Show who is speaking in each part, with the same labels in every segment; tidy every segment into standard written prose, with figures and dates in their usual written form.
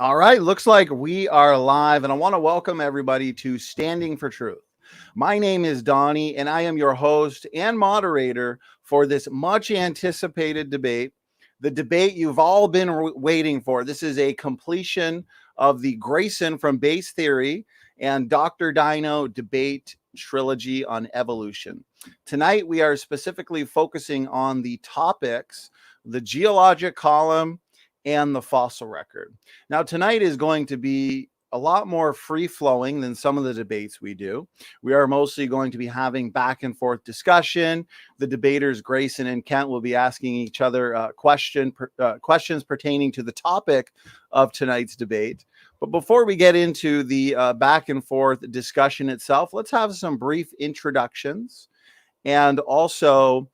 Speaker 1: All right, looks like we are live, and I want to welcome everybody to Standing For Truth. My name is Donny, and I am your host and moderator for this much anticipated debate, the debate you've all been waiting for. This is a completion of the Grayson from Base Theory and Dr. Dino debate trilogy on evolution. Tonight, we are specifically focusing on the topics, the geologic column and the fossil record. Now, tonight is going to be a lot more free flowing than some of the debates we do. We are mostly going to be having back and forth discussion. The debaters, Grayson and Kent, will be asking each other questions pertaining to the topic of tonight's debate. But before we get into the back and forth discussion itself, let's have some brief introductions and also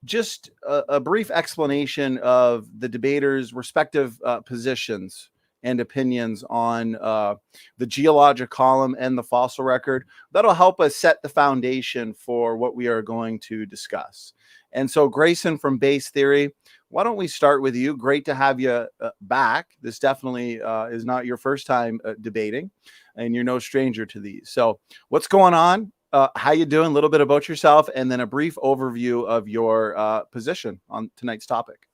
Speaker 1: just a brief explanation of the debaters' respective positions and opinions on the geologic column and the fossil record. That'll help us set the foundation for what we are going to discuss. And so, Grayson from Base Theory, why don't we start with you? Great to have you back. This definitely is not your first time debating, and you're no stranger to these. So what's going on? How you doing? A little bit about yourself, and then a brief overview of your position on tonight's topic.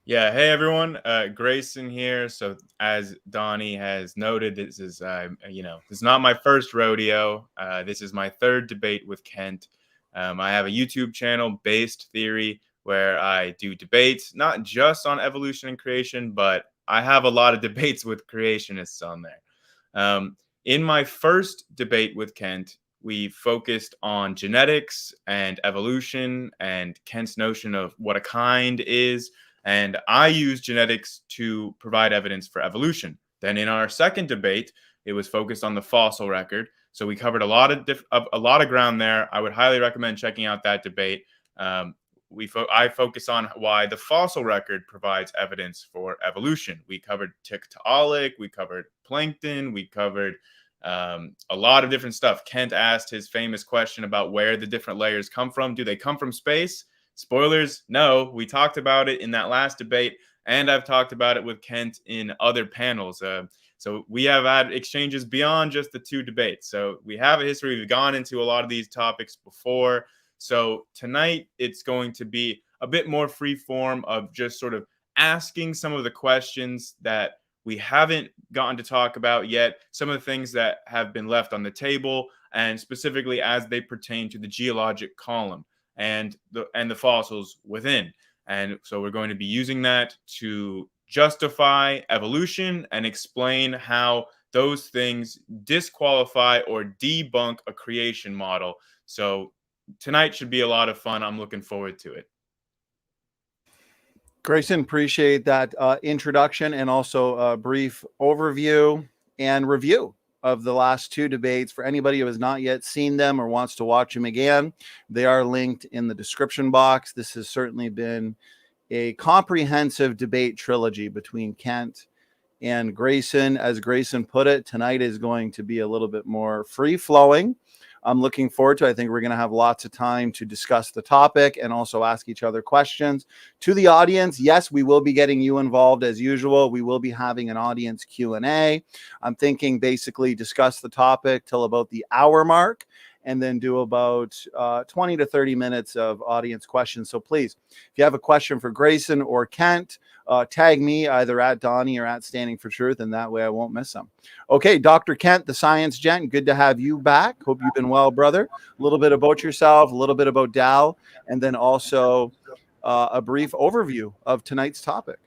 Speaker 2: Yeah, hey everyone, Grayson here. So as Donny has noted, this is this is not my first rodeo. This is my third debate with Kent. I have a YouTube channel, Based Theory, where I do debates, not just on evolution and creation, but I have a lot of debates with creationists on there. In my first debate with Kent, we focused on genetics and evolution and Kent's notion of what a kind is. And I use genetics to provide evidence for evolution. Then in our second debate, it was focused on the fossil record. So we covered a lot of ground there. I would highly recommend checking out that debate. I focus on why the fossil record provides evidence for evolution. We covered Tiktaalik, we covered Plankton, we covered a lot of different stuff. Kent asked his famous question about where the different layers come from. Do they come from space? Spoilers, no. We talked about it in that last debate, and I've talked about it with Kent in other panels. So we have had exchanges beyond just the two debates. So we have a history. We've gone into a lot of these topics before. So tonight it's going to be a bit more free form of just sort of asking some of the questions that we haven't gotten to talk about yet, some of the things that have been left on the table, and specifically as they pertain to the geologic column and the fossils within. And so we're going to be using that to justify evolution and explain how those things disqualify or debunk a creation model. So tonight should be a lot of fun. I'm looking forward to it.
Speaker 1: Grayson, appreciate that introduction and also a brief overview and review of the last two debates. For anybody who has not yet seen them or wants to watch them again, they are linked in the description box. This has certainly been a comprehensive debate trilogy between Kent and Grayson. As Grayson put it, tonight is going to be a little bit more free-flowing. I'm looking forward to it. I think we're going to have lots of time to discuss the topic and also ask each other questions. To the audience, yes, we will be getting you involved as usual. We will be having an audience Q&A. I'm thinking basically discuss the topic till about the hour mark and then do about 20 to 30 minutes of audience questions. So please, if you have a question for Grayson or Kent, tag me either at Donny or at Standing For Truth, and that way I won't miss them. Okay, Dr. Kent, the science gent, good to have you back. Hope you've been well, brother. A little bit about yourself, a little bit about Dal, and then also a brief overview of tonight's topic.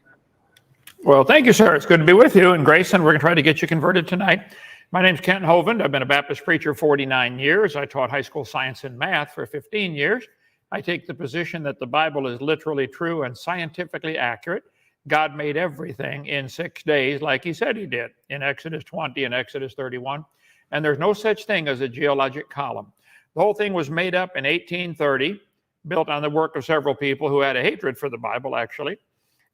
Speaker 3: Well, thank you, sir. It's good to be with you. And Grayson, we're going to try to get you converted tonight. My name's Kent Hovind. I've been a Baptist preacher 49 years. I taught high school science and math for 15 years. I take the position that the Bible is literally true and scientifically accurate. God made everything in 6 days like he said he did in Exodus 20 and Exodus 31. And there's no such thing as a geologic column. The whole thing was made up in 1830, built on the work of several people who had a hatred for the Bible, actually,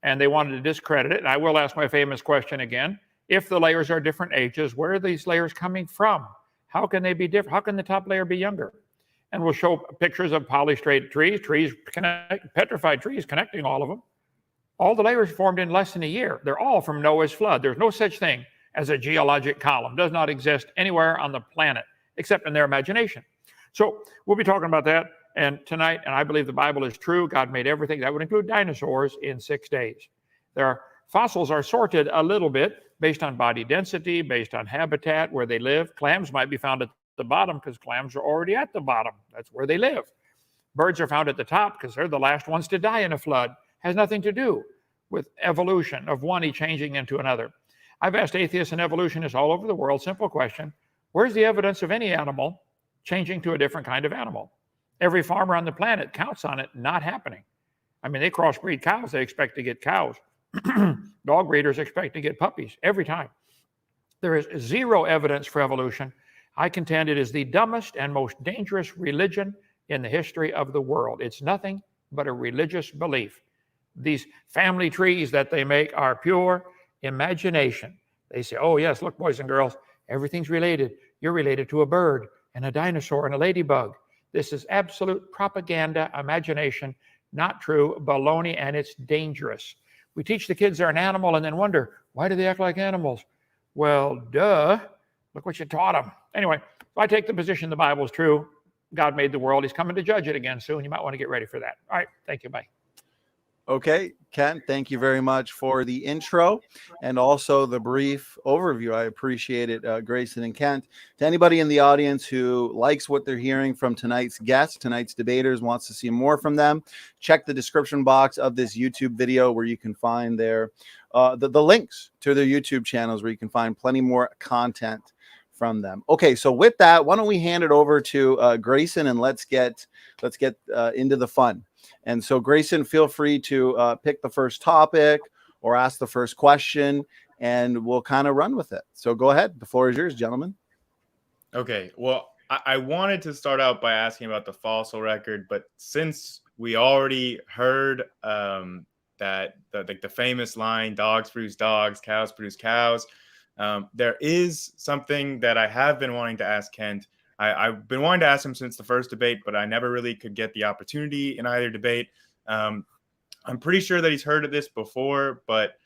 Speaker 3: and they wanted to discredit it. And I will ask my famous question again. If the layers are different ages, where are these layers coming from? How can they be different? How can the top layer be younger? And we'll show pictures of polystrate trees, petrified trees connecting all of them. All the layers formed in less than a year. They're all from Noah's flood. There's no such thing as a geologic column. Does not exist anywhere on the planet except in their imagination. So we'll be talking about that and tonight, and I believe the Bible is true. God made everything. That would include dinosaurs in 6 days. Fossils are sorted a little bit based on body density, based on habitat, where they live. Clams might be found at the bottom because clams are already at the bottom. That's where they live. Birds are found at the top because they're the last ones to die in a flood. Has nothing to do with evolution of one changing into another. I've asked atheists and evolutionists all over the world, simple question, where's the evidence of any animal changing to a different kind of animal? Every farmer on the planet counts on it not happening. I mean, they crossbreed cows, they expect to get cows. Dog breeders expect to get puppies every time. There is zero evidence for evolution. I contend it is the dumbest and most dangerous religion in the history of the world. It's nothing but a religious belief. These family trees that they make are pure imagination. They say, oh yes, look, boys and girls, everything's related. You're related to a bird and a dinosaur and a ladybug. This is absolute propaganda, imagination, not true, baloney, and it's dangerous. We teach the kids they're an animal and then wonder, why do they act like animals? Well, duh. Look what you taught them. Anyway, if I take the position the Bible is true, God made the world. He's coming to judge it again soon. You might want to get ready for that. All right. Thank you. Bye.
Speaker 1: Okay, Ken, thank you very much for the intro and also the brief overview. I appreciate it, Grayson and Kent. To anybody in the audience who likes what they're hearing from tonight's guests, tonight's debaters, wants to see more from them, check the description box of this YouTube video where you can find their the links to their YouTube channels where you can find plenty more content from them. Okay, so with that, why don't we hand it over to Grayson and let's get into the fun. And so, Grayson, feel free to pick the first topic or ask the first question, and we'll kind of run with it. So go ahead. The floor is yours, gentlemen. Okay.
Speaker 2: Well, I wanted to start out by asking about the fossil record, but since we already heard that the famous line, dogs produce dogs, cows produce cows, there is something that I have been wanting to ask Kent. I've been wanting to ask him since the first debate, but I never really could get the opportunity in either debate. I'm pretty sure that he's heard of this before, but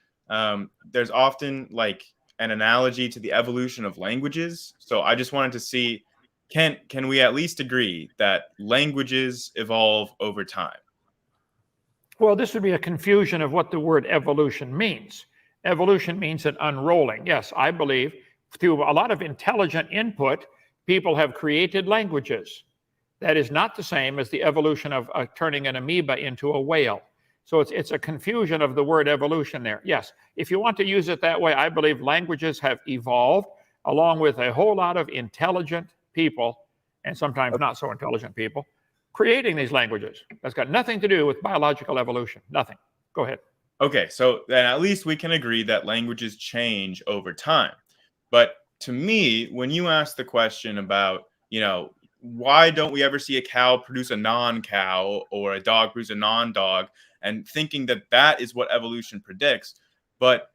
Speaker 2: there's often like an analogy to the evolution of languages. So I just wanted to see, can we at least agree that languages evolve over time?
Speaker 3: Well, this would be a confusion of what the word evolution means. Evolution means an unrolling. Yes, I believe through a lot of intelligent input, people have created languages. That is not the same as the evolution of turning an amoeba into a whale. So it's a confusion of the word evolution there. Yes, if you want to use it that way, I believe languages have evolved along with a whole lot of intelligent people, and sometimes not so intelligent people, creating these languages. That's got nothing to do with biological evolution. Nothing. Go ahead.
Speaker 2: Okay, so then at least we can agree that languages change over time. But to me, when you ask the question about, why don't we ever see a cow produce a non-cow or a dog produce a non-dog, and thinking that that is what evolution predicts. But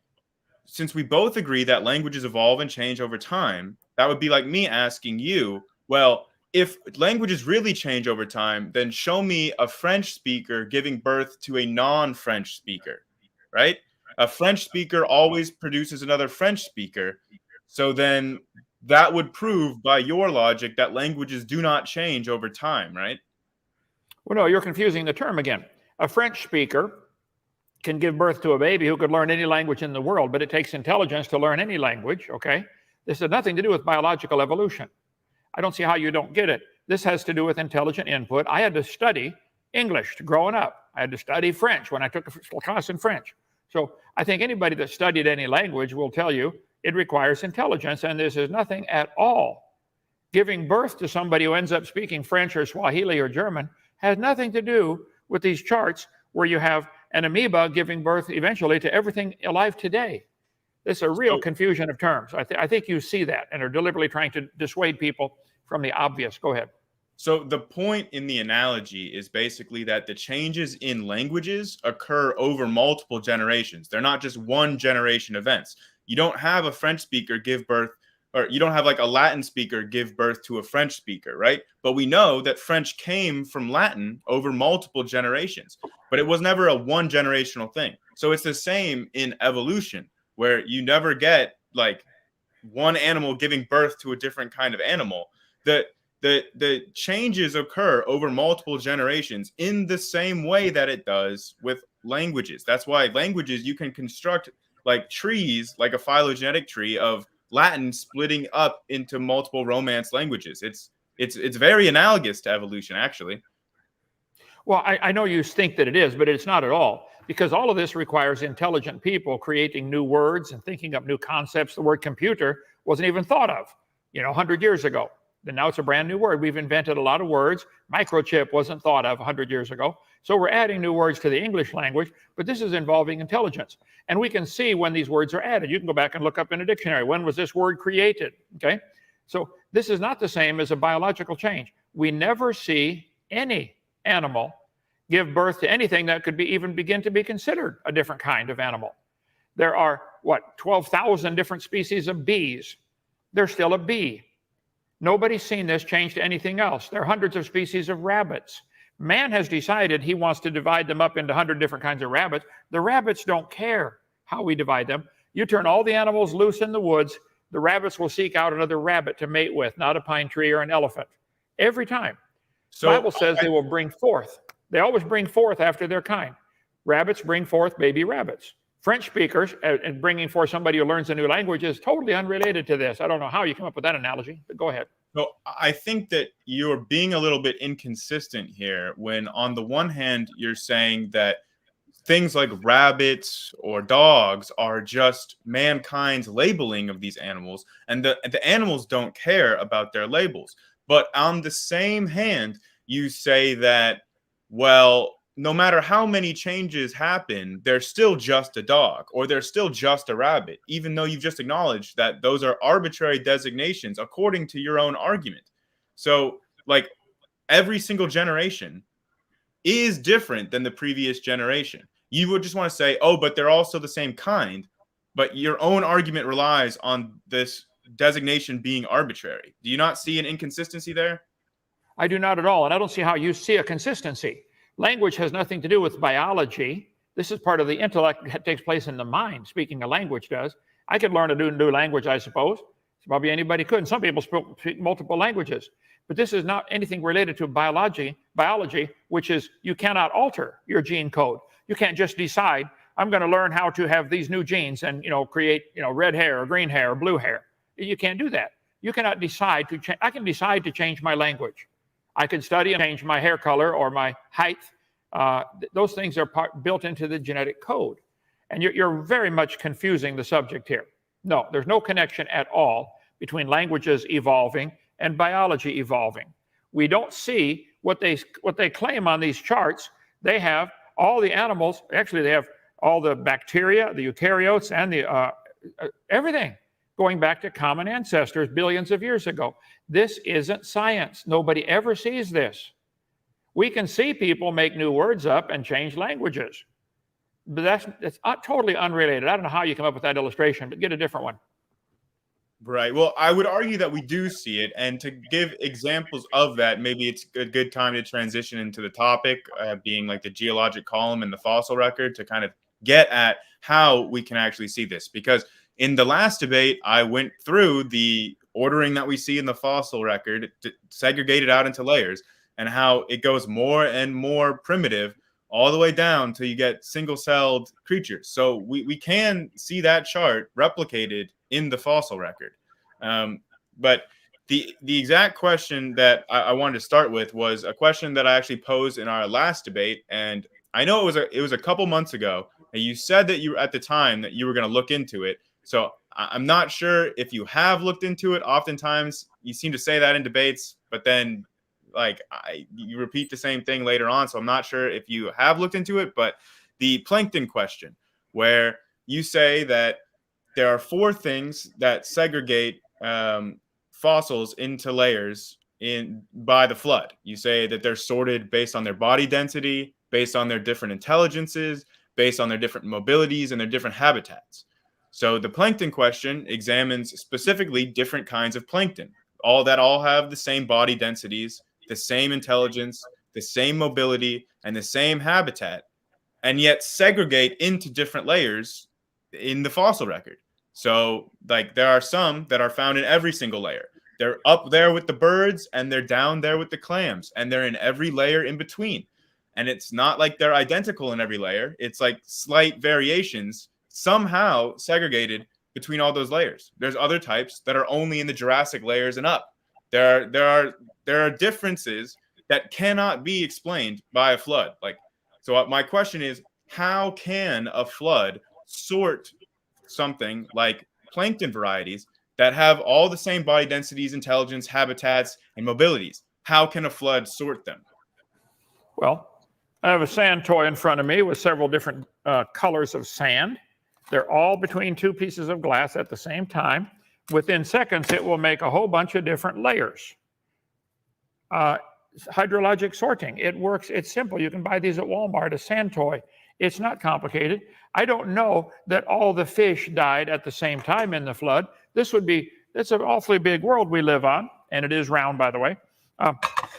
Speaker 2: since we both agree that languages evolve and change over time, that would be like me asking you, well, if languages really change over time, then show me a French speaker giving birth to a non-French speaker, right? A French speaker always produces another French speaker. So then that would prove by your logic that languages do not change over time, right?
Speaker 3: Well, no, you're confusing the term again. A French speaker can give birth to a baby who could learn any language in the world, but it takes intelligence to learn any language, okay? This has nothing to do with biological evolution. I don't see how you don't get it. This has to do with intelligent input. I had to study English growing up. I had to study French when I took a class in French. So I think anybody that studied any language will tell you it requires intelligence, and this is nothing at all. Giving birth to somebody who ends up speaking French or Swahili or German has nothing to do with these charts where you have an amoeba giving birth eventually to everything alive today. This is a real confusion of terms. I think you see that and are deliberately trying to dissuade people from the obvious. Go ahead.
Speaker 2: So the point in the analogy is basically that the changes in languages occur over multiple generations. They're not just one generation events. You don't have a French speaker give birth, or you don't have like a Latin speaker give birth to a French speaker, right? But we know that French came from Latin over multiple generations, but it was never a one generational thing. So it's the same in evolution, where you never get like one animal giving birth to a different kind of animal. The changes occur over multiple generations in the same way that it does with languages. That's why languages, you can construct like trees, like a phylogenetic tree of Latin splitting up into multiple Romance languages. It's very analogous to evolution, actually.
Speaker 3: Well, I know you think that it is, but it's not at all, because all of this requires intelligent people creating new words and thinking up new concepts. The word computer wasn't even thought of, 100 years ago. And now it's a brand new word. We've invented a lot of words. Microchip wasn't thought of 100 years ago. So we're adding new words to the English language, but this is involving intelligence. And we can see when these words are added. You can go back and look up in a dictionary. When was this word created? Okay. So this is not the same as a biological change. We never see any animal give birth to anything that could even begin to be considered a different kind of animal. There are, 12,000 different species of bees. They're still a bee. Nobody's seen this change to anything else. There are hundreds of species of rabbits. Man has decided he wants to divide them up into 100 different kinds of rabbits. The rabbits don't care how we divide them. You turn all the animals loose in the woods, the rabbits will seek out another rabbit to mate with, not a pine tree or an elephant. Every time. So the Bible says they will bring forth. They always bring forth after their kind. Rabbits bring forth baby rabbits. French speakers and bringing forth somebody who learns a new language is totally unrelated to this. I don't know how you come up with that analogy, but go ahead.
Speaker 2: So I think that you're being a little bit inconsistent here when on the one hand, you're saying that things like rabbits or dogs are just mankind's labeling of these animals, and the animals don't care about their labels. But on the same hand, you say that, well, no matter how many changes happen, they're still just a dog or they're still just a rabbit, even though you've just acknowledged that those are arbitrary designations according to your own argument. So, like, every single generation is different than the previous generation. You would just want to say, oh, but they're also the same kind. But your own argument relies on this designation being arbitrary. Do you not see an inconsistency there?
Speaker 3: I do not at all. And I don't see how you see a consistency. Language has nothing to do with biology. This is part of the intellect that takes place in the mind. Speaking a language does. I could learn a new language, I suppose. Probably anybody could. And some people speak multiple languages. But this is not anything related to biology, which is you cannot alter your gene code. You can't just decide, I'm going to learn how to have these new genes and create red hair or green hair or blue hair. You can't do that. You cannot decide to change. I can decide to change my language. I can study and change my hair color or my height. Those things are built into the genetic code. And you're very much confusing the subject here. No, there's no connection at all between languages evolving and biology evolving. We don't see what they claim on these charts. They have all the animals. Actually, they have all the bacteria, the eukaryotes, and the everything going back to common ancestors billions of years ago. This isn't science. Nobody ever sees this. We can see people make new words up and change languages. But that's totally unrelated. I don't know how you come up with that illustration, but get a different one.
Speaker 2: Right. Well, I would argue that we do see it. And to give examples of that, maybe it's a good time to transition into the topic, being like the geologic column and the fossil record, to kind of get at how we can actually see this. Because in the last debate, I went through the ordering that we see in the fossil record, segregated out into layers, and how it goes more and more primitive all the way down till you get single-celled creatures. So we can see that chart replicated in the fossil record. But the exact question that I wanted to start with was a question that I actually posed in our last debate. And I know it was a couple months ago, and you said that you at the time that you were going to look into it. So I'm not sure if you have looked into it. Oftentimes you seem to say that in debates, but then you repeat the same thing later on. So I'm not sure if you have looked into it, but the Plankton question, where you say that there are 4 things that segregate fossils into layers by the flood. You say that they're sorted based on their body density, based on their different intelligences, based on their different mobilities and their different habitats. So the Plankton question examines specifically different kinds of plankton, all have the same body densities, the same intelligence, the same mobility, and the same habitat, and yet segregate into different layers in the fossil record. So like there are some that are found in every single layer. They're up there with the birds and they're down there with the clams, and they're in every layer in between. And it's not like they're identical in every layer. It's like slight variations somehow segregated between all those layers. There's other types that are only in the Jurassic layers and up. There are differences that cannot be explained by a flood. Like, so my question is, how can a flood sort something like plankton varieties that have all the same body densities, intelligence, habitats, and mobilities? How can a flood sort them?
Speaker 3: Well, I have a sand toy in front of me with several different colors of sand. They're all between two pieces of glass at the same time. Within seconds, it will make a whole bunch of different layers. Hydrologic sorting, it works. It's simple. You can buy these at Walmart, a sand toy. It's not complicated. I don't know that all the fish died at the same time in the flood. It's an awfully big world we live on, and it is round, by the way.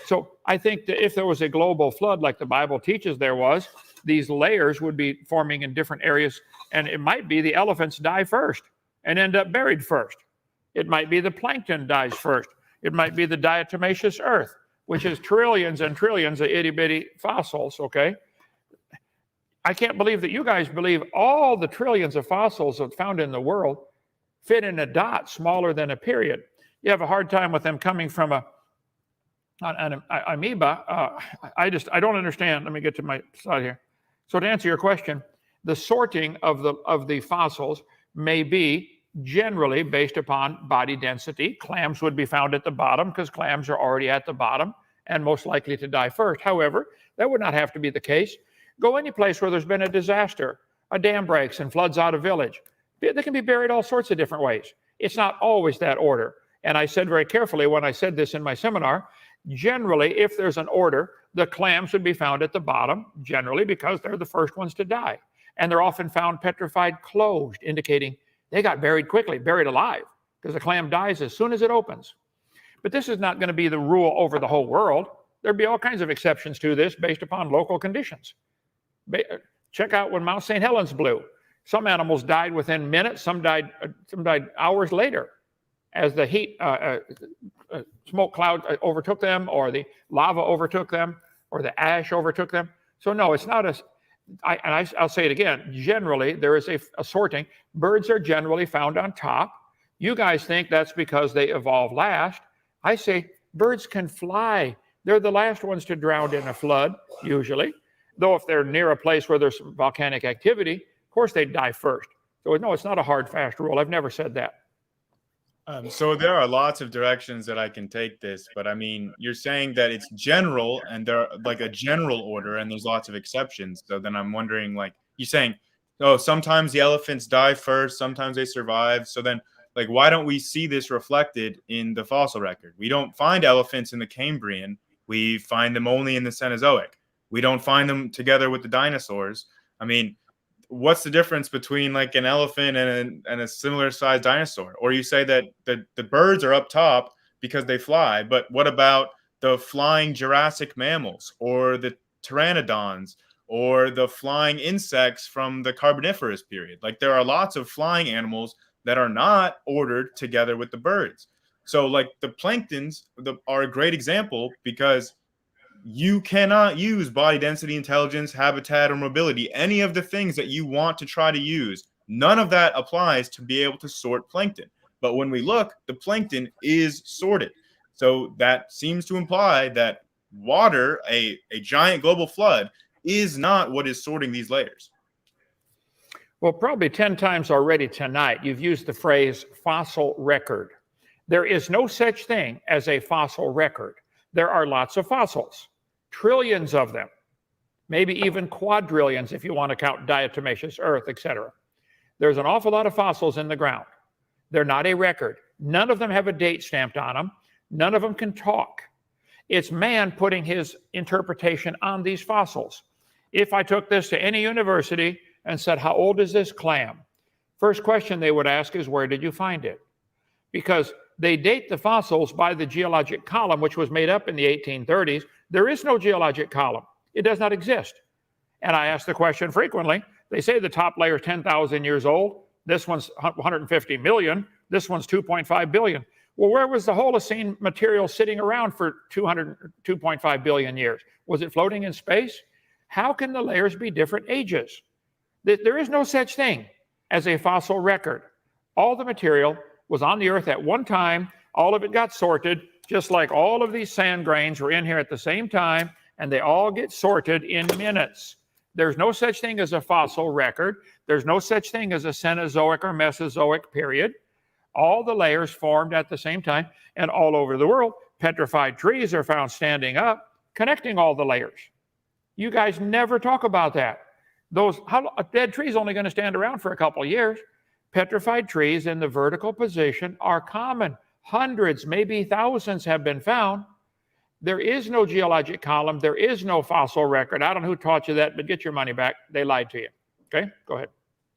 Speaker 3: So I think that if there was a global flood like the Bible teaches there was, these layers would be forming in different areas, and it might be the elephants die first and end up buried first. It might be the plankton dies first. It might be the diatomaceous earth, which is trillions and trillions of itty-bitty fossils, okay? I can't believe that you guys believe all the trillions of fossils found in the world fit in a dot smaller than a period. You have a hard time with them coming from an amoeba. I don't understand. Let me get to my slide here. So to answer your question, the sorting of the fossils may be generally based upon body density. Clams would be found at the bottom because clams are already at the bottom and most likely to die first. However, that would not have to be the case. Go any place where there's been a disaster, a dam breaks and floods out a village. They can be buried all sorts of different ways. It's not always that order. And I said very carefully when I said this in my seminar, generally, if there's an order, the clams would be found at the bottom, generally because they're the first ones to die. And they're often found petrified closed, indicating they got buried quickly, buried alive, because the clam dies as soon as it opens. But this is not going to be the rule over the whole world. There'd be all kinds of exceptions to this based upon local conditions. Check out when Mount St. Helens blew. Some animals died within minutes, some died hours later as the heat smoke cloud overtook them, or the lava overtook them, or the ash overtook them. So no, it's not I'll say it again, generally there is a sorting. Birds are generally found on top. You guys think that's because they evolved last. I say birds can fly. They're the last ones to drown in a flood, usually. Though if they're near a place where there's volcanic activity, of course they'd die first. So no, it's not a hard, fast rule. I've never said that.
Speaker 2: So there are lots of directions that I can take this, but I mean, you're saying that it's general and there like a general order and there's lots of exceptions. So then I'm wondering, like, you're saying, oh, sometimes the elephants die first, sometimes they survive. So then, like, why don't we see this reflected in the fossil record? We don't find elephants in the Cambrian. We find them only in the Cenozoic. We don't find them together with the dinosaurs. I mean, what's the difference between like an elephant and a similar sized dinosaur? Or you say that the birds are up top because they fly, but what about the flying Jurassic mammals or the pteranodons or the flying insects from the Carboniferous period? Like there are lots of flying animals that are not ordered together with the birds. So like the planktons are a great example because you cannot use body density, intelligence, habitat, or mobility, any of the things that you want to try to use. None of that applies to be able to sort plankton. But when we look, the plankton is sorted. So that seems to imply that water, a giant global flood, is not what is sorting these layers.
Speaker 3: Well, probably 10 times already tonight, you've used the phrase fossil record. There is no such thing as a fossil record. There are lots of fossils, trillions of them, maybe even quadrillions if you want to count diatomaceous earth, etc. There's an awful lot of fossils in the ground. They're not a record. None of them have a date stamped on them. None of them can talk. It's man putting his interpretation on these fossils. If I took this to any university and said, how old is this clam? First question they would ask is, where did you find it? Because they date the fossils by the Geologic Column, which was made up in the 1830s. There is no Geologic Column. It does not exist. And I ask the question frequently. They say the top layer is 10,000 years old. This one's 150 million. This one's 2.5 billion. Well, where was the Holocene material sitting around for 2.5 billion years? Was it floating in space? How can the layers be different ages? There is no such thing as a fossil record. All the material was on the Earth at one time. All of it got sorted, just like all of these sand grains were in here at the same time, and they all get sorted in minutes. There's no such thing as a fossil record. There's no such thing as a Cenozoic or Mesozoic period. All the layers formed at the same time, and all over the world, petrified trees are found standing up, connecting all the layers. You guys never talk about that. A dead tree is only going to stand around for a couple of years. Petrified trees in the vertical position are common. Hundreds, maybe thousands have been found. There is no geologic column. There is no fossil record. I don't know who taught you that, but get your money back. They lied to you. Okay, go ahead.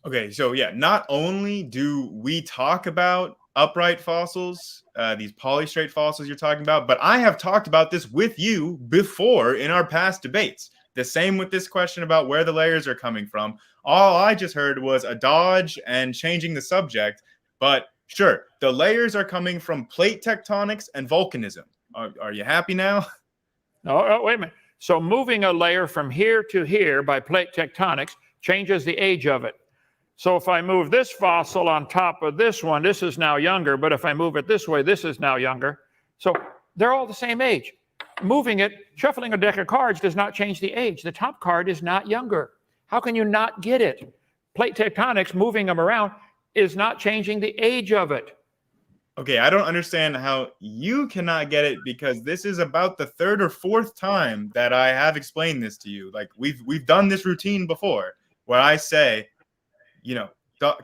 Speaker 2: Okay, so yeah, not only do we talk about upright fossils, these polystrate fossils you're talking about, but I have talked about this with you before in our past debates. The same with this question about where the layers are coming from. All I just heard was a dodge and changing the subject. But sure, the layers are coming from plate tectonics and volcanism. Are you happy now?
Speaker 3: No, wait a minute. So moving a layer from here to here by plate tectonics changes the age of it. So if I move this fossil on top of this one, this is now younger. But if I move it this way, this is now younger. So they're all the same age. Moving it, shuffling a deck of cards does not change the age. The top card is not younger. How can you not get it? Plate tectonics, moving them around, is not changing the age of it.
Speaker 2: Okay, I don't understand how you cannot get it, because this is about the third or fourth time that I have explained this to you. Like we've done this routine before where I say,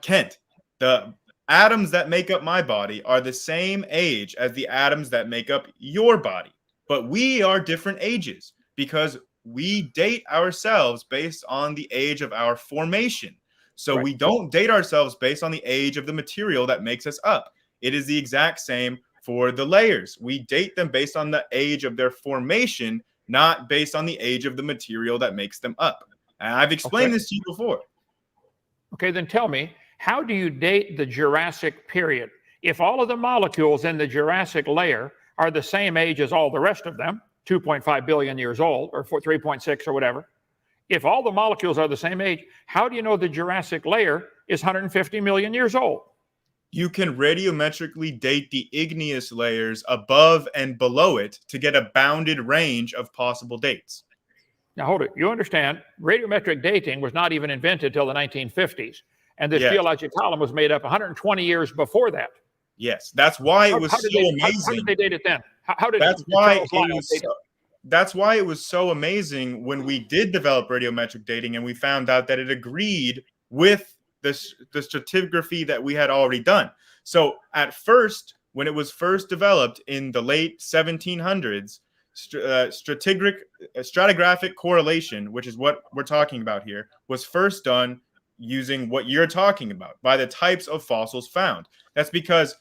Speaker 2: Kent, the atoms that make up my body are the same age as the atoms that make up your body. But we are different ages because we date ourselves based on the age of our formation. So we don't date ourselves based on the age of the material that makes us up. It is the exact same for the layers. We date them based on the age of their formation, not based on the age of the material that makes them up. And I've explained this to you before.
Speaker 3: Okay, then tell me, how do you date the Jurassic period? If all of the molecules in the Jurassic layer are the same age as all the rest of them, 2.5 billion years old, or 3.6 or whatever, if all the molecules are the same age, how do you know the Jurassic layer is 150 million years old?
Speaker 2: You can radiometrically date the igneous layers above and below it to get a bounded range of possible dates.
Speaker 3: Now, hold it. You understand, radiometric dating was not even invented till the 1950s. And this Geologic Column was made up 120 years before that.
Speaker 2: Yes, that's why it was so amazing. How
Speaker 3: did they date it then?
Speaker 2: That's why it was so amazing when we did develop radiometric dating and we found out that it agreed with the stratigraphy that we had already done. So at first, when it was first developed in the late 1700s, stratigraphic correlation, which is what we're talking about here, was first done using what you're talking about, by the types of fossils found. That's because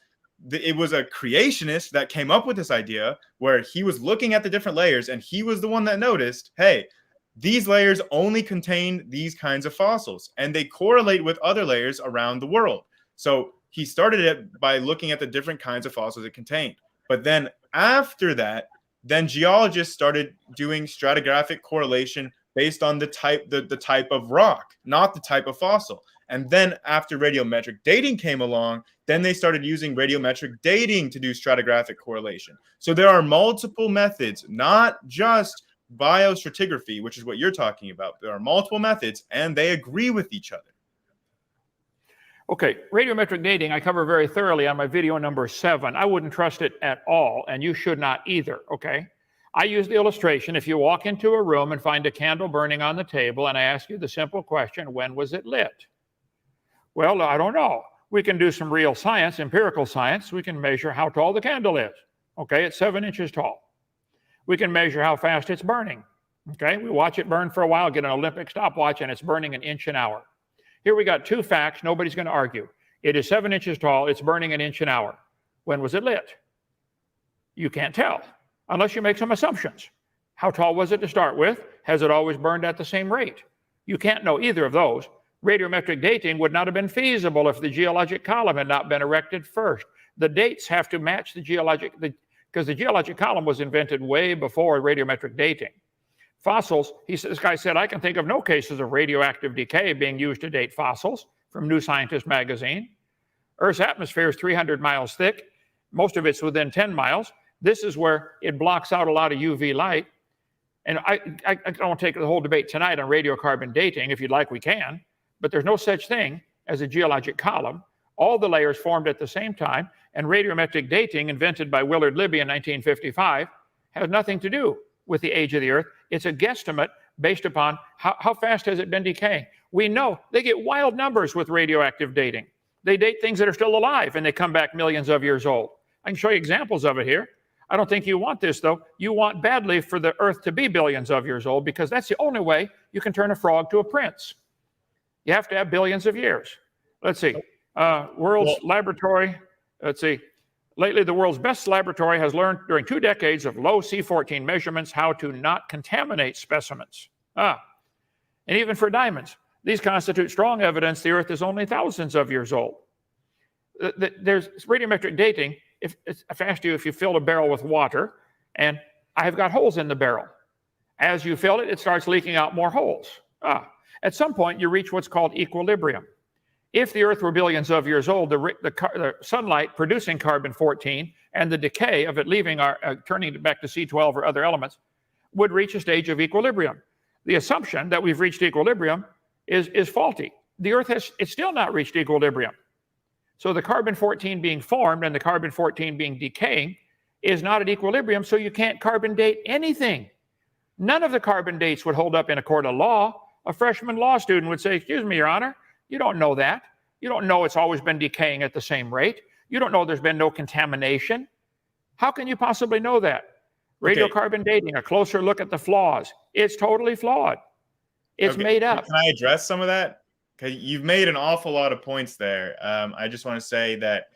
Speaker 2: it was a creationist that came up with this idea where he was looking at the different layers and he was the one that noticed, hey, these layers only contain these kinds of fossils and they correlate with other layers around the world. So he started it by looking at the different kinds of fossils it contained. But then after that, then geologists started doing stratigraphic correlation based on the type of rock, not the type of fossil. And then after radiometric dating came along, then they started using radiometric dating to do stratigraphic correlation. So there are multiple methods, not just biostratigraphy, which is what you're talking about. There are multiple methods and they agree with each other.
Speaker 3: Okay, radiometric dating I cover very thoroughly on my video number 7. I wouldn't trust it at all, and you should not either, okay? I use the illustration. If you walk into a room and find a candle burning on the table and I ask you the simple question, when was it lit? Well, I don't know. We can do some real science, empirical science. We can measure how tall the candle is. Okay, it's 7 inches tall. We can measure how fast it's burning. Okay, we watch it burn for a while, get an Olympic stopwatch, and it's burning 1 inch an hour. Here we got 2 facts nobody's going to argue. It is 7 inches tall. It's burning 1 inch an hour. When was it lit? You can't tell unless you make some assumptions. How tall was it to start with? Has it always burned at the same rate? You can't know either of those. Radiometric dating would not have been feasible if the geologic column had not been erected first. The dates have to match the geologic, because the geologic column was invented way before radiometric dating. Fossils, this guy said, I can think of no cases of radioactive decay being used to date fossils, from New Scientist magazine. Earth's atmosphere is 300 miles thick. Most of it's within 10 miles. This is where it blocks out a lot of UV light. And I don't want to take the whole debate tonight on radiocarbon dating. If you'd like, we can. But there's no such thing as a geologic column. All the layers formed at the same time, and radiometric dating, invented by Willard Libby in 1955, has nothing to do with the age of the Earth. It's a guesstimate based upon how fast has it been decaying. We know they get wild numbers with radioactive dating. They date things that are still alive, and they come back millions of years old. I can show you examples of it here. I don't think you want this, though. You want badly for the Earth to be billions of years old, because that's the only way you can turn a frog to a prince. You have to have billions of years. Let's see. Laboratory. Let's see. Lately, the world's best laboratory has learned during 2 decades of low C14 measurements how to not contaminate specimens. And even for diamonds, these constitute strong evidence the Earth is only thousands of years old. There's radiometric dating. If I asked you if you filled a barrel with water, and I've got holes in the barrel. As you fill it, it starts leaking out more holes. At some point, you reach what's called equilibrium. If the Earth were billions of years old, the sunlight producing carbon-14 and the decay of it leaving turning it back to C12 or other elements would reach a stage of equilibrium. The assumption that we've reached equilibrium is faulty. The Earth it's still not reached equilibrium. So the carbon-14 being formed and the carbon-14 being decaying is not at equilibrium, so you can't carbon date anything. None of the carbon dates would hold up in a court of law. A freshman law student would say, excuse me, Your Honor, you don't know that. You don't know it's always been decaying at the same rate. You don't know there's been no contamination. How can you possibly know that? Radiocarbon dating, a closer look at the flaws. It's totally flawed. It's made up.
Speaker 2: Can I address some of that? Okay, you've made an awful lot of points there. I just want to say that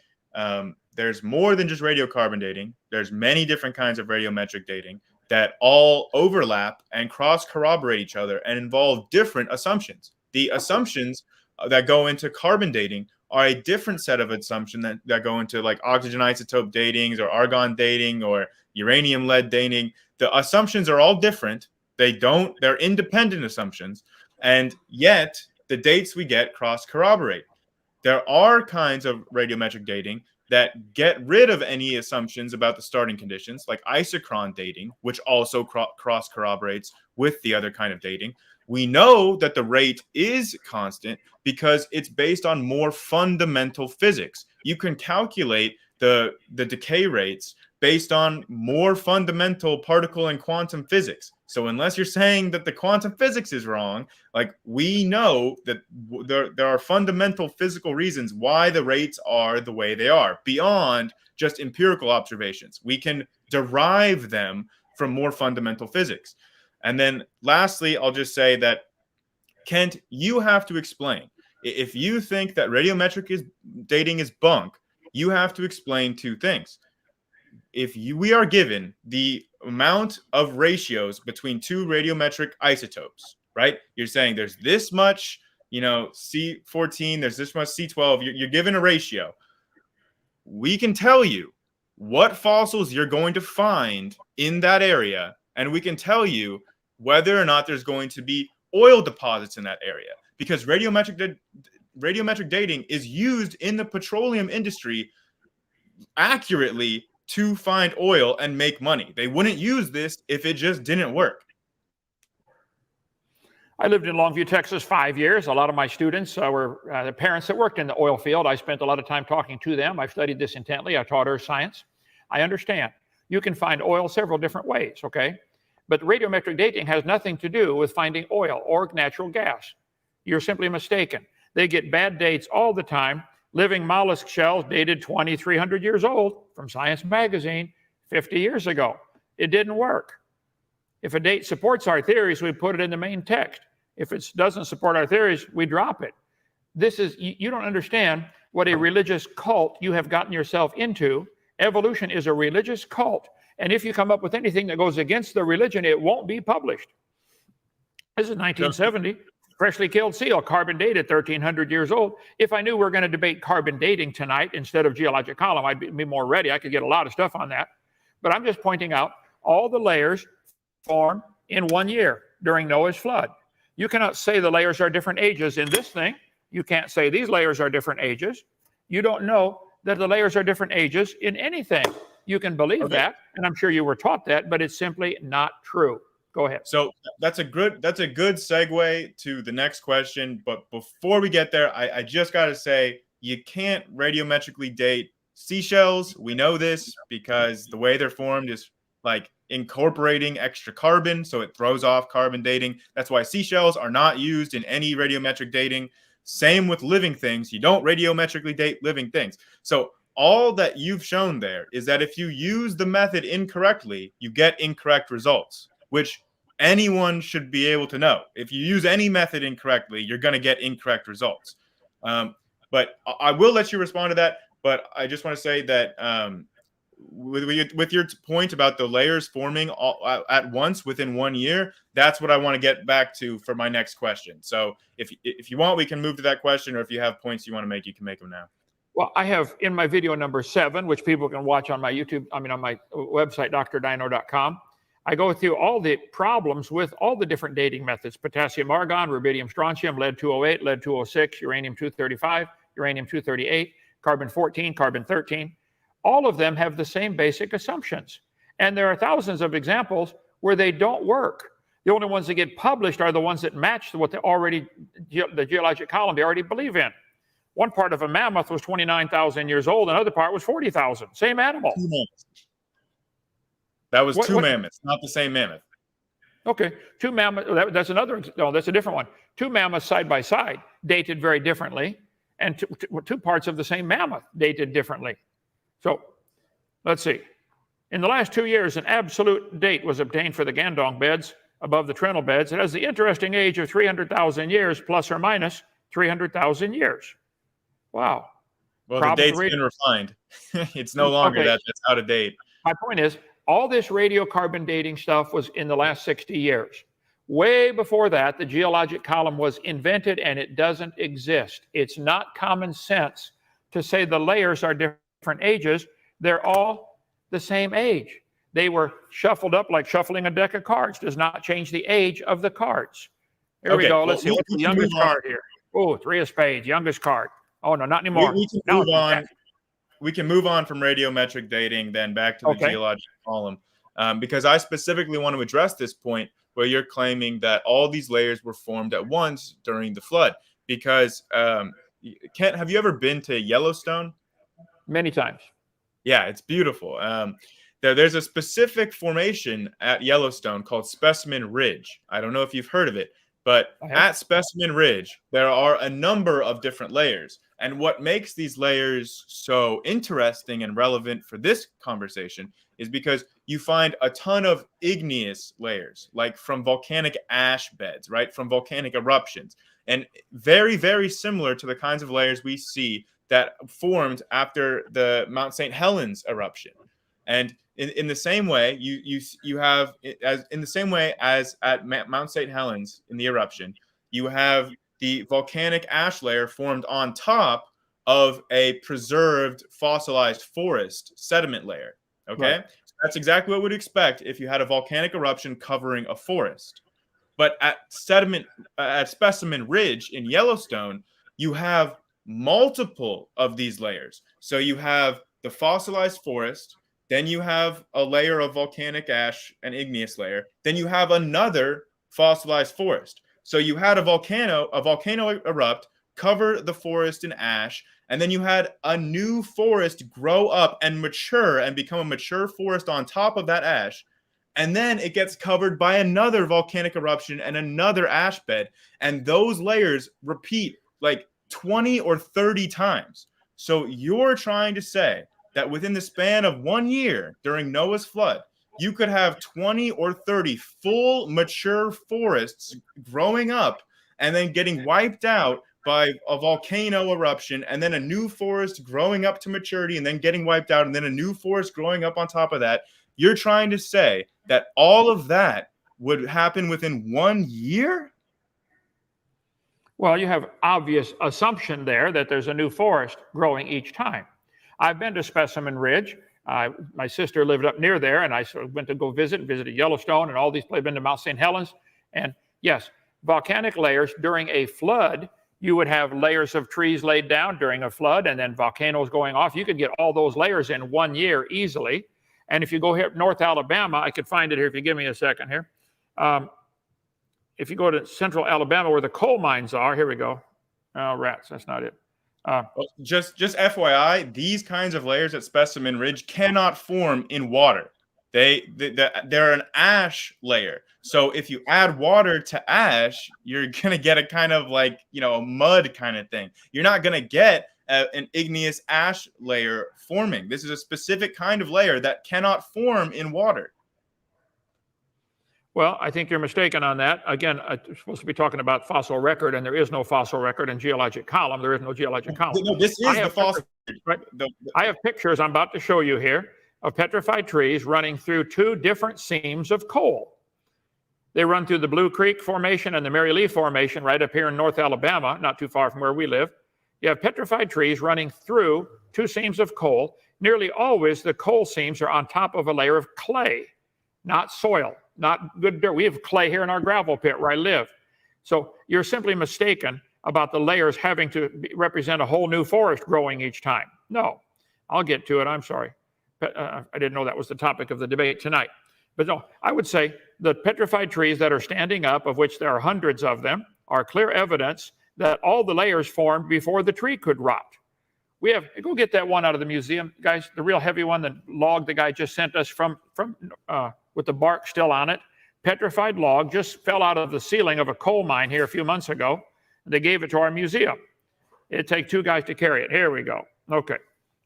Speaker 2: there's more than just radiocarbon dating. There's many different kinds of radiometric dating that all overlap and cross-corroborate each other and involve different assumptions. The assumptions that go into carbon dating are a different set of assumptions that go into like oxygen isotope datings or argon dating or uranium lead dating. The assumptions are all different. They're independent assumptions. And yet the dates we get cross-corroborate. There are kinds of radiometric dating that get rid of any assumptions about the starting conditions, like isochron dating, which also cross-corroborates with the other kind of dating. We know that the rate is constant because it's based on more fundamental physics. You can calculate the decay rates based on more fundamental particle and quantum physics. So unless you're saying that the quantum physics is wrong, like we know that there are fundamental physical reasons why the rates are the way they are beyond just empirical observations. We can derive them from more fundamental physics. And then lastly, I'll just say that, Kent, you have to explain. If you think that radiometric dating is bunk, you have to explain 2 things. We are given the amount of ratios between 2 radiometric isotopes, right? You're saying there's this much, C14, there's this much C12. You're given a ratio. We can tell you what fossils you're going to find in that area, and we can tell you whether or not there's going to be oil deposits in that area, because radiometric dating is used in the petroleum industry accurately to find oil and make money. They wouldn't use this if it just didn't work.
Speaker 3: I lived in Longview, Texas, 5 years. A lot of my students were the parents that worked in the oil field. I spent a lot of time talking to them. I've studied this intently. I taught earth science. I understand. You can find oil several different ways, okay? But radiometric dating has nothing to do with finding oil or natural gas. You're simply mistaken. They get bad dates all the time. Living mollusk shells dated 2,300 years old from Science magazine 50 years ago. It didn't work. If a date supports our theories, we put it in the main text. If it doesn't support our theories, we drop it. You don't understand what a religious cult you have gotten yourself into. Evolution is a religious cult. And if you come up with anything that goes against the religion, it won't be published. This is 1970. Freshly killed seal, carbon dated, 1,300 years old. If I knew we were going to debate carbon dating tonight instead of geologic column, I'd be more ready. I could get a lot of stuff on that. But I'm just pointing out all the layers formed in 1 year during Noah's flood. You cannot say the layers are different ages in this thing. You can't say these layers are different ages. You don't know that the layers are different ages in anything. You can believe that, and I'm sure you were taught that, but it's simply not true. Go ahead.
Speaker 2: So that's a good segue to the next question. But before we get there, I just got to say, you can't radiometrically date seashells. We know this because the way they're formed is like incorporating extra carbon, so it throws off carbon dating. That's why seashells are not used in any radiometric dating. Same with living things. You don't radiometrically date living things. So all that you've shown there is that if you use the method incorrectly, you get incorrect results, which anyone should be able to know. If you use any method incorrectly, you're going to get incorrect results. But I will let you respond to that. But I just want to say that with your point about the layers forming all at once within 1 year, that's what I want to get back to for my next question. So if you want, we can move to that question, or if you have points you want to make, you can make them now.
Speaker 3: Well, I have in my video number 7, which people can watch on my YouTube, on my website, drdino.com. I go through all the problems with all the different dating methods: potassium argon, rubidium strontium, lead-208, lead-206, uranium-235, uranium-238, carbon-14, carbon-13. All of them have the same basic assumptions. And there are thousands of examples where they don't work. The only ones that get published are the ones that match what the geologic column they already believe in. One part of a mammoth was 29,000 years old. Another part was 40,000. Same animal.
Speaker 2: That was two mammoths, not the same mammoth.
Speaker 3: Okay, two mammoths. That's another. No, that's a different one. Two mammoths side by side, dated very differently, and two parts of the same mammoth dated differently. So, let's see. In the last 2 years, an absolute date was obtained for the Gandong beds above the Trental beds. It has the interesting age of 300,000 years, plus or minus 300,000 years. Wow.
Speaker 2: Well, the date's been refined. It's no longer that's out of date.
Speaker 3: My point is, all this radiocarbon dating stuff was in the last 60 years. Way before that, the geologic column was invented, and it doesn't exist. It's not common sense to say the layers are different ages. They're all the same age. They were shuffled up like shuffling a deck of cards. Does not change the age of the cards. Here we go. Let's see. What's the youngest card here? Oh, 3 of spades, youngest card. Oh, no, not anymore.
Speaker 2: We can move on. We can move on from radiometric dating then back to the geologic column, because I specifically want to address this point where you're claiming that all these layers were formed at once during the flood. Because, Kent, have you ever been to Yellowstone?
Speaker 3: Many times.
Speaker 2: Yeah, it's beautiful. There's a specific formation at Yellowstone called Specimen Ridge. I don't know if you've heard of it, but at Specimen Ridge, there are a number of different layers. And what makes these layers so interesting and relevant for this conversation is because you find a ton of igneous layers, like from volcanic ash beds, right? From volcanic eruptions. And very, very similar to the kinds of layers we see that formed after the Mount St. Helens eruption. And in the same way, you have, as in the same way as at Mount St. Helens in the eruption, you have the volcanic ash layer formed on top of a preserved fossilized forest sediment layer. Okay, right. So that's exactly what we'd expect if you had a volcanic eruption covering a forest. But at Specimen Ridge in Yellowstone, you have multiple of these layers. So you have the fossilized forest, then you have a layer of volcanic ash, an igneous layer, then you have another fossilized forest. So you had a volcano erupt, cover the forest in ash, and then you had a new forest grow up and mature and become a mature forest on top of that ash. And then it gets covered by another volcanic eruption and another ash bed. And those layers repeat like 20 or 30 times. So you're trying to say that within the span of 1 year during Noah's flood, you could have 20 or 30 full mature forests growing up and then getting wiped out by a volcano eruption, and then a new forest growing up to maturity and then getting wiped out, and then a new forest growing up on top of that. You're trying to say that all of that would happen within 1 year?
Speaker 3: Well, you have obvious assumption there that there's a new forest growing each time. I've been to Specimen Ridge. My sister lived up near there, and I sort of went to go visited Yellowstone and all these places. Been to Mount St. Helens. And yes, volcanic layers during a flood, you would have layers of trees laid down during a flood and then volcanoes going off. You could get all those layers in 1 year easily. And if you go here, North Alabama, I could find it here if you give me a second here. If you go to central Alabama where the coal mines are, here we go. Oh, rats, that's not it.
Speaker 2: Well, just FYI, these kinds of layers at Specimen Ridge cannot form in water. They're an ash layer. So if you add water to ash, you're going to get a kind of like, a mud kind of thing. You're not going to get an igneous ash layer forming. This is a specific kind of layer that cannot form in water.
Speaker 3: Well, I think you're mistaken on that. Again, I'm supposed to be talking about fossil record, and there is no fossil record in Geologic Column. There is no Geologic Column.
Speaker 2: No, this is the fossil.
Speaker 3: Right? I have pictures I'm about to show you here of petrified trees running through two different seams of coal. They run through the Blue Creek Formation and the Mary Lee Formation right up here in North Alabama, not too far from where we live. You have petrified trees running through two seams of coal. Nearly always the coal seams are on top of a layer of clay, not soil. Not good dirt. We have clay here in our gravel pit where I live. So you're simply mistaken about the layers having to represent a whole new forest growing each time. No, I'll get to it. I'm sorry. I didn't know that was the topic of the debate tonight. But no, I would say the petrified trees that are standing up, of which there are hundreds of them, are clear evidence that all the layers formed before the tree could rot. Go get that one out of the museum, guys, the real heavy one, the log the guy just sent us from with the bark still on it. Petrified log just fell out of the ceiling of a coal mine here a few months ago. They gave it to our museum. It'd take two guys to carry it. Here we go. Okay.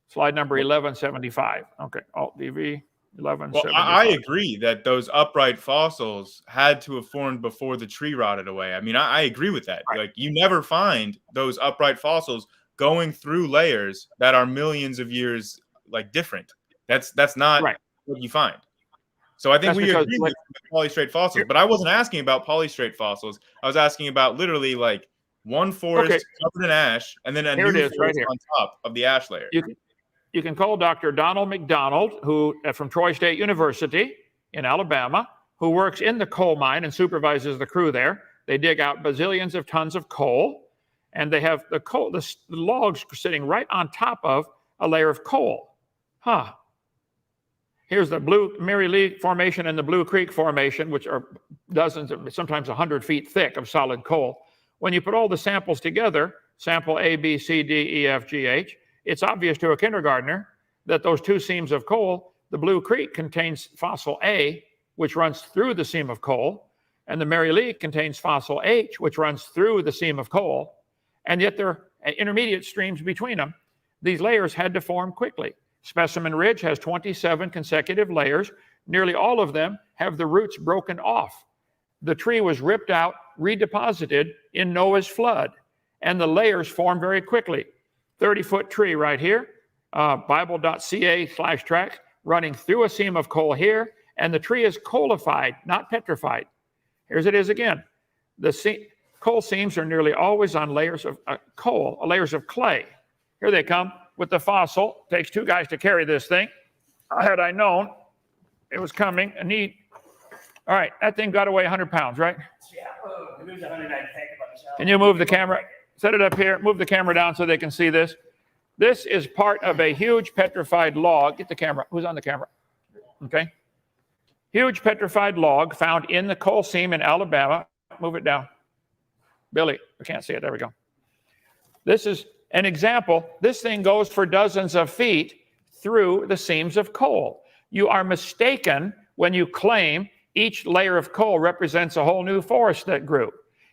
Speaker 3: Slide number 1175. Okay. Alt-DV 1175.
Speaker 2: Well, I agree that those upright fossils had to have formed before the tree rotted away. I mean, I agree with that. Right. Like, you never find those upright fossils going through layers that are millions of years different. That's not right. What you find. So I think we agree with polystrate fossils, but I wasn't asking about polystrate fossils. I was asking about literally one forest covered in ash, and then a new forest right on top of the ash layer.
Speaker 3: You can call Dr. Donald McDonald, who from Troy State University in Alabama, who works in the coal mine and supervises the crew there. They dig out bazillions of tons of coal, and they have the logs sitting right on top of a layer of coal. Here's the Mary Lee Formation and the Blue Creek Formation, which are dozens, sometimes 100 feet thick of solid coal. When you put all the samples together, sample A, B, C, D, E, F, G, H, it's obvious to a kindergartner that those two seams of coal, the Blue Creek contains fossil A, which runs through the seam of coal, and the Mary Lee contains fossil H, which runs through the seam of coal, and yet there are intermediate streams between them. These layers had to form quickly. Specimen Ridge has 27 consecutive layers. Nearly all of them have the roots broken off. The tree was ripped out, redeposited in Noah's flood, and the layers formed very quickly. 30-foot tree right here, Bible.ca/track, running through a seam of coal here, and the tree is coalified, not petrified. Here's it is again. The coal seams are nearly always on layers of coal, layers of clay. Here they come with the fossil. Takes two guys to carry this thing. Had I known it was coming, a need. All right, that thing got to weigh 100 pounds, right?
Speaker 4: Yeah, it moves 100.
Speaker 3: Can you move the camera? Set it up here. Move the camera down so they can see this. This is part of a huge petrified log. Get the camera. Who's on the camera? Okay. Huge petrified log found in the coal seam in Alabama. Move it down. Billy, we can't see it. There we go. This is an example. This thing goes for dozens of feet through the seams of coal. You are mistaken when you claim each layer of coal represents a whole new forest that grew.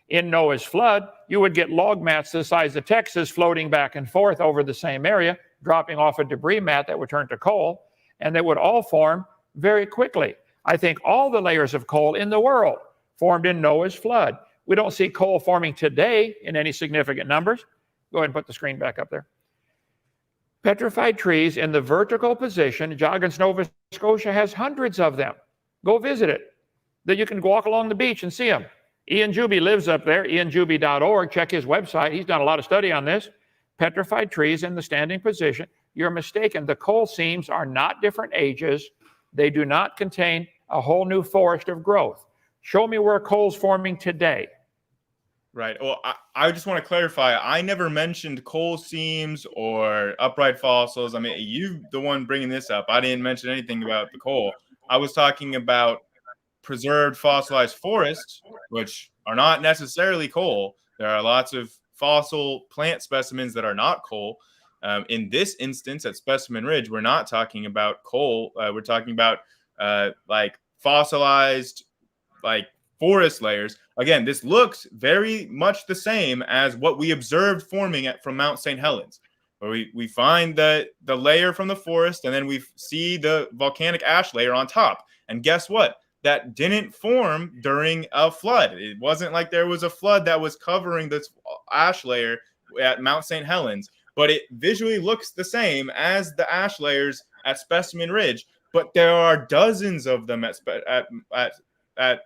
Speaker 3: In Noah's flood, you would get log mats the size of Texas floating back and forth over the same area, dropping off a debris mat that would turn to coal, and they would all form very quickly. I think all the layers of coal in the world formed in Noah's flood. We don't see coal forming today in any significant numbers. Go ahead and put the screen back up there. Petrified trees in the vertical position, Joggins, Nova Scotia has hundreds of them. Go visit it. That you can walk along the beach and see them. Ian Juby lives up there, ianjuby.org. Check his website. He's done a lot of study on this. Petrified trees in the standing position. You're mistaken. The coal seams are not different ages. They do not contain a whole new forest of growth. Show me where coal's forming today.
Speaker 2: Right. Well, I just want to clarify. I never mentioned coal seams or upright fossils. I mean, you the one bringing this up. I didn't mention anything about the coal. I was talking about preserved fossilized forests, which are not necessarily coal. There are lots of fossil plant specimens that are not coal. In this instance, at Specimen Ridge, we're not talking about coal. We're talking about like fossilized, like forest layers. Again, this looks very much the same as what we observed forming from Mount St. Helens, where we find the layer from the forest, and then we see the volcanic ash layer on top. And guess what? That didn't form during a flood. It wasn't like there was a flood that was covering this ash layer at Mount St. Helens, but it visually looks the same as the ash layers at Specimen Ridge. But there are dozens of them at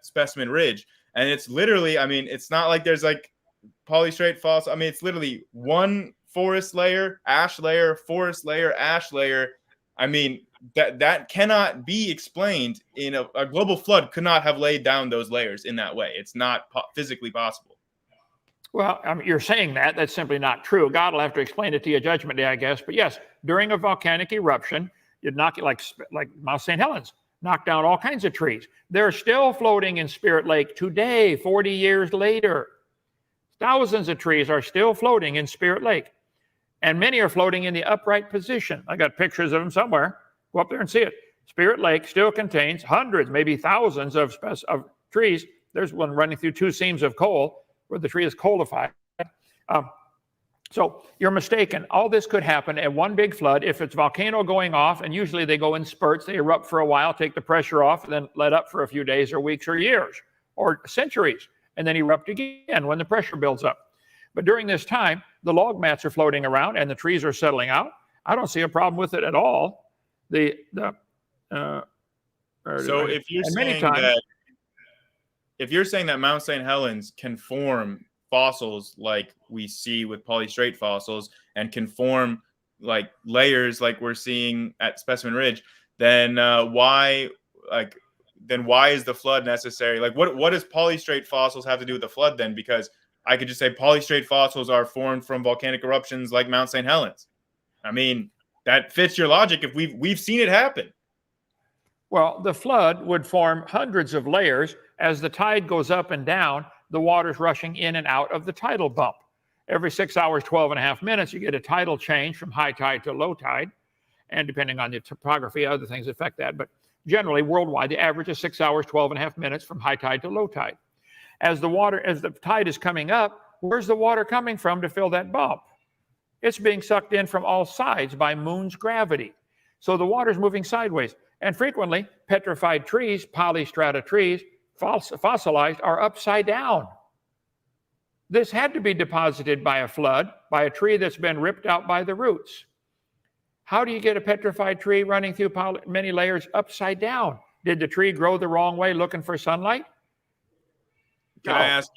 Speaker 2: Specimen Ridge. And it's literally, I mean, it's not like there's like polystrate fossil. I mean, it's literally one forest layer, ash layer, forest layer, ash layer. I mean, that cannot be explained in a global flood could not have laid down those layers in that way. It's not physically possible.
Speaker 3: Well, I mean, you're saying that's simply not true. God will have to explain it to you Judgment Day, I guess. But yes, during a volcanic eruption, you'd knock it like Mount St. Helens, knock down all kinds of trees. They're still floating in Spirit Lake today, 40 years later. Thousands of trees are still floating in Spirit Lake. And many are floating in the upright position. I got pictures of them somewhere. Go up there and see it. Spirit Lake still contains hundreds, maybe thousands of trees. There's one running through two seams of coal where the tree is coalified. So you're mistaken. All this could happen at one big flood if it's volcano going off, and usually they go in spurts. They erupt for a while, take the pressure off, and then let up for a few days or weeks or years or centuries, and then erupt again when the pressure builds up. But during this time, the log mats are floating around and the trees are settling out. I don't see a problem with it at all. So
Speaker 2: if you're saying that Mount St. Helens can form fossils like we see with polystrate fossils and can form like layers like we're seeing at Specimen Ridge, then why is the flood necessary? Like what does polystrate fossils have to do with the flood then? Because I could just say polystrate fossils are formed from volcanic eruptions like Mount St. Helens. I mean, that fits your logic if we've seen it happen.
Speaker 3: Well, the flood would form hundreds of layers. As the tide goes up and down, the water's rushing in and out of the tidal bump. Every 6 hours, 12 and a half minutes, you get a tidal change from high tide to low tide. And depending on the topography, other things affect that. But generally, worldwide, the average is 6 hours, 12 and a half minutes from high tide to low tide. As the tide is coming up, where's the water coming from to fill that bump? It's being sucked in from all sides by moon's gravity. So the water's moving sideways. And frequently, petrified trees, polystrata trees, fossilized, are upside down. This had to be deposited by a flood, by a tree that's been ripped out by the roots. How do you get a petrified tree running through many layers upside down? Did the tree grow the wrong way looking for sunlight?
Speaker 2: Can I ask,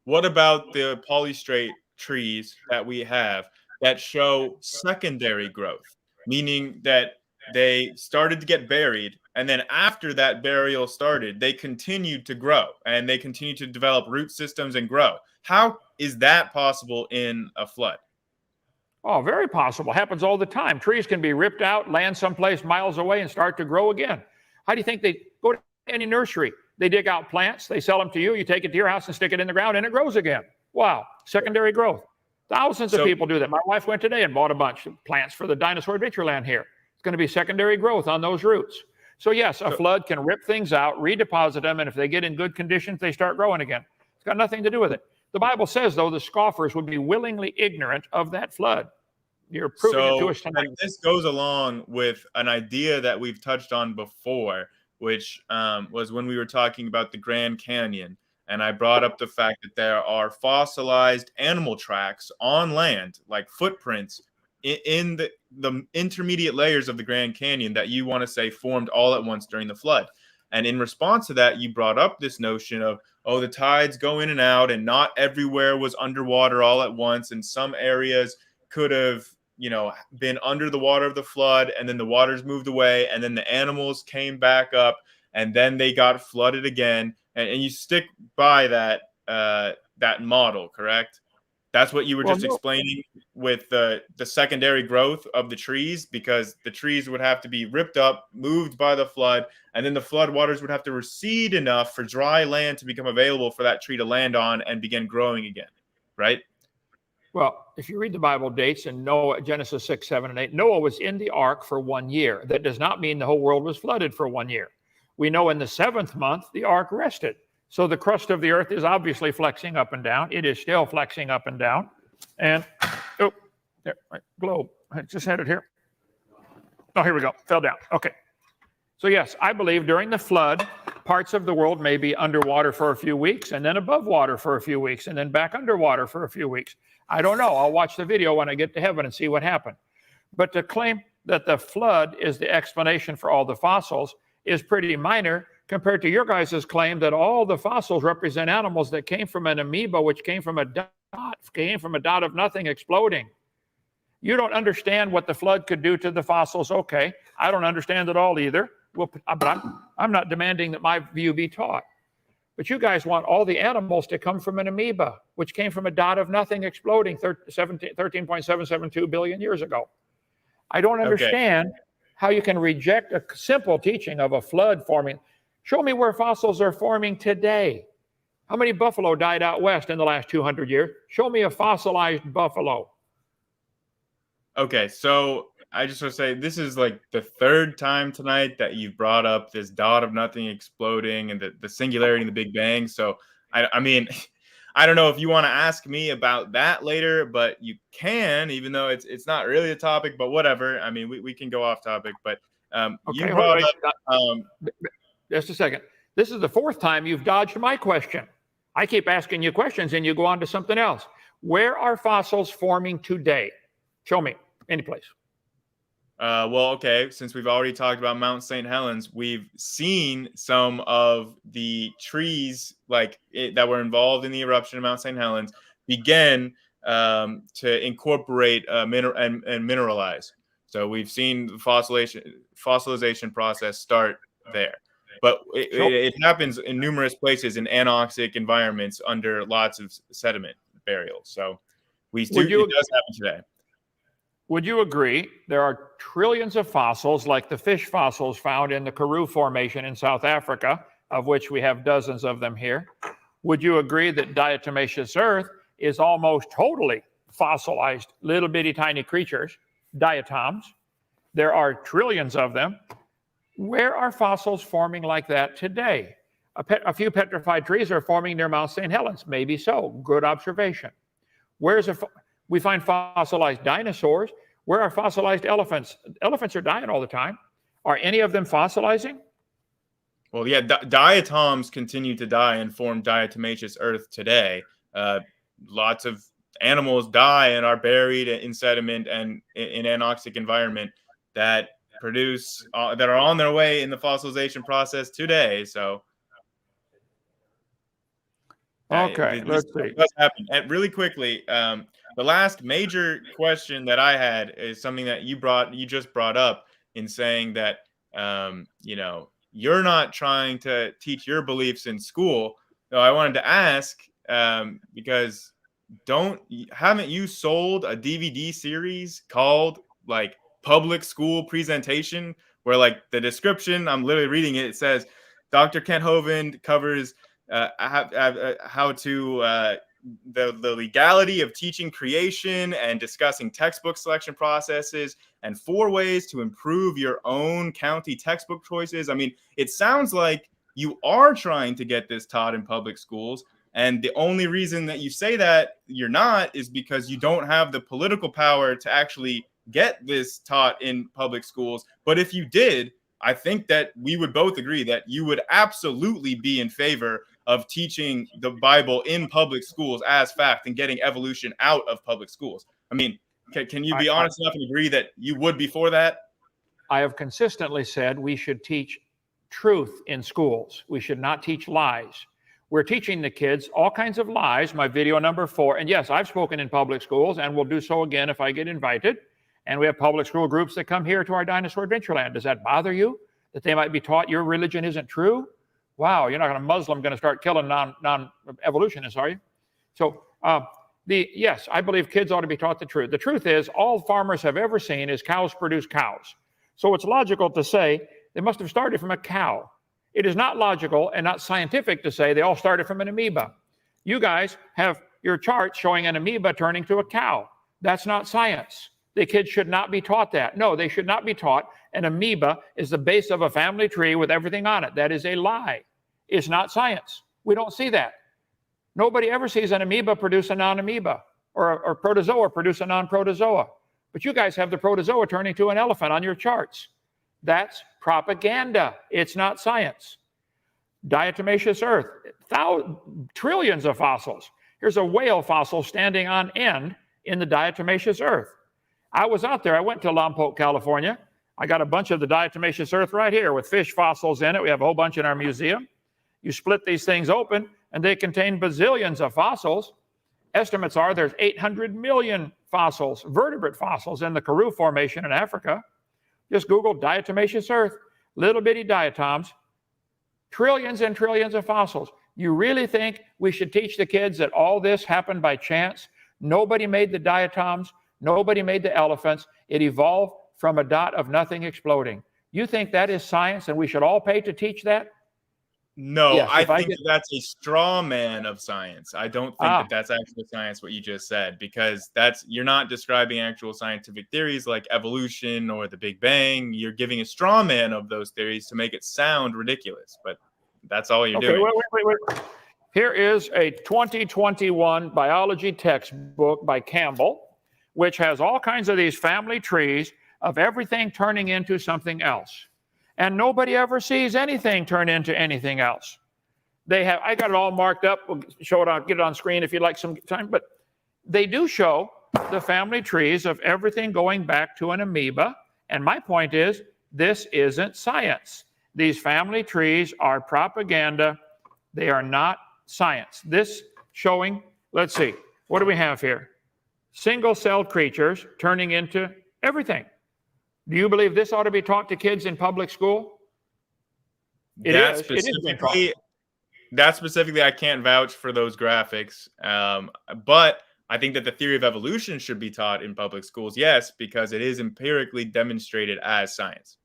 Speaker 2: what about the polystrate trees that we have that show secondary growth, meaning that they started to get buried, and then after that burial started, they continued to grow, and they continued to develop root systems and grow? How is that possible in a flood?
Speaker 3: Oh, very possible. Happens all the time. Trees can be ripped out, land someplace miles away, and start to grow again. How do you think they go to any nursery? They dig out plants, they sell them to you, you take it to your house and stick it in the ground, and it grows again. Wow, secondary growth. Thousands of people do that. My wife went today and bought a bunch of plants for the Dinosaur Adventureland here. It's going to be secondary growth on those roots. So yes, a flood can rip things out, redeposit them, and if they get in good conditions, they start growing again. It's got nothing to do with it. The Bible says, though, the scoffers would be willingly ignorant of that flood. You're proving it to us tonight.
Speaker 2: This goes along with an idea that we've touched on before, which was when we were talking about the Grand Canyon. And I brought up the fact that there are fossilized animal tracks on land, like footprints in the intermediate layers of the Grand Canyon that you want to say formed all at once during the flood. And in response to that, you brought up this notion of, oh, the tides go in and out, and not everywhere was underwater all at once, and some areas could have, been under the water of the flood, and then the waters moved away, and then the animals came back up, and then they got flooded again, and you stick by that model, correct? That's what you were just explaining with the secondary growth of the trees, because the trees would have to be ripped up, moved by the flood, and then the flood waters would have to recede enough for dry land to become available for that tree to land on and begin growing again, right?
Speaker 3: Well, if you read the Bible dates in Noah, Genesis 6, 7, and 8, Noah was in the ark for 1 year. That does not mean the whole world was flooded for 1 year. We know in the 7th month, the ark rested. So the crust of the earth is obviously flexing up and down. It is still flexing up and down. And, oh, there, my globe. I just had it here. Oh, here we go. Fell down. Okay. So yes, I believe during the flood, parts of the world may be underwater for a few weeks, and then above water for a few weeks, and then back underwater for a few weeks. I don't know. I'll watch the video when I get to heaven and see what happened. But to claim that the flood is the explanation for all the fossils is pretty minor compared to your guys' claim that all the fossils represent animals that came from an amoeba, which came from a dot of nothing exploding. You don't understand what the flood could do to the fossils. Okay, I don't understand it all either. Well, but I'm not demanding that my view be taught. But you guys want all the animals to come from an amoeba, which came from a dot of nothing exploding 13.772 billion years ago. I don't understand how you can reject a simple teaching of a flood forming. Show me where fossils are forming today. How many buffalo died out west in the last 200 years? Show me a fossilized buffalo.
Speaker 2: Okay, so I just want to say this is like the third time tonight that you've brought up this dot of nothing exploding and the singularity in the Big Bang. So, I mean, I don't know if you want to ask me about that later, but you can, even though it's not really a topic, but whatever. I mean, we can go off topic, but you brought up...
Speaker 3: Just a second. This is the 4th time you've dodged my question. I keep asking you questions and you go on to something else. Where are fossils forming today? Show me, any place.
Speaker 2: Well, okay, since we've already talked about Mount St. Helens, we've seen some of the trees that were involved in the eruption of Mount St. Helens begin to incorporate and mineralize. So we've seen the fossilization process start there. But it happens in numerous places in anoxic environments under lots of sediment burial. So it does happen today.
Speaker 3: Would you agree there are trillions of fossils like the fish fossils found in the Karoo Formation in South Africa, of which we have dozens of them here? Would you agree that diatomaceous earth is almost totally fossilized little bitty tiny creatures, diatoms? There are trillions of them. Where are fossils forming like that today? A few petrified trees are forming near Mount St. Helens. Maybe so. Good observation. We find fossilized dinosaurs. Where are fossilized elephants? Elephants are dying all the time. Are any of them fossilizing?
Speaker 2: Well, yeah, diatoms continue to die and form diatomaceous earth today. Lots of animals die and are buried in sediment and in anoxic environment that are on their way in the fossilization process today. So,
Speaker 3: okay, let's see.
Speaker 2: Does happen. And really quickly, the last major question that I had is something that you just brought up in saying that you're not trying to teach your beliefs in school. So I wanted to ask because haven't you sold a DVD series called Public School Presentation, where the description, I'm literally reading it, it says Dr. Kent Hovind covers how to the legality of teaching creation and discussing textbook selection processes and 4 ways to improve your own county textbook choices. I mean, it sounds like you are trying to get this taught in public schools. And the only reason that you say that you're not is because you don't have the political power to actually get this taught in public schools. But if you did, I think that we would both agree that you would absolutely be in favor of teaching the Bible in public schools as fact and getting evolution out of public schools. I mean, can you be honest enough and agree that you would be for that?
Speaker 3: I have consistently said we should teach truth in schools. We should not teach lies. We're teaching the kids all kinds of lies, my video number 4. And yes, I've spoken in public schools and will do so again if I get invited. And we have public school groups that come here to our Dinosaur Adventureland. Does that bother you? That they might be taught your religion isn't true? Wow, you're not a Muslim going to start killing non-evolutionists, are you? So yes, I believe kids ought to be taught the truth. The truth is, all farmers have ever seen is cows produce cows. So it's logical to say they must have started from a cow. It is not logical and not scientific to say they all started from an amoeba. You guys have your charts showing an amoeba turning to a cow. That's not science. The kids should not be taught that. No, they should not be taught an amoeba is the base of a family tree with everything on it. That is a lie. It's not science. We don't see that. Nobody ever sees an amoeba produce a non-amoeba or protozoa produce a non-protozoa. But you guys have the protozoa turning to an elephant on your charts. That's propaganda. It's not science. Diatomaceous earth, trillions of fossils. Here's a whale fossil standing on end in the diatomaceous earth. I was out there. I went to Lompoc, California. I got a bunch of the diatomaceous earth right here with fish fossils in it. We have a whole bunch in our museum. You split these things open, and they contain bazillions of fossils. Estimates are there's 800 million fossils, vertebrate fossils, in the Karoo Formation in Africa. Just Google diatomaceous earth, little bitty diatoms, trillions and trillions of fossils. You really think we should teach the kids that all this happened by chance? Nobody made the diatoms. Nobody made the elephants. It evolved from a dot of nothing exploding. You think that is science and we should all pay to teach that?
Speaker 2: No,
Speaker 3: Yes,
Speaker 2: I think that's a straw man of science. I don't think that that's actual science, what you just said, because you're not describing actual scientific theories like evolution or the Big Bang. You're giving a straw man of those theories to make it sound ridiculous, but that's all you're doing.
Speaker 3: Wait. Here is a 2021 biology textbook by Campbell, which has all kinds of these family trees of everything turning into something else. And nobody ever sees anything turn into anything else. I got it all marked up. We'll show it on, get it on screen if you'd like some time. But they do show the family trees of everything going back to an amoeba. And my point is, this isn't science. These family trees are propaganda. They are not science. This showing, let's see, what do we have here? Single-celled creatures turning into everything. Do you believe this ought to be taught to kids in public school? That
Speaker 2: specifically, I can't vouch for those graphics. But I think that the theory of evolution should be taught in public schools, yes, because it is empirically demonstrated as science.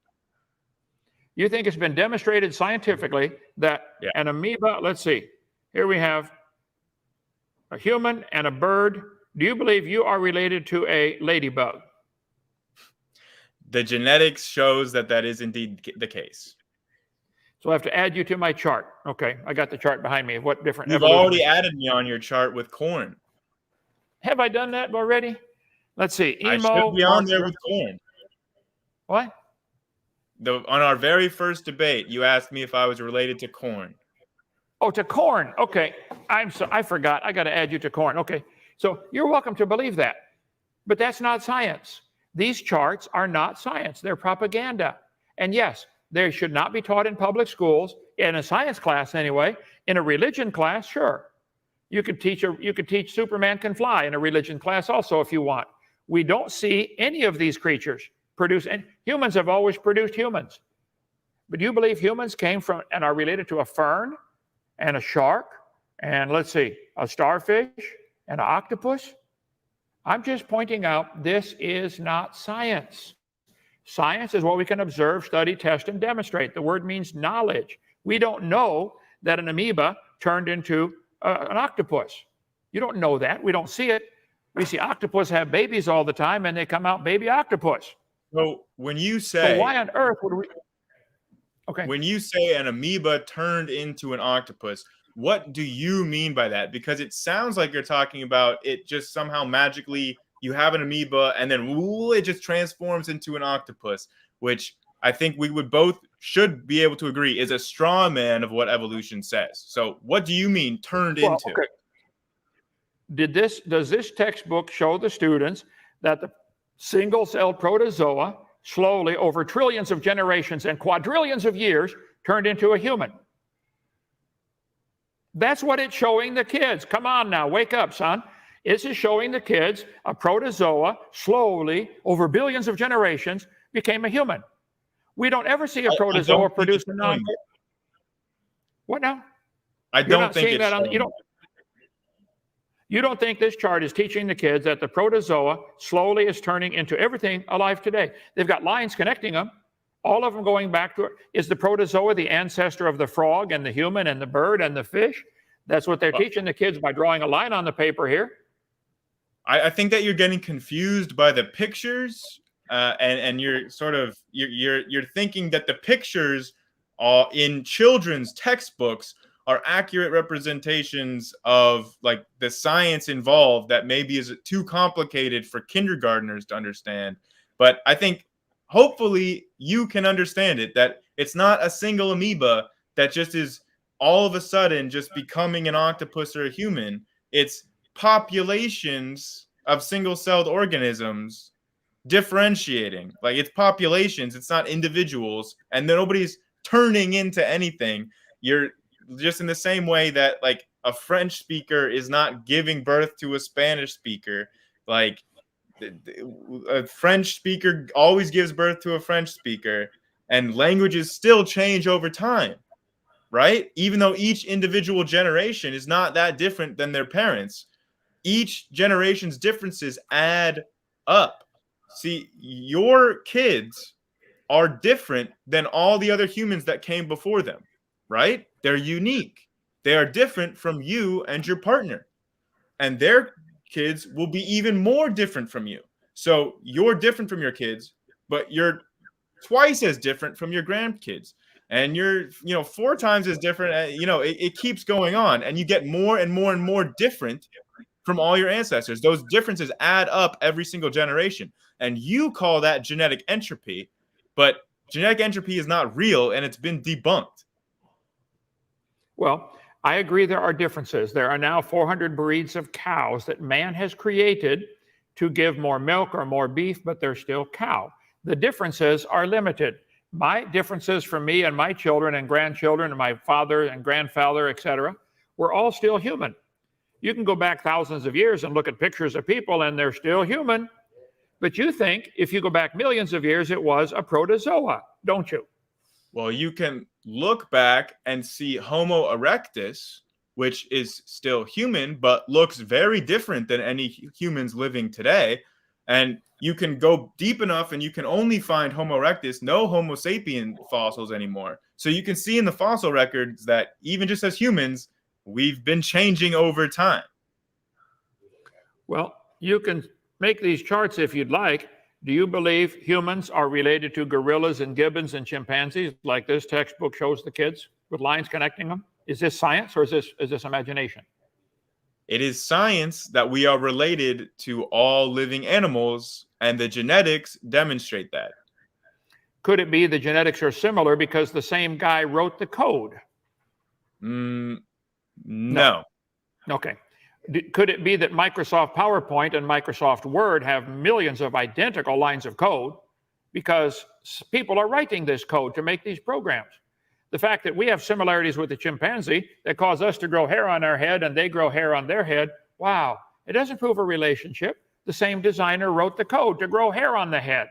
Speaker 3: You think it's been demonstrated scientifically that an amoeba, let's see, here we have a human and a bird. Do you believe you are related to a ladybug?
Speaker 2: The genetics shows that is indeed the case.
Speaker 3: So I have to add you to my chart. Okay, I got the chart behind me. What different?
Speaker 2: You've already added me on your chart with corn.
Speaker 3: Have I done that already? Let's see.
Speaker 2: I should be on there with corn.
Speaker 3: What?
Speaker 2: On our very first debate, you asked me if I was related to corn.
Speaker 3: Oh, to corn. Okay, I forgot. I got to add you to corn. Okay, so you're welcome to believe that, but that's not science. These charts are not science. They're propaganda. And yes, they should not be taught in public schools, in a science class anyway. In a religion class, sure. You could teach Superman can fly in a religion class also if you want. We don't see any of these creatures produce, and humans have always produced humans. But do you believe humans came from and are related to a fern and a shark and, let's see, a starfish and an octopus? I'm just pointing out this is not science. Science is what we can observe, study, test, and demonstrate. The word means knowledge. We don't know that an amoeba turned into an octopus. You don't know that. We don't see it. We see octopus have babies all the time, and they come out baby octopus.
Speaker 2: So when you say...
Speaker 3: So why on earth would we... Okay.
Speaker 2: When you say an amoeba turned into an octopus, what do you mean by that? Because it sounds like you're talking about it just somehow magically, you have an amoeba and then it just transforms into an octopus, which I think we should be able to agree is a straw man of what evolution says. So what do you mean turned into?
Speaker 3: Okay. Does this textbook show the students that the single-celled protozoa slowly over trillions of generations and quadrillions of years turned into a human? That's what it's showing the kids. Come on now, wake up, son. This is showing the kids a protozoa slowly, over billions of generations, became a human. We don't ever see a protozoa produce a non. What now?
Speaker 2: I don't think it's showing.
Speaker 3: You don't think this chart is teaching the kids that the protozoa slowly is turning into everything alive today? They've got lines connecting them, all of them going back to it. Is the protozoa the ancestor of the frog and the human and the bird and the fish? That's what they're teaching the kids by drawing a line on the paper here.
Speaker 2: I think that you're getting confused by the pictures, and you're sort of you're thinking that the pictures in children's textbooks are accurate representations of like the science involved that maybe is too complicated for kindergartners to understand. But I think hopefully you can understand it, that it's not a single amoeba that just is all of a sudden just becoming an octopus or a human. It's populations of single-celled organisms differentiating. Like, it's populations, it's not individuals, and then nobody's turning into anything. You're just in the same way that like a French speaker is not giving birth to a Spanish speaker. Like a French speaker always gives birth to a French speaker, and languages still change over time, right? Even though each individual generation is not that different than their parents, each generation's differences add up. See, your kids are different than all the other humans that came before them, right? They're unique. They are different from you and your partner. And their kids will be even more different from you. So you're different from your kids, but you're twice as different from your grandkids. And you're, 4 times as different. It keeps going on. And you get more and more and more different from all your ancestors. Those differences add up every single generation. And you call that genetic entropy. But genetic entropy is not real, and it's been debunked.
Speaker 3: Well, I agree there are differences. There are now 400 breeds of cows that man has created to give more milk or more beef, but they're still cow. The differences are limited. My differences from me and my children and grandchildren and my father and grandfather, etc., we're all still human. You can go back thousands of years and look at pictures of people, and they're still human. But you think if you go back millions of years, it was a protozoa, don't you?
Speaker 2: Well, you can look back and see Homo erectus, which is still human, but looks very different than any humans living today. And you can go deep enough and you can only find Homo erectus, no Homo sapien fossils anymore. So you can see in the fossil records that even just as humans, we've been changing over time.
Speaker 3: Well, you can make these charts if you'd like. Do you believe humans are related to gorillas and gibbons and chimpanzees, like this textbook shows the kids with lines connecting them? Is this science, or is this imagination?
Speaker 2: It is science that we are related to all living animals, and the genetics demonstrate that.
Speaker 3: Could it be the genetics are similar because the same guy wrote the code?
Speaker 2: No.
Speaker 3: Okay. Could it be that Microsoft PowerPoint and Microsoft Word have millions of identical lines of code because people are writing this code to make these programs? The fact that we have similarities with the chimpanzee that cause us to grow hair on our head and they grow hair on their head, wow, it doesn't prove a relationship. The same designer wrote the code to grow hair on the head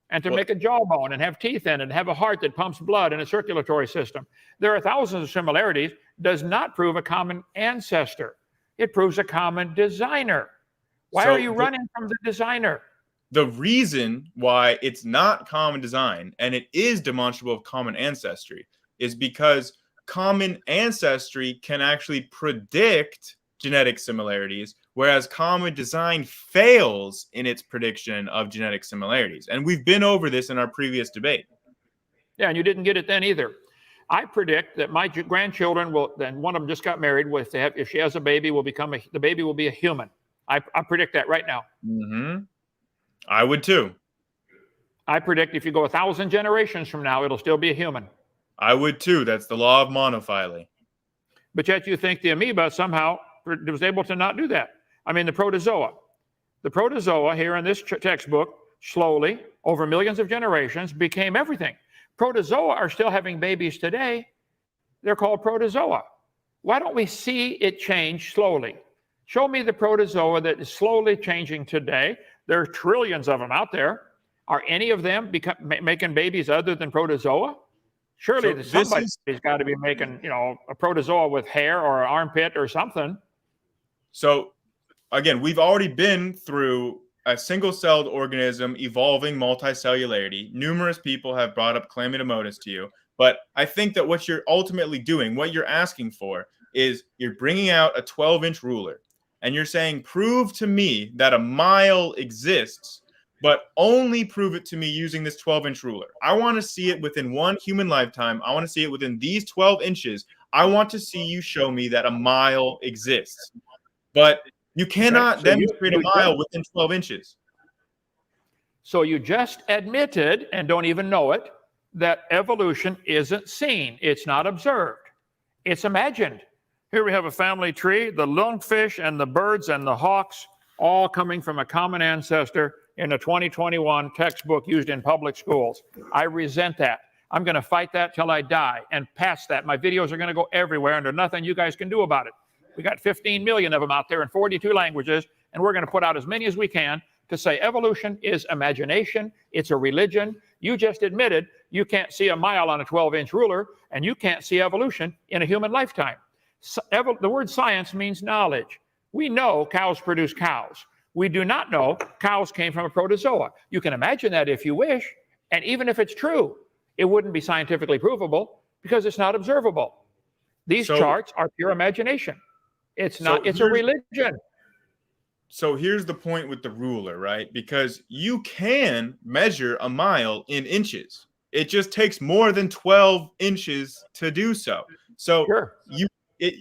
Speaker 3: and to make a jawbone and have teeth in it and have a heart that pumps blood and a circulatory system. There are thousands of similarities. Does not prove a common ancestor. It proves a common designer. Why are you running from the designer?
Speaker 2: The reason why it's not common design and it is demonstrable of common ancestry is because common ancestry can actually predict genetic similarities, whereas common design fails in its prediction of genetic similarities. And we've been over this in our previous debate.
Speaker 3: Yeah, and you didn't get it then either. I predict that my grandchildren will, then one of them just got married, if she has a baby, the baby will be a human. I predict that right now.
Speaker 2: Mm-hmm. I would too.
Speaker 3: I predict if you go 1,000 generations from now, it'll still be a human.
Speaker 2: I would too. That's the law of monophily.
Speaker 3: But yet you think the amoeba somehow was able to not do that. I mean, the protozoa. The protozoa here in this textbook, slowly, over millions of generations, became everything. Protozoa are still having babies today. They're called protozoa. Why don't we see it change slowly? Show me the protozoa that is slowly changing today. There are trillions of them out there. Are any of them making babies other than protozoa? Surely somebody's got to be making, a protozoa with hair or an armpit or something.
Speaker 2: So again, we've already been through a single-celled organism evolving multicellularity. Numerous people have brought up chlamydomonas to you, but I think that what you're ultimately doing, what you're asking for, is you're bringing out a 12-inch ruler, and you're saying, prove to me that a mile exists, but only prove it to me using this 12-inch ruler. I want to see it within one human lifetime. I want to see it within these 12 inches. I want to see you show me that a mile exists. But you cannot demonstrate a mile within 12 inches.
Speaker 3: So you just admitted, and don't even know it, that evolution isn't seen. It's not observed. It's imagined. Here we have a family tree, the lungfish and the birds and the hawks, all coming from a common ancestor in a 2021 textbook used in public schools. I resent that. I'm going to fight that till I die and past that. My videos are going to go everywhere, and there's nothing you guys can do about it. We got 15 million of them out there in 42 languages, and we're going to put out as many as we can to say evolution is imagination. It's a religion. You just admitted you can't see a mile on a 12-inch ruler, and you can't see evolution in a human lifetime. So, the word science means knowledge. We know cows produce cows. We do not know cows came from a protozoa. You can imagine that if you wish, and even if it's true, it wouldn't be scientifically provable because it's not observable. These charts are pure imagination. It's not, it's a religion.
Speaker 2: So here's the point with the ruler, right? Because you can measure a mile in inches. It just takes more than 12 inches to do so. So the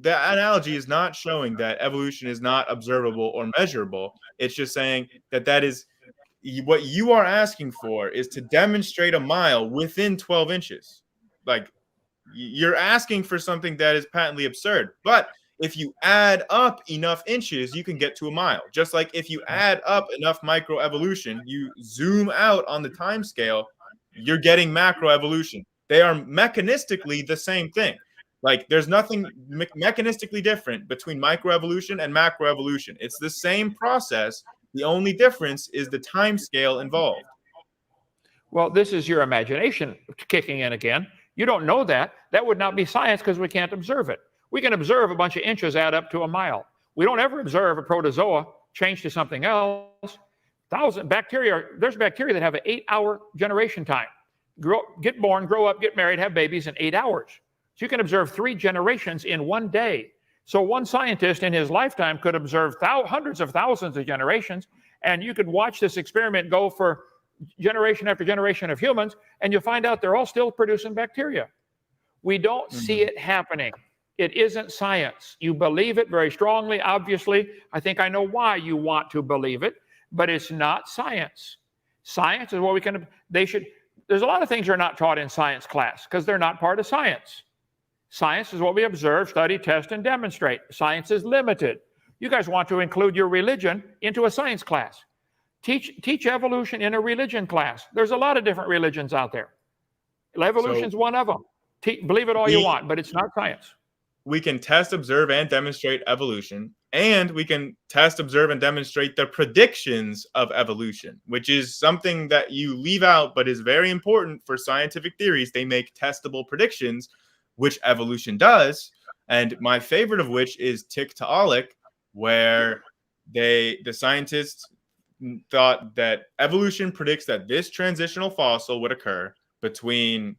Speaker 2: analogy is not showing that evolution is not observable or measurable. It's just saying that is what you are asking for is to demonstrate a mile within 12 inches. Like, you're asking for something that is patently absurd. But if you add up enough inches, you can get to a mile. Just like if you add up enough microevolution, you zoom out on the time scale, you're getting macroevolution. They are mechanistically the same thing. Like, there's nothing mechanistically different between microevolution and macroevolution. It's the same process. The only difference is the time scale involved.
Speaker 3: Well, this is your imagination kicking in again. You don't know that. That would not be science because we can't observe it. We can observe a bunch of inches add up to a mile. We don't ever observe a protozoa change to something else. There's bacteria that have an 8-hour generation time. Get born, grow up, get married, have babies in 8 hours. So you can observe 3 generations in one day. So one scientist in his lifetime could observe hundreds of thousands of generations, and you could watch this experiment go for generation after generation of humans, and you'll find out they're all still producing bacteria. We don't see it happening. It isn't science. You believe it very strongly, obviously. I think I know why you want to believe it, but it's not science. Science is what there's a lot of things that are not taught in science class because they're not part of science. Science is what we observe, study, test, and demonstrate. Science is limited. You guys want to include your religion into a science class. Teach evolution in a religion class. There's a lot of different religions out there. Evolution's one of them. Believe it all you want, but it's not science.
Speaker 2: We can test, observe, and demonstrate evolution, and we can test, observe, and demonstrate the predictions of evolution, which is something that you leave out, but is very important for scientific theories. They make testable predictions, which evolution does, and my favorite of which is Tiktaalik, where the scientists thought that evolution predicts that this transitional fossil would occur between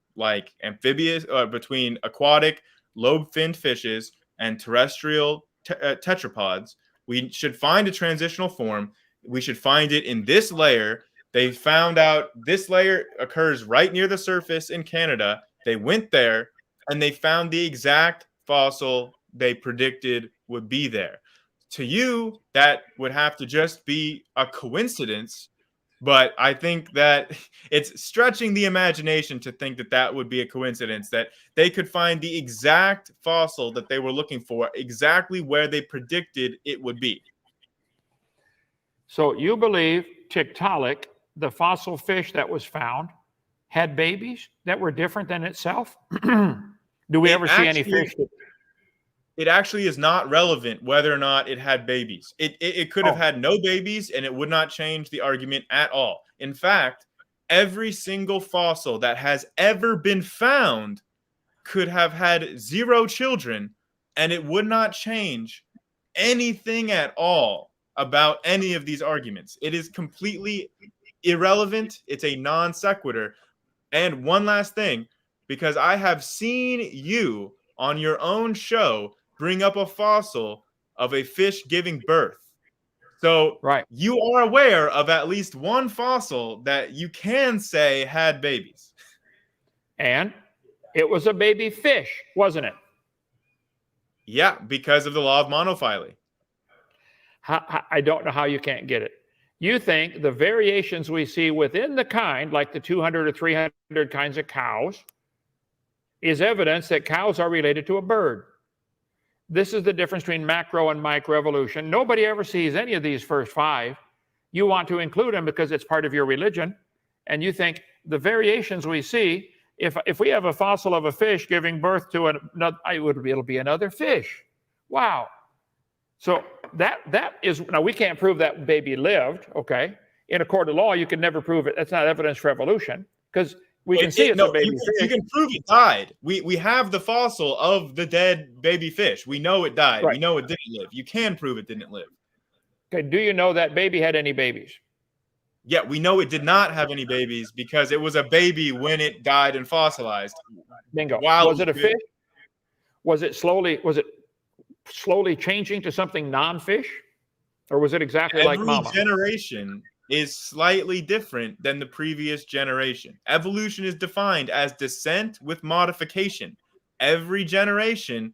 Speaker 2: between aquatic lobe-finned fishes and terrestrial tetrapods. We should find a transitional form. We should find it in this layer. They found out this layer occurs right near the surface in Canada. They went there and they found the exact fossil they predicted would be there. To you, that would have to just be a coincidence, but I think that it's stretching the imagination to think that that would be a coincidence, that they could find the exact fossil that they were looking for, exactly where they predicted it would be.
Speaker 3: So you believe Tiktaalik, the fossil fish that was found, had babies that were different than itself? Do we
Speaker 2: It
Speaker 3: ever see any
Speaker 2: actually-
Speaker 3: fish that
Speaker 2: It actually is not relevant whether or not it had babies. It could have had no babies, and it would not change the argument at all. In fact, every single fossil that has ever been found could have had 0 children, and it would not change anything at all about any of these arguments. It is completely irrelevant. It's a non sequitur. And one last thing, because I have seen you on your own show bring up a fossil of a fish giving birth. So
Speaker 3: right?
Speaker 2: you are aware of at least one fossil that you can say had babies.
Speaker 3: And it was a baby fish, wasn't it?
Speaker 2: Yeah, because of the law of monophily.
Speaker 3: I don't know how you can't get it. You think the variations we see within the kind, like the 200 or 300 kinds of cows, is evidence that cows are related to a bird. This is the difference between macro and microevolution. Nobody ever sees any of these first 5. You want to include them because it's part of your religion. And you think the variations we see, if we have a fossil of a fish giving birth to another, it'll be another fish. Wow. So that is, now we can't prove that baby lived, okay? In a court of law, you can never prove it. That's not evidence for evolution, because we can see it's a baby fish.
Speaker 2: You can prove it died. We have the fossil of the dead baby fish. We know it died.
Speaker 3: Right.
Speaker 2: We know it didn't live. You can prove it didn't live.
Speaker 3: Okay, do you know that baby had any babies?
Speaker 2: Yeah, we know it did not have any babies because it was a baby when it died and fossilized.
Speaker 3: Bingo.
Speaker 2: Wow.
Speaker 3: Was it a fish? Was it slowly changing to something non-fish? Or was it exactly like mama?
Speaker 2: Every generation is slightly different than the previous generation. Evolution is defined as descent with modification. Every generation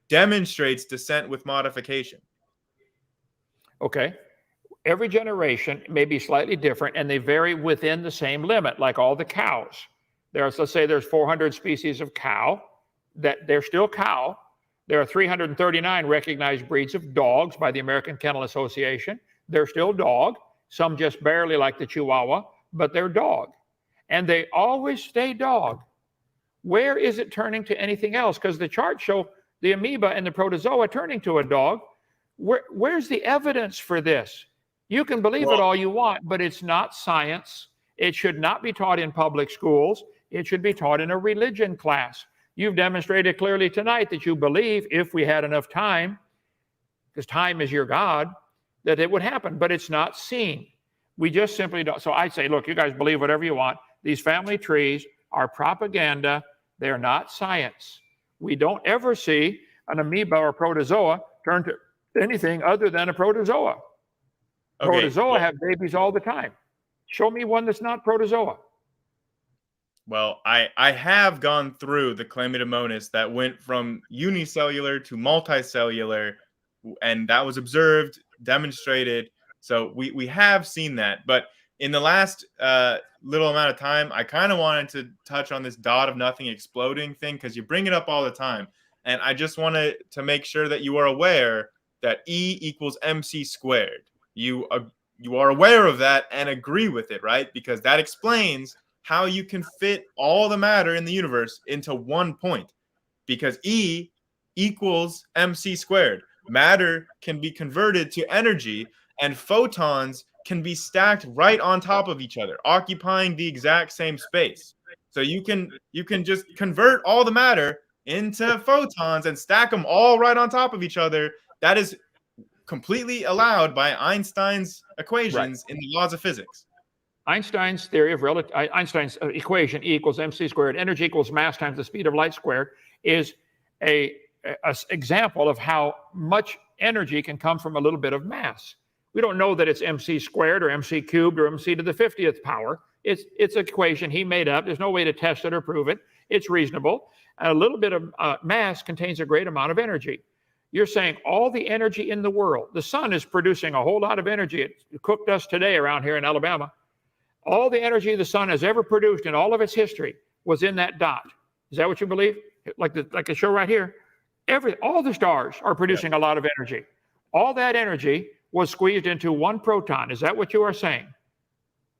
Speaker 2: demonstrates descent with modification.
Speaker 3: Okay. Every generation may be slightly different, and they vary within the same limit, like all the cows. Let's say there's 400 species of cow, that they're still cow. There are 339 recognized breeds of dogs by the American Kennel Association. They're still dog. Some just barely, like the Chihuahua, but they're dog. And they always stay dog. Where is it turning to anything else? Because the charts show the amoeba and the protozoa turning to a dog. Where's the evidence for this? You can believe it all you want, but it's not science. It should not be taught in public schools. It should be taught in a religion class. You've demonstrated clearly tonight that you believe, if we had enough time, because time is your God, that it would happen, but it's not seen. We just simply don't. So I say, look, you guys believe whatever you want. These family trees are propaganda. They're not science. We don't ever see an amoeba or protozoa turn to anything other than a protozoa. Okay. Protozoa have babies all the time. Show me one that's not protozoa.
Speaker 2: Well, I have gone through the Chlamydomonas that went from unicellular to multicellular, and that was observed, demonstrated. So we have seen that. But in the last little amount of time, I kind of wanted to touch on this dot of nothing exploding thing, because you bring it up all the time. And I just wanted to make sure that you are aware that E equals MC squared. You are aware of that and agree with it, right? Because that explains how you can fit all the matter in the universe into one point, because E equals MC squared. Matter can be converted to energy, and photons can be stacked right on top of each other, occupying the exact same space. So you can just convert all the matter into photons and stack them all right on top of each other. That is completely allowed by Einstein's equations in the laws of physics.
Speaker 3: Einstein's theory of Einstein's equation, E equals mc squared, energy equals mass times the speed of light squared, is a example of how much energy can come from a little bit of mass. We don't know that it's mc squared or mc cubed or mc to the 50th power. It's an equation he made up. There's no way to test it or prove it. It's reasonable. And a little bit of mass contains a great amount of energy. You're saying all the energy in the world, the sun is producing a whole lot of energy. It cooked us today around here in Alabama. All the energy the sun has ever produced in all of its history was in that dot. Is that what you believe? Like the show right here? All the stars are producing a lot of energy. All that energy was squeezed into one proton. Is that what you are saying?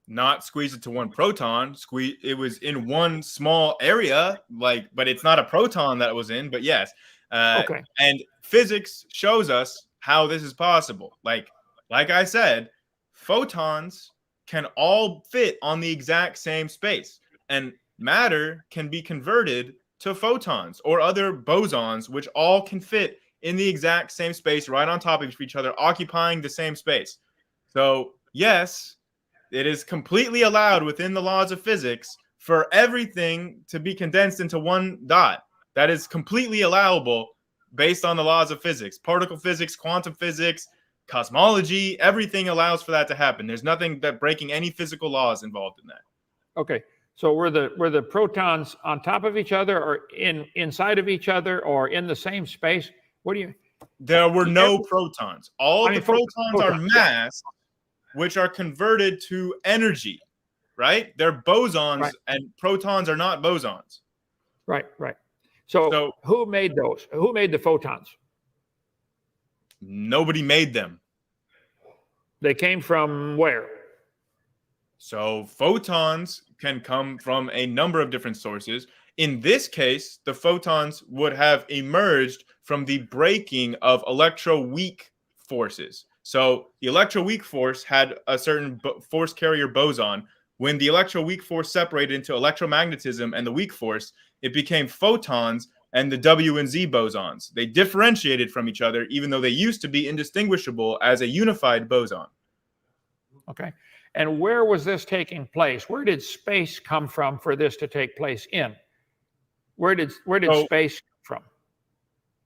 Speaker 2: not squeeze it to one proton. It was in one small area, but it's not a proton that it was in. But yes,
Speaker 3: Okay.
Speaker 2: And physics shows us how this is possible. Like I said, photons can all fit on the exact same space, and matter can be converted to photons or other bosons, which all can fit in the exact same space, right on top of each other, occupying the same space. So yes, it is completely allowed within the laws of physics for everything to be condensed into one dot. That is completely allowable based on the laws of physics. Particle physics, quantum physics, cosmology, everything allows for that to happen. There's nothing that breaking any physical laws involved in that.
Speaker 3: Okay. So were the protons on top of each other, or inside of each other, or in the same space? What do you?
Speaker 2: There were no protons. All of the protons are mass, which are converted to energy, right? They're bosons, right. And protons are not bosons.
Speaker 3: Right. So who made those? Who made the photons?
Speaker 2: Nobody made them.
Speaker 3: They came from where?
Speaker 2: So photons can come from a number of different sources. In this case, the photons would have emerged from the breaking of electroweak forces. So the electroweak force had a certain force carrier boson. When the electroweak force separated into electromagnetism and the weak force, it became photons and the W and Z bosons. They differentiated from each other, even though they used to be indistinguishable as a unified boson.
Speaker 3: Okay. And where was this taking place? Where did space come from for this to take place in? Where did space come from?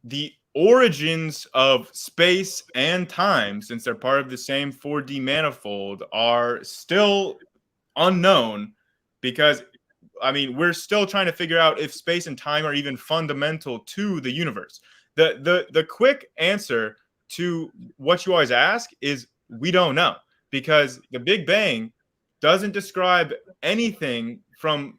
Speaker 2: The origins of space and time, since they're part of the same 4D manifold, are still unknown, because we're still trying to figure out if space and time are even fundamental to the universe. The quick answer to what you always ask is we don't know, because the Big Bang doesn't describe anything from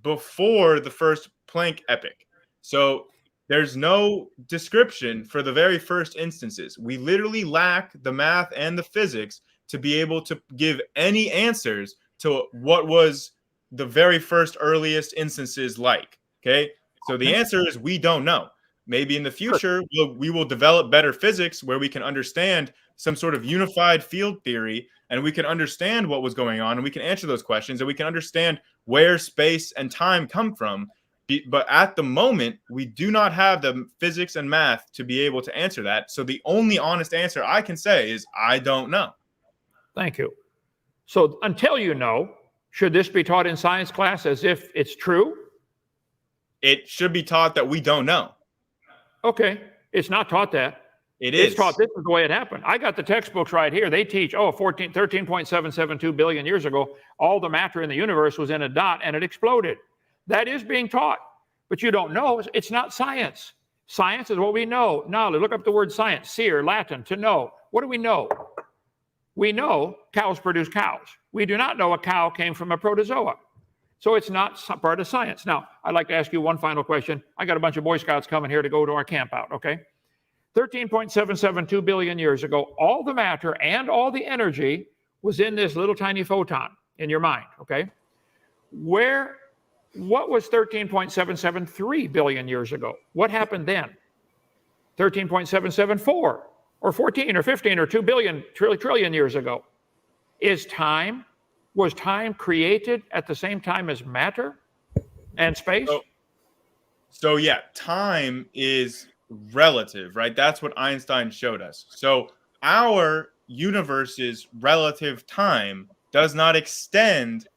Speaker 2: before the first Planck epoch. So there's no description for the very first instances. We literally lack the math and the physics to be able to give any answers to what was the very first earliest instances like. Okay, so the answer is we don't know. Maybe in the future we will develop better physics where we can understand some sort of unified field theory, and we can understand what was going on, and we can answer those questions, and we can understand where space and time come from. But at the moment, we do not have the physics and math to be able to answer that. So the only honest answer I can say is I don't know.
Speaker 3: Thank you. So until you know, should this be taught in science class as if it's true?
Speaker 2: It should be taught that we don't know.
Speaker 3: Okay. It's not taught that. It's taught this is the way it happened. I got the textbooks right here. They teach, 13.772 billion years ago, all the matter in the universe was in a dot and it exploded. That is being taught, but you don't know. It's not science. Science is what we know. Knowledge. Look up the word science, seer, Latin, to know. What do we know? We know cows produce cows. We do not know a cow came from a protozoa. So it's not part of science. Now, I'd like to ask you one final question. I got a bunch of Boy Scouts coming here to go to our camp out, okay? 13.772 billion years ago, all the matter and all the energy was in this little tiny photon in your mind, okay? What was 13.773 billion years ago? What happened then? 13.774 or 14 or 15 or 2 billion trillion years ago. Was time created at the same time as matter and space?
Speaker 2: So yeah, time is relative, right? That's what Einstein showed us. So our universe's relative time does not extend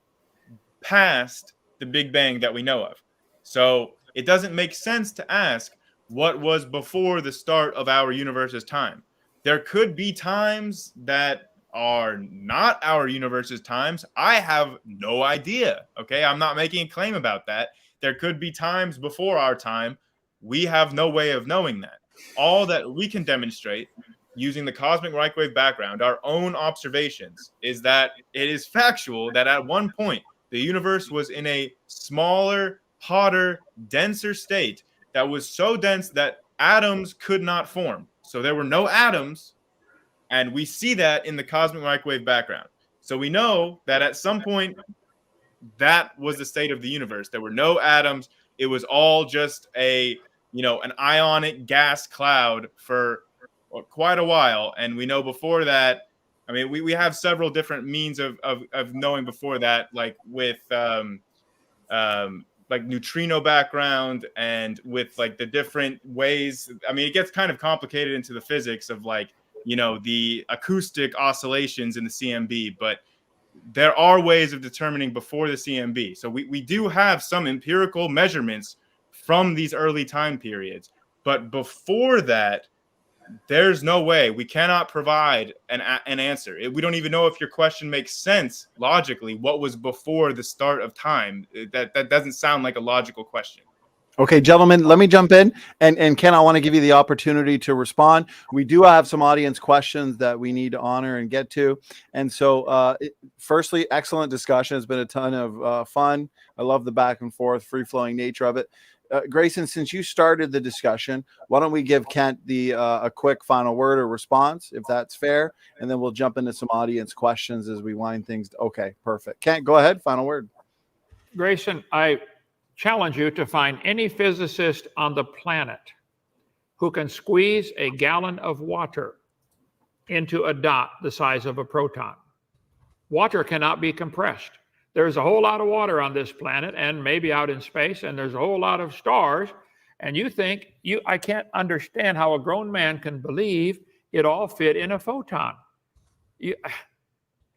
Speaker 2: past the Big Bang that we know of. So it doesn't make sense to ask what was before the start of our universe's time. There could be times that are not our universe's times. I have no idea. Okay, I'm not making a claim about that. There could be times before our time. We have no way of knowing that. All that we can demonstrate using the cosmic microwave background, our own observations, is that it is factual that at one point the universe was in a smaller, hotter, denser state that was so dense that atoms could not form. So there were no atoms, and we see that in the cosmic microwave background. So we know that at some point that was the state of the universe. There were no atoms. It was all just an ionic gas cloud for quite a while. And we know before that, I mean, we have several different means of knowing before that, like with like neutrino background and with like the different ways. I mean, it gets kind of complicated into the physics of like, the acoustic oscillations in the CMB, but there are ways of determining before the CMB. So we do have some empirical measurements from these early time periods. But before that, there's no way. We cannot provide an answer. We don't even know if your question makes sense logically. What was before the start of time? That doesn't sound like a logical question.
Speaker 1: Okay, gentlemen, let me jump in. And Ken, I want to give you the opportunity to respond. We do have some audience questions that we need to honor and get to. And so, firstly, excellent discussion. It's been a ton of fun. I love the back and forth, free-flowing nature of it. Grayson, since you started the discussion, why don't we give Kent a quick final word or response, if that's fair, and then we'll jump into some audience questions as we wind things. Okay, perfect. Kent, go ahead. Final word.
Speaker 3: Grayson, I challenge you to find any physicist on the planet who can squeeze a gallon of water into a dot the size of a proton. Water cannot be compressed. There's a whole lot of water on this planet and maybe out in space, and there's a whole lot of stars. And you think, I can't understand how a grown man can believe it all fit in a photon.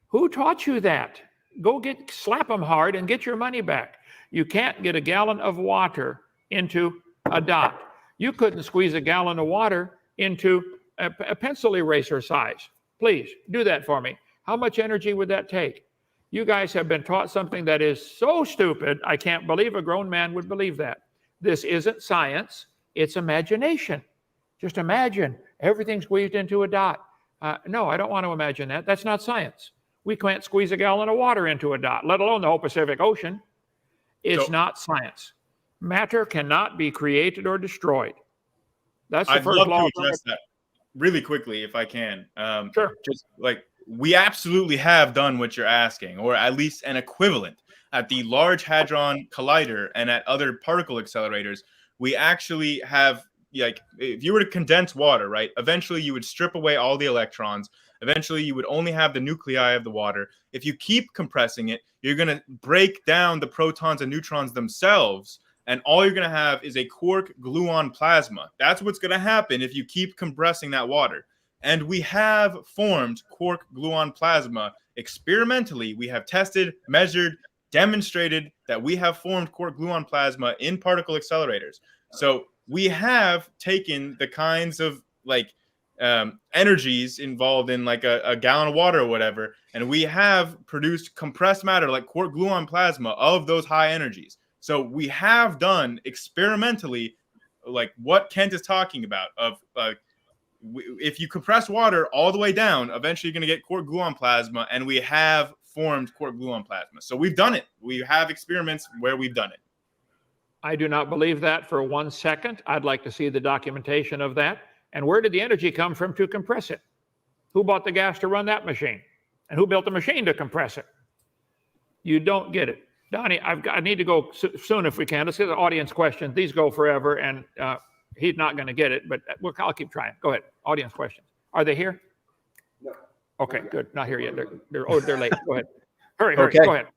Speaker 3: Who taught you that? Go slap them hard and get your money back. You can't get a gallon of water into a dot. You couldn't squeeze a gallon of water into a pencil eraser size. Please do that for me. How much energy would that take? You guys have been taught something that is so stupid, I can't believe a grown man would believe that. This isn't science, it's imagination. Just imagine everything squeezed into a dot. No, I don't want to imagine that. That's not science. We can't squeeze a gallon of water into a dot, let alone the whole Pacific Ocean. It's not science. Matter cannot be created or destroyed. That's the first law.
Speaker 2: I'd love to address that really quickly if I can.
Speaker 3: Sure.
Speaker 2: Just like, we absolutely have done what you're asking, or at least an equivalent. At the Large Hadron Collider and at other particle accelerators, we actually have, like, if you were to condense water, right, eventually you would strip away all the electrons. Eventually, you would only have the nuclei of the water. If you keep compressing it, you're going to break down the protons and neutrons themselves, and all you're going to have is a quark gluon plasma. That's what's going to happen if you keep compressing that water. And we have formed quark gluon plasma experimentally. We have tested, measured, demonstrated that we have formed quark gluon plasma in particle accelerators. So we have taken the kinds of energies involved in like a gallon of water or whatever, and we have produced compressed matter like quark gluon plasma of those high energies. So we have done experimentally like what Kent is talking about of if you compress water all the way down, eventually you're going to get quark gluon plasma, and we have formed quark gluon plasma. So we've done it. We have experiments where we've done it.
Speaker 3: I do not believe that for 1 second. I'd like to see the documentation of that. And where did the energy come from to compress it? Who bought the gas to run that machine? And who built the machine to compress it? You don't get it. Donny, I need to go soon if we can. Let's get the audience questions. These go forever, and he's not going to get it, but I'll keep trying. Go ahead. Audience questions. Are they here?
Speaker 5: No.
Speaker 3: Okay, good. Not here yet. They're late. Go ahead. Hurry.
Speaker 1: Okay.
Speaker 3: Go ahead.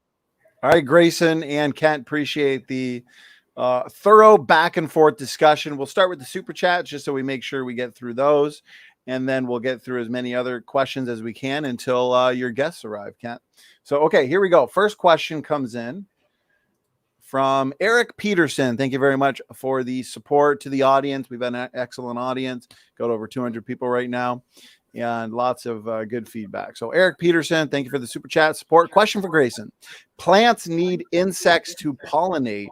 Speaker 1: All right, Grayson and Kent, appreciate the thorough back and forth discussion. We'll start with the super chats just so we make sure we get through those, and then we'll get through as many other questions as we can until your guests arrive, Kent. So, okay, here we go. First question comes in from Eric Peterson. Thank you very much for the support to the audience. We've had an excellent audience, got over 200 people right now, and lots of good feedback. So Eric Peterson, thank you for the super chat support. Question for Grayson. Plants need insects to pollinate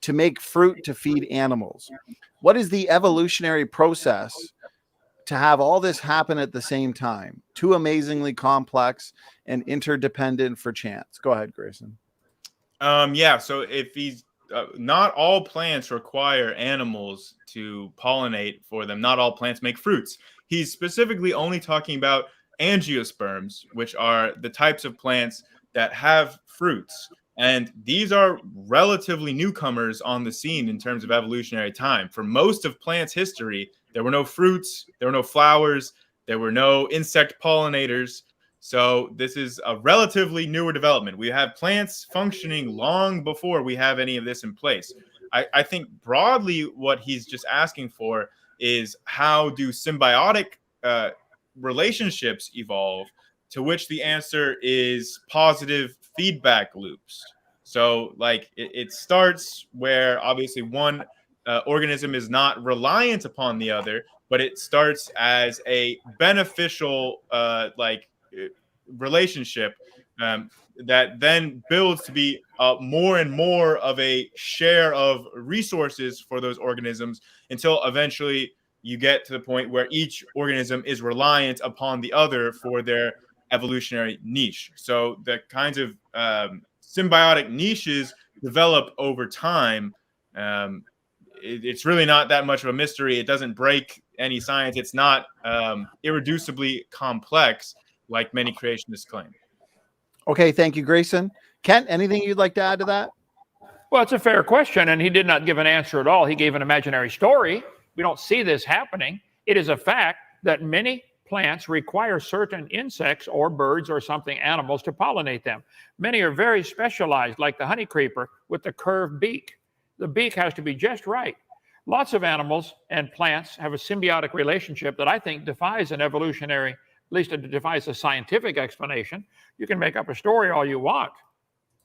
Speaker 1: to make fruit to feed animals. What is the evolutionary process to have all this happen at the same time? Too amazingly complex and interdependent for chance. Go ahead, Grayson.
Speaker 2: Yeah. So if he's not all plants require animals to pollinate for them. Not all plants make fruits. He's specifically only talking about angiosperms, which are the types of plants that have fruits. And these are relatively newcomers on the scene in terms of evolutionary time. For most of plants' history, there were no fruits, there were no flowers, there were no insect pollinators. So this is a relatively newer development. We have plants functioning long before we have any of this in place. I think broadly what he's just asking for is how do symbiotic relationships evolve, to which the answer is positive feedback loops. So like it starts where obviously one organism is not reliant upon the other, but it starts as a beneficial relationship that then builds to be more and more of a share of resources for those organisms, until eventually you get to the point where each organism is reliant upon the other for their evolutionary niche. So the kinds of symbiotic niches develop over time. It's really not that much of a mystery. It doesn't break any science. It's not irreducibly complex like many creationists claim.
Speaker 1: Okay, thank you, Grayson. Kent, anything you'd like to add to that?
Speaker 3: Well, it's a fair question, and he did not give an answer at all. He gave an imaginary story. We don't see this happening. It is a fact that many plants require certain insects or birds or something, animals, to pollinate them. Many are very specialized, like the honey creeper with the curved beak. The beak has to be just right. Lots of animals and plants have a symbiotic relationship that I think defies an evolutionary, at least it defies a scientific explanation. You can make up a story all you want,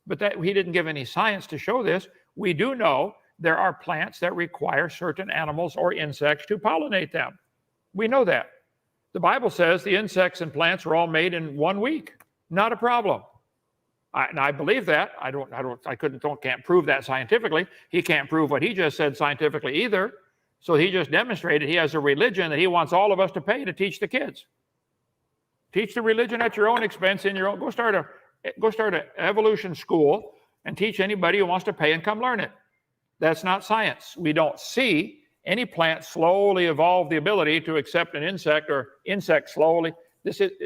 Speaker 3: but that he didn't give any science to show this. We do know there are plants that require certain animals or insects to pollinate them. We know that. The Bible says the insects and plants are all made in 1 week. Not a problem. And I believe that. Can't prove that scientifically. He can't prove what he just said scientifically either. So he just demonstrated he has a religion that he wants all of us to pay to teach the kids. Teach the religion at your own expense in your own. Go start an evolution school and teach anybody who wants to pay and come learn it. That's not science. We don't see any plant slowly evolve the ability to accept an insect, or insect slowly. The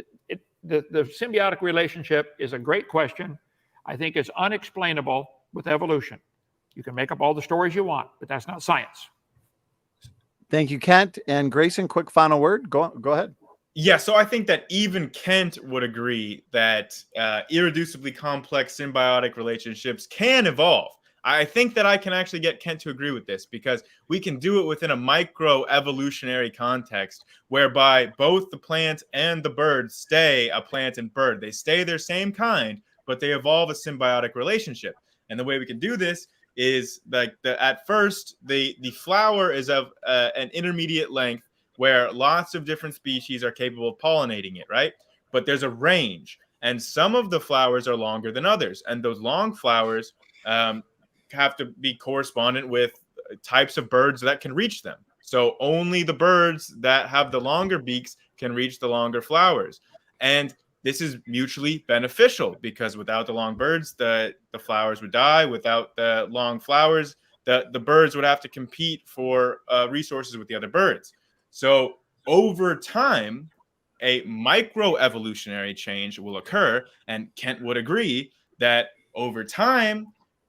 Speaker 3: symbiotic relationship is a great question. I think it's unexplainable with evolution. You can make up all the stories you want, but that's not science.
Speaker 1: Thank you, Kent. And Grayson, quick final word. Go ahead.
Speaker 2: Yeah, so I think that even Kent would agree that irreducibly complex symbiotic relationships can evolve. I think that I can actually get Kent to agree with this, because we can do it within a micro evolutionary context whereby both the plant and the bird stay a plant and bird. They stay their same kind, but they evolve a symbiotic relationship. And the way we can do this is like at first, the flower is of an intermediate length where lots of different species are capable of pollinating it, right? But there's a range, and some of the flowers are longer than others. And those long flowers have to be correspondent with types of birds that can reach them. So only the birds that have the longer beaks can reach the longer flowers. And this is mutually beneficial, because without the long birds, the flowers would die. Without the long flowers, the birds would have to compete for resources with the other birds. So over time, a microevolutionary change will occur. And Kent would agree that over time,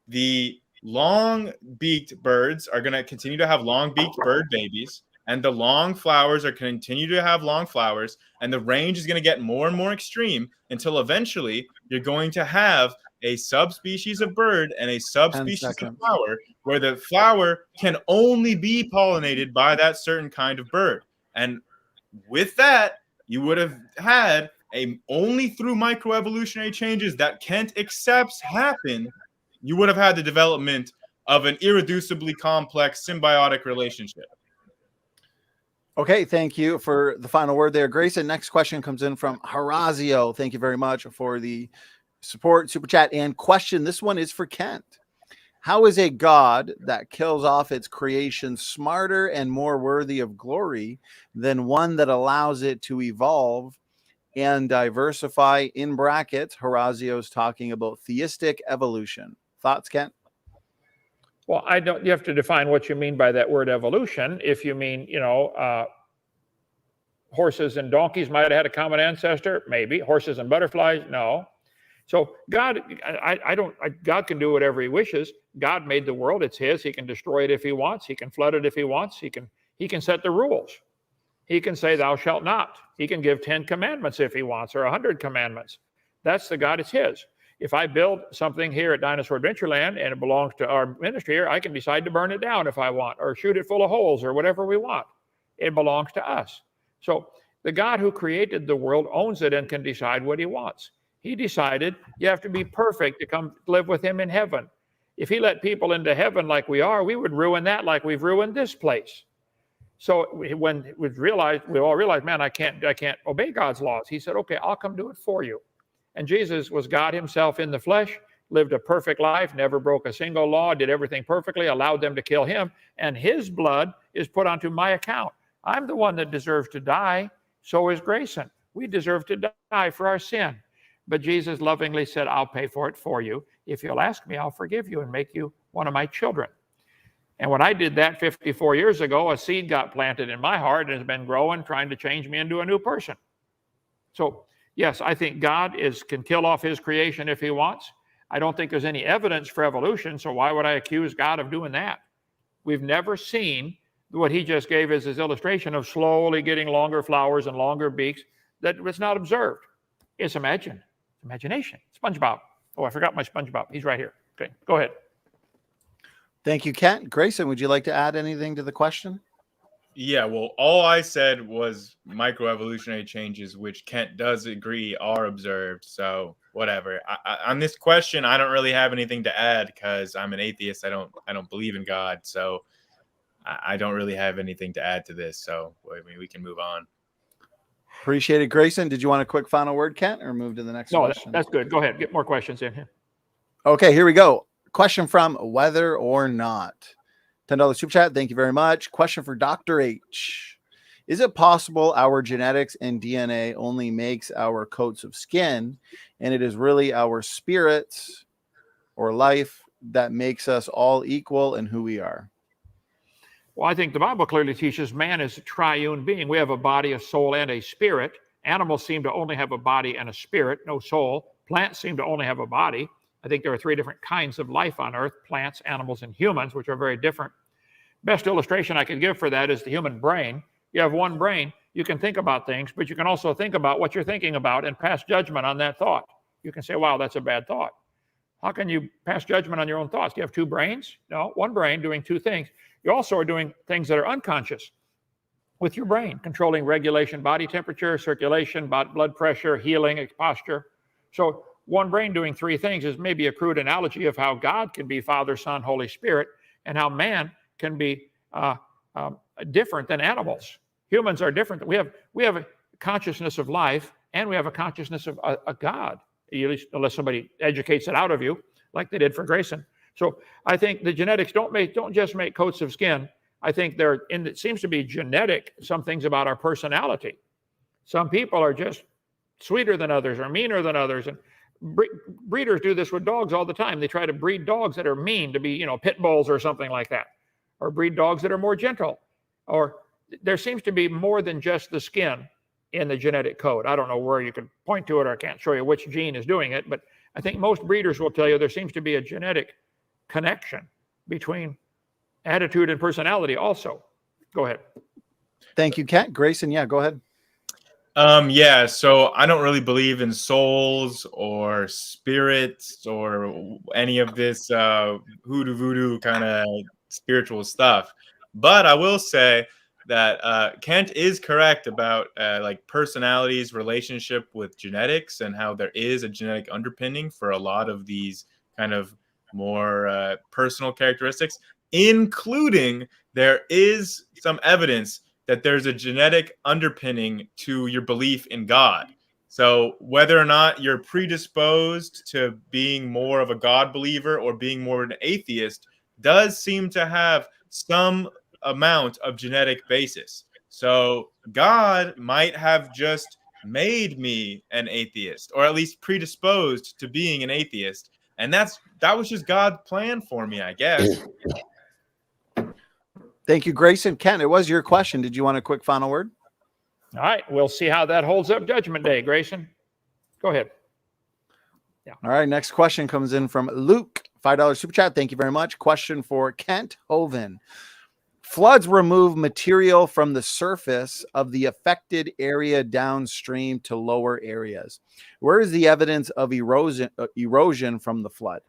Speaker 2: the long-beaked birds are going to continue to have long-beaked bird babies, and the long flowers are going to continue to have long flowers, and the range is going to get more and more extreme until eventually you're going to have a subspecies of bird and a subspecies of flower, where the flower can only be pollinated by that certain kind of bird. And with that, you would have had only through microevolutionary changes that Kent accepts happen, you would have had the development of an irreducibly complex symbiotic relationship.
Speaker 1: Okay, thank you for the final word there, Grayson. Next question comes in from Horazio. Thank you very much for the support, super chat, and question. This one is for Kent. How is a God that kills off its creation smarter and more worthy of glory than one that allows it to evolve and diversify? In brackets, Horazio's talking about theistic evolution. Thoughts, Kent?
Speaker 3: Well, you have to define what you mean by that word evolution. If you mean, horses and donkeys might have had a common ancestor? Maybe. Horses and butterflies? No. So God, God can do whatever he wishes. God made the world. It's his. He can destroy it if he wants. He can flood it if he wants. He can set the rules. He can say, thou shalt not. He can give 10 commandments if he wants, or 100 commandments. That's the God, it's his. If I build something here at Dinosaur Adventureland and it belongs to our ministry here, I can decide to burn it down if I want, or shoot it full of holes, or whatever we want. It belongs to us. So the God who created the world owns it and can decide what he wants. He decided you have to be perfect to come live with him in heaven. If he let people into heaven like we are, we would ruin that like we've ruined this place. So when we all realized, man, I can't obey God's laws. He said, okay, I'll come do it for you. And Jesus was God himself in the flesh, lived a perfect life, never broke a single law, did everything perfectly, allowed them to kill him, and his blood is put onto my account. I'm the one that deserves to die. So is Grayson. We deserve to die for our sin. But Jesus lovingly said, I'll pay for it for you. If you'll ask me, I'll forgive you and make you one of my children. And when I did that 54 years ago, a seed got planted in my heart and has been growing, trying to change me into a new person. So, yes, I think God can kill off his creation if he wants. I don't think there's any evidence for evolution, so why would I accuse God of doing that? We've never seen what he just gave as his illustration of slowly getting longer flowers and longer beaks that was not observed. It's imagination. SpongeBob. Oh, I forgot my SpongeBob. He's right here. Okay, go ahead.
Speaker 1: Thank you, Kent. Grayson, would you like to add anything to the question?
Speaker 2: Yeah, well, all I said was microevolutionary changes, which Kent does agree are observed. So whatever. On this question, I don't really have anything to add because I'm an atheist. I don't believe in God. So I don't really have anything to add to this. So I mean, we can move on.
Speaker 1: Appreciate it, Grayson. Did you want a quick final word, Kent, or move to the next question?
Speaker 3: That's good. Go ahead. Get more questions in here.
Speaker 1: Okay, here we go. Question from Whether or Not. $10 super chat. Thank you very much. Question for Dr. H. Is it possible our genetics and DNA only makes our coats of skin, and it is really our spirits or life that makes us all equal in who we are?
Speaker 3: Well, I think the Bible clearly teaches man is a triune being. We have a body, a soul, and a spirit. Animals seem to only have a body and a spirit, no soul. Plants seem to only have a body. I think there are 3 different kinds of life on earth: plants, animals, and humans, which are very different. Best illustration I could give for that is the human brain. You have one brain. You can think about things, but you can also think about what you're thinking about and pass judgment on that thought. You can say, wow, that's a bad thought. How can you pass judgment on your own thoughts? Do you have 2 brains? No, one brain doing 2 things. You also are doing things that are unconscious with your brain, controlling regulation, body temperature, circulation, blood pressure, healing, posture. So one brain doing 3 things is maybe a crude analogy of how God can be Father, Son, Holy Spirit, and how man can be different than animals. Humans are different. We have a consciousness of life, and we have a consciousness of a God, at least unless somebody educates it out of you, like they did for Grayson. So I think the genetics don't just make coats of skin. I think it seems to be genetic, some things about our personality. Some people are just sweeter than others or meaner than others. And breeders do this with dogs all the time. They try to breed dogs that are mean, to be, pit bulls or something like that, or breed dogs that are more gentle. Or there seems to be more than just the skin in the genetic code. I don't know where you can point to it, or I can't show you which gene is doing it, but I think most breeders will tell you there seems to be a genetic connection between attitude and personality also. Go ahead.
Speaker 1: Thank you, Kent. Grayson, yeah, go ahead.
Speaker 2: Yeah, so I don't really believe in souls or spirits or any of this hoodoo voodoo kind of spiritual stuff. But I will say that Kent is correct about like personalities' relationship with genetics, and how there is a genetic underpinning for a lot of these kind of more personal characteristics, including there is some evidence that there's a genetic underpinning to your belief in God. So whether or not you're predisposed to being more of a God believer or being more of an atheist does seem to have some amount of genetic basis. So God might have just made me an atheist, or at least predisposed to being an atheist. And that was just God's plan for me, I guess.
Speaker 1: Thank you, Grayson. Kent, it was your question. Did you want a quick final word?
Speaker 3: All right, we'll see how that holds up Judgment Day. Grayson, go ahead.
Speaker 1: Yeah. All right, next question comes in from Luke, $5 super chat. Thank you very much. Question for Kent Hovind. Floods remove material from the surface of the affected area downstream to lower areas. Where is the evidence of erosion from the flood?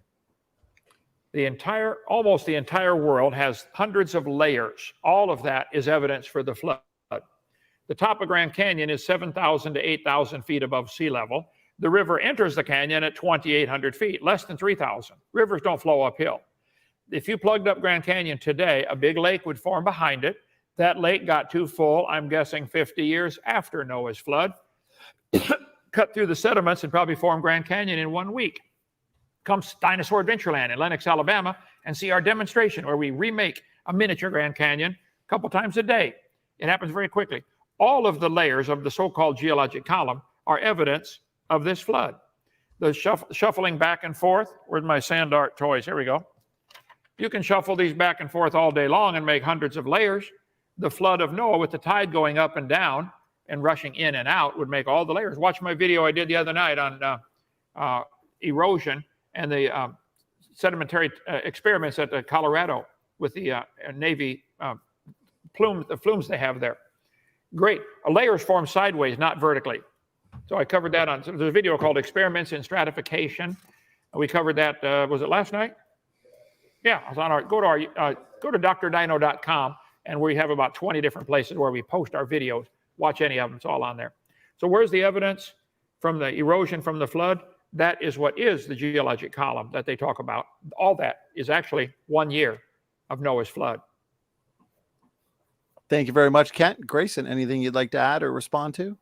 Speaker 3: Almost the entire world has hundreds of layers. All of that is evidence for the flood. The top of Grand Canyon is 7,000 to 8,000 feet above sea level. The river enters the canyon at 2,800 feet, less than 3,000. Rivers don't flow uphill. If you plugged up Grand Canyon today, a big lake would form behind it. That lake got too full, I'm guessing 50 years after Noah's flood, cut through the sediments and probably formed Grand Canyon in 1 week. Come Dinosaur Adventureland in Lenox, Alabama, and see our demonstration where we remake a miniature Grand Canyon a couple times a day. It happens very quickly. All of the layers of the so-called geologic column are evidence of this flood. The shuffling back and forth. Where's my sand art toys? Here we go. You can shuffle these back and forth all day long and make hundreds of layers. The flood of Noah with the tide going up and down and rushing in and out would make all the layers. Watch my video I did the other night on erosion and the sedimentary experiments at Colorado with the Navy plumes they have there. Great. Layers form sideways, not vertically. So I covered that on, there's a video called Experiments in Stratification. We covered that, was it last night? Yeah, it's on our, go to drdino.com, and we have about 20 different places where we post our videos. Watch any of them, it's all on there. So where's the evidence from the erosion from the flood? That is what is the geologic column that they talk about. All that is actually 1 year of Noah's flood.
Speaker 1: Thank you very much, Kent. Grayson, anything you'd like to add or respond to?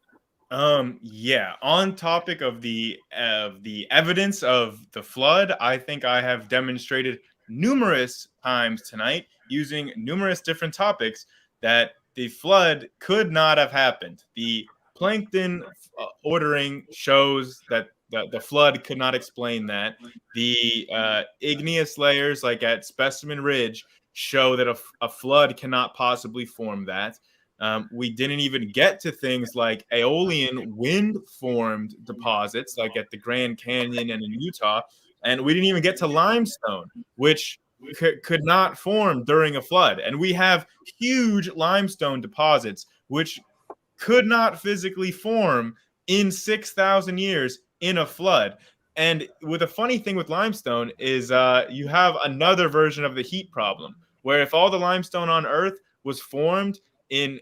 Speaker 2: Yeah, on topic of the evidence of the flood, I think I have demonstrated numerous times tonight using numerous different topics that the flood could not have happened. The Plankton ordering shows that the flood could not explain that. The igneous layers, like at Specimen Ridge, show that a flood cannot possibly form that. We didn't even get to things like Aeolian wind-formed deposits, like at the Grand Canyon and in Utah, and we didn't even get to limestone, which could not form during a flood. And we have huge limestone deposits, which could not physically form in 6,000 years in a flood. And with a funny thing with limestone is you have another version of the heat problem, where if all the limestone on Earth was formed in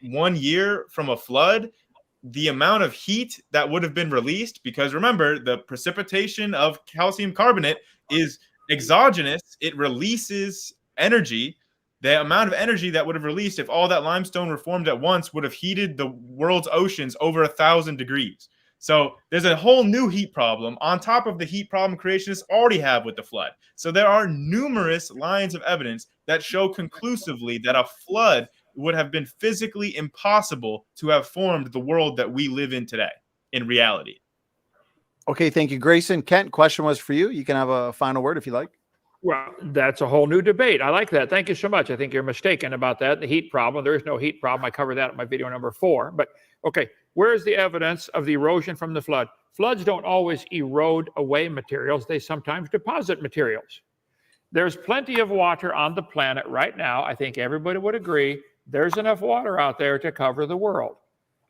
Speaker 2: 1 year from a flood, the amount of heat that would have been released, because remember, the precipitation of calcium carbonate is exogenous. It releases energy. The amount of energy that would have released if all that limestone were formed at once would have heated the world's oceans over 1,000 degrees. So there's a whole new heat problem on top of the heat problem creationists already have with the flood. So there are numerous lines of evidence that show conclusively that a flood would have been physically impossible to have formed the world that we live in today in reality.
Speaker 1: Okay, thank you, Grayson. Kent, question was for you. You can have a final word if you like.
Speaker 3: Well, that's a whole new debate. I like that. Thank you so much. I think you're mistaken about that. The heat problem, there is no heat problem. I covered that in my video number 4. But okay, where is the evidence of the erosion from the flood? Floods don't always erode away materials. They sometimes deposit materials. There's plenty of water on the planet right now. I think everybody would agree there's enough water out there to cover the world.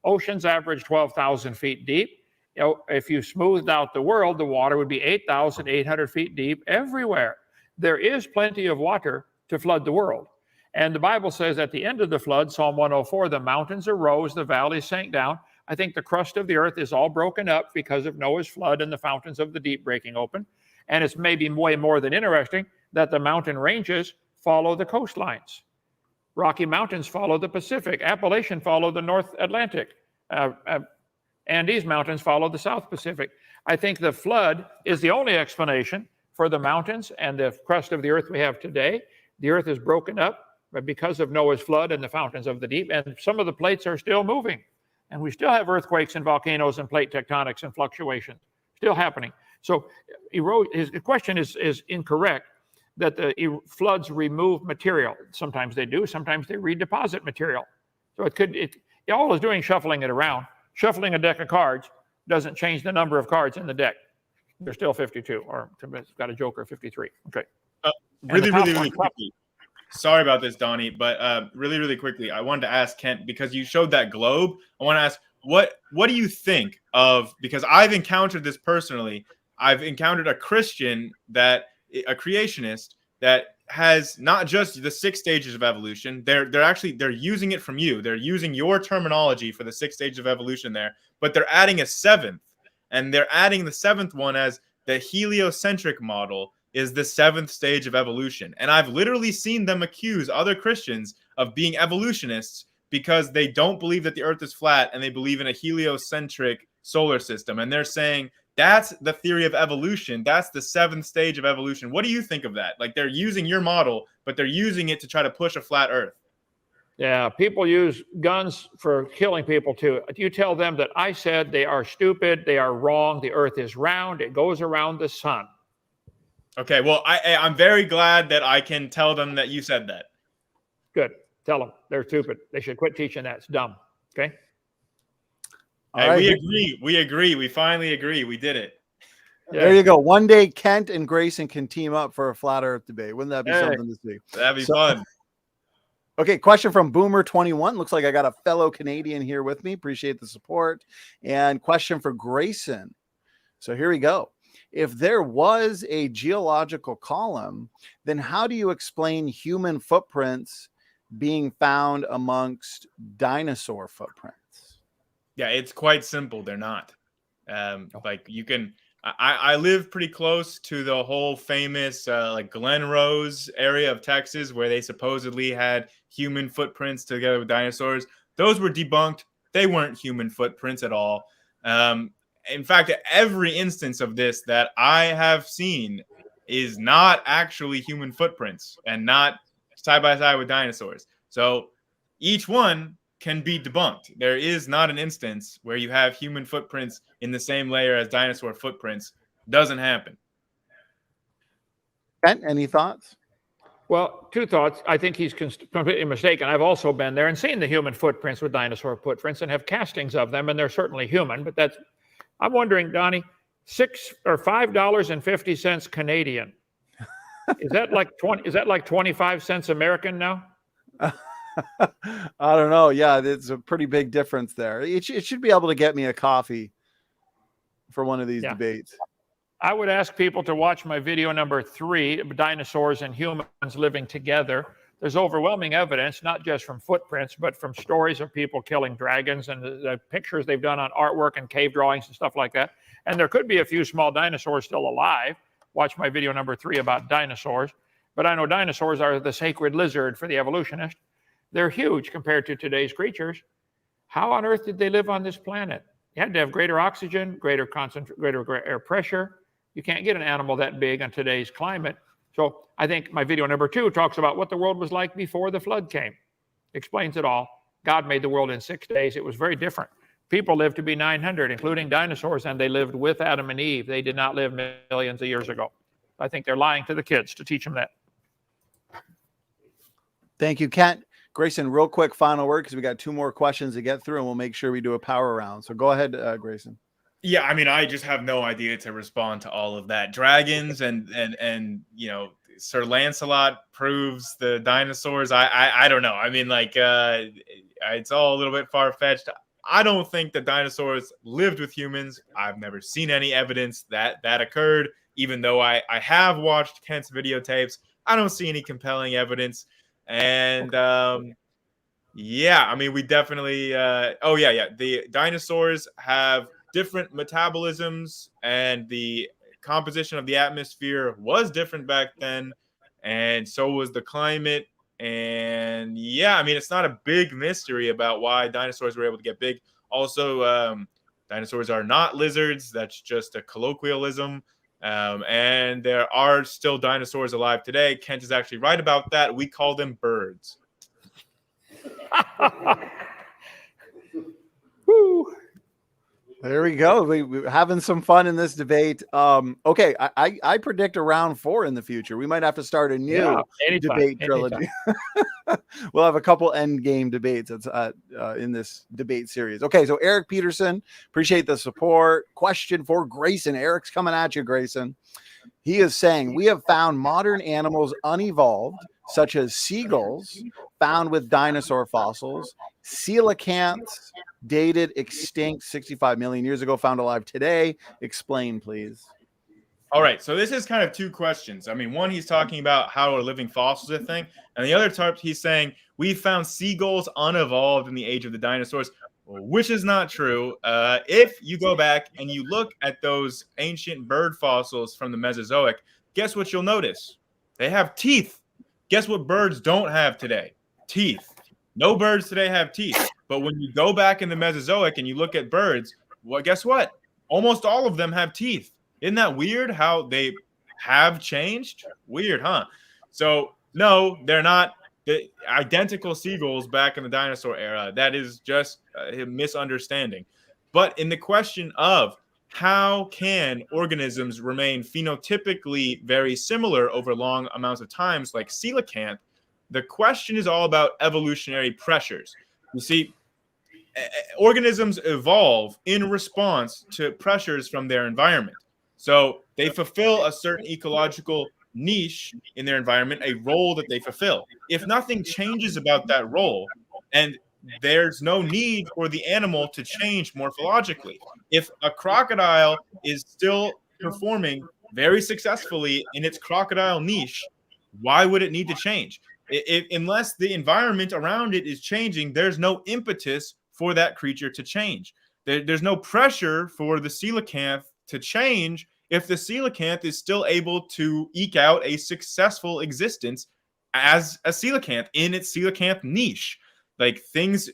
Speaker 3: Oceans average 12,000 feet deep. You know, if you smoothed out the world, the water would be 8,800 feet deep everywhere. There is plenty of water to flood the world. And the Bible says at the end of the flood, Psalm 104, the mountains arose, the valleys sank down. I think the crust of the earth is all broken up because of Noah's flood and the fountains of the deep breaking open. And it's maybe way more than interesting that the mountain ranges follow the coastlines. Rocky Mountains follow the Pacific. Appalachian follow the North Atlantic. Andes Mountains follow the South Pacific. I think the flood is the only explanation for the mountains and the crust of the earth we have today. The earth is broken up because of Noah's flood and the fountains of the deep, and some of the plates are still moving. And we still have earthquakes and volcanoes and plate tectonics and fluctuations still happening. So his question is incorrect, that the floods remove material. Sometimes they do, sometimes they redeposit material. So all is doing shuffling it around. Shuffling a deck of cards doesn't change the number of cards in the deck. They're still 52, or it's got a joker 53. Okay.
Speaker 2: Really quickly. Sorry about this, Donny, but really quickly, I wanted to ask Kent, because you showed that globe. I want to ask, what do you think of, because I've encountered this personally. I've encountered a Christian, a creationist, that has not just the 6 stages of evolution. They're using it from you. They're using your terminology for the 6 stages of evolution there, but they're adding a 7th, and they're adding the 7th one as the heliocentric model is the 7th stage of evolution. And I've literally seen them accuse other Christians of being evolutionists because they don't believe that the earth is flat and they believe in a heliocentric solar system. And they're saying that's the theory of evolution. That's the 7th stage of evolution. What do you think of that? Like, they're using your model, but they're using it to try to push a flat earth.
Speaker 3: Yeah, people use guns for killing people too. You tell them that I said they are stupid, they are wrong, the earth is round, it goes around the sun.
Speaker 2: Okay, well, I'm very glad that I can tell them that you said that.
Speaker 3: Good. Tell them they're stupid. They should quit teaching that. It's dumb. Okay?
Speaker 1: All right.
Speaker 2: We agree. We finally agree. We did it.
Speaker 3: Yeah.
Speaker 1: There you go. One day, Kent and Grayson can team up for a flat Earth debate. Wouldn't that be something to see?
Speaker 2: That'd be fun.
Speaker 1: Okay, question from Boomer21. Looks like I got a fellow Canadian here with me. Appreciate the support. And question for Grayson. So here we go. If there was a geological column, then how do you explain human footprints being found amongst dinosaur footprints?
Speaker 2: Yeah, it's quite simple. They're not. Like, you can... I live pretty close to the whole famous like Glen Rose area of Texas, where they supposedly had human footprints together with dinosaurs. Those were debunked. They weren't human footprints at all. In fact, every instance of this that I have seen is not actually human footprints and not side by side with dinosaurs. So each one can be debunked. There is not an instance where you have human footprints in the same layer as dinosaur footprints. Doesn't happen.
Speaker 1: Kent, any thoughts?
Speaker 3: Well, 2 thoughts. I think he's completely mistaken. I've also been there and seen the human footprints with dinosaur footprints and have castings of them, and they're certainly human. But that's, I'm wondering, Donny, $5.50 Canadian. Is that like 25 cents American now?
Speaker 1: I don't know. Yeah, it's a pretty big difference there. It should be able to get me a coffee for one of these debates.
Speaker 3: I would ask people to watch my video number 3, Dinosaurs and Humans Living Together. There's overwhelming evidence, not just from footprints, but from stories of people killing dragons and the pictures they've done on artwork and cave drawings and stuff like that. And there could be a few small dinosaurs still alive. Watch my video number 3 about dinosaurs. But I know dinosaurs are the sacred lizard for the evolutionist. They're huge compared to today's creatures. How on earth did they live on this planet? You had to have greater oxygen, greater air pressure. You can't get an animal that big on today's climate. So I think my video number 2 talks about what the world was like before the flood came. Explains it all. God made the world in 6 days. It was very different. People lived to be 900, including dinosaurs, and they lived with Adam and Eve. They did not live millions of years ago. I think they're lying to the kids to teach them that.
Speaker 1: Thank you, Kent. Grayson, real quick final word, because we got 2 more questions to get through, and we'll make sure we do a power round. So go ahead, Grayson.
Speaker 2: Yeah, I mean, I just have no idea to respond to all of that. Dragons and you know, Sir Lancelot proves the dinosaurs. I don't know. I mean, like, it's all a little bit far-fetched. I don't think that dinosaurs lived with humans. I've never seen any evidence that that occurred, even though I have watched Kent's videotapes. I don't see any compelling evidence. And yeah, I mean, we definitely the dinosaurs have different metabolisms, and the composition of the atmosphere was different back then, and so was the climate. And yeah, I mean, it's not a big mystery about why dinosaurs were able to get big. Also, dinosaurs are not lizards. That's just a colloquialism. And there are still dinosaurs alive today. Kent is actually right about that. We call them birds.
Speaker 3: Woo.
Speaker 1: There we go. We're having some fun in this debate. Okay, I predict a round 4 in the future. We might have to start a new debate trilogy. We'll have a couple end game debates in this debate series. Okay, so Eric Peterson, appreciate the support. Question for Grayson. Eric's coming at you, Grayson. He is saying, we have found modern animals unevolved, such as seagulls found with dinosaur fossils, coelacanths dated extinct 65 million years ago, found alive today. Explain, please.
Speaker 2: All right, so this is kind of two questions. I mean, one, he's talking about how are living fossils a thing, and the other part, he's saying we found seagulls unevolved in the age of the dinosaurs, which is not true. If you go back and you look at those ancient bird fossils from the Mesozoic, guess what you'll notice? They have teeth. Guess what birds don't have today? Teeth. No birds today have teeth. But when you go back in the Mesozoic and you look at birds, well, guess what? Almost all of them have teeth. Isn't that weird how they have changed? Weird, huh? So, no, they're not the identical seagulls back in the dinosaur era. That is just a misunderstanding. But in the question of how can organisms remain phenotypically very similar over long amounts of times, like coelacanth, the question is all about evolutionary pressures. You see, organisms evolve in response to pressures from their environment. So they fulfill a certain ecological niche in their environment, a role that they fulfill. If nothing changes about that role, and there's no need for the animal to change morphologically. If a crocodile is still performing very successfully in its crocodile niche, why would it need to change? Unless the environment around it is changing, there's no impetus for that creature to change. There's no pressure for the coelacanth to change if the coelacanth is still able to eke out a successful existence as a coelacanth in its coelacanth niche. Like things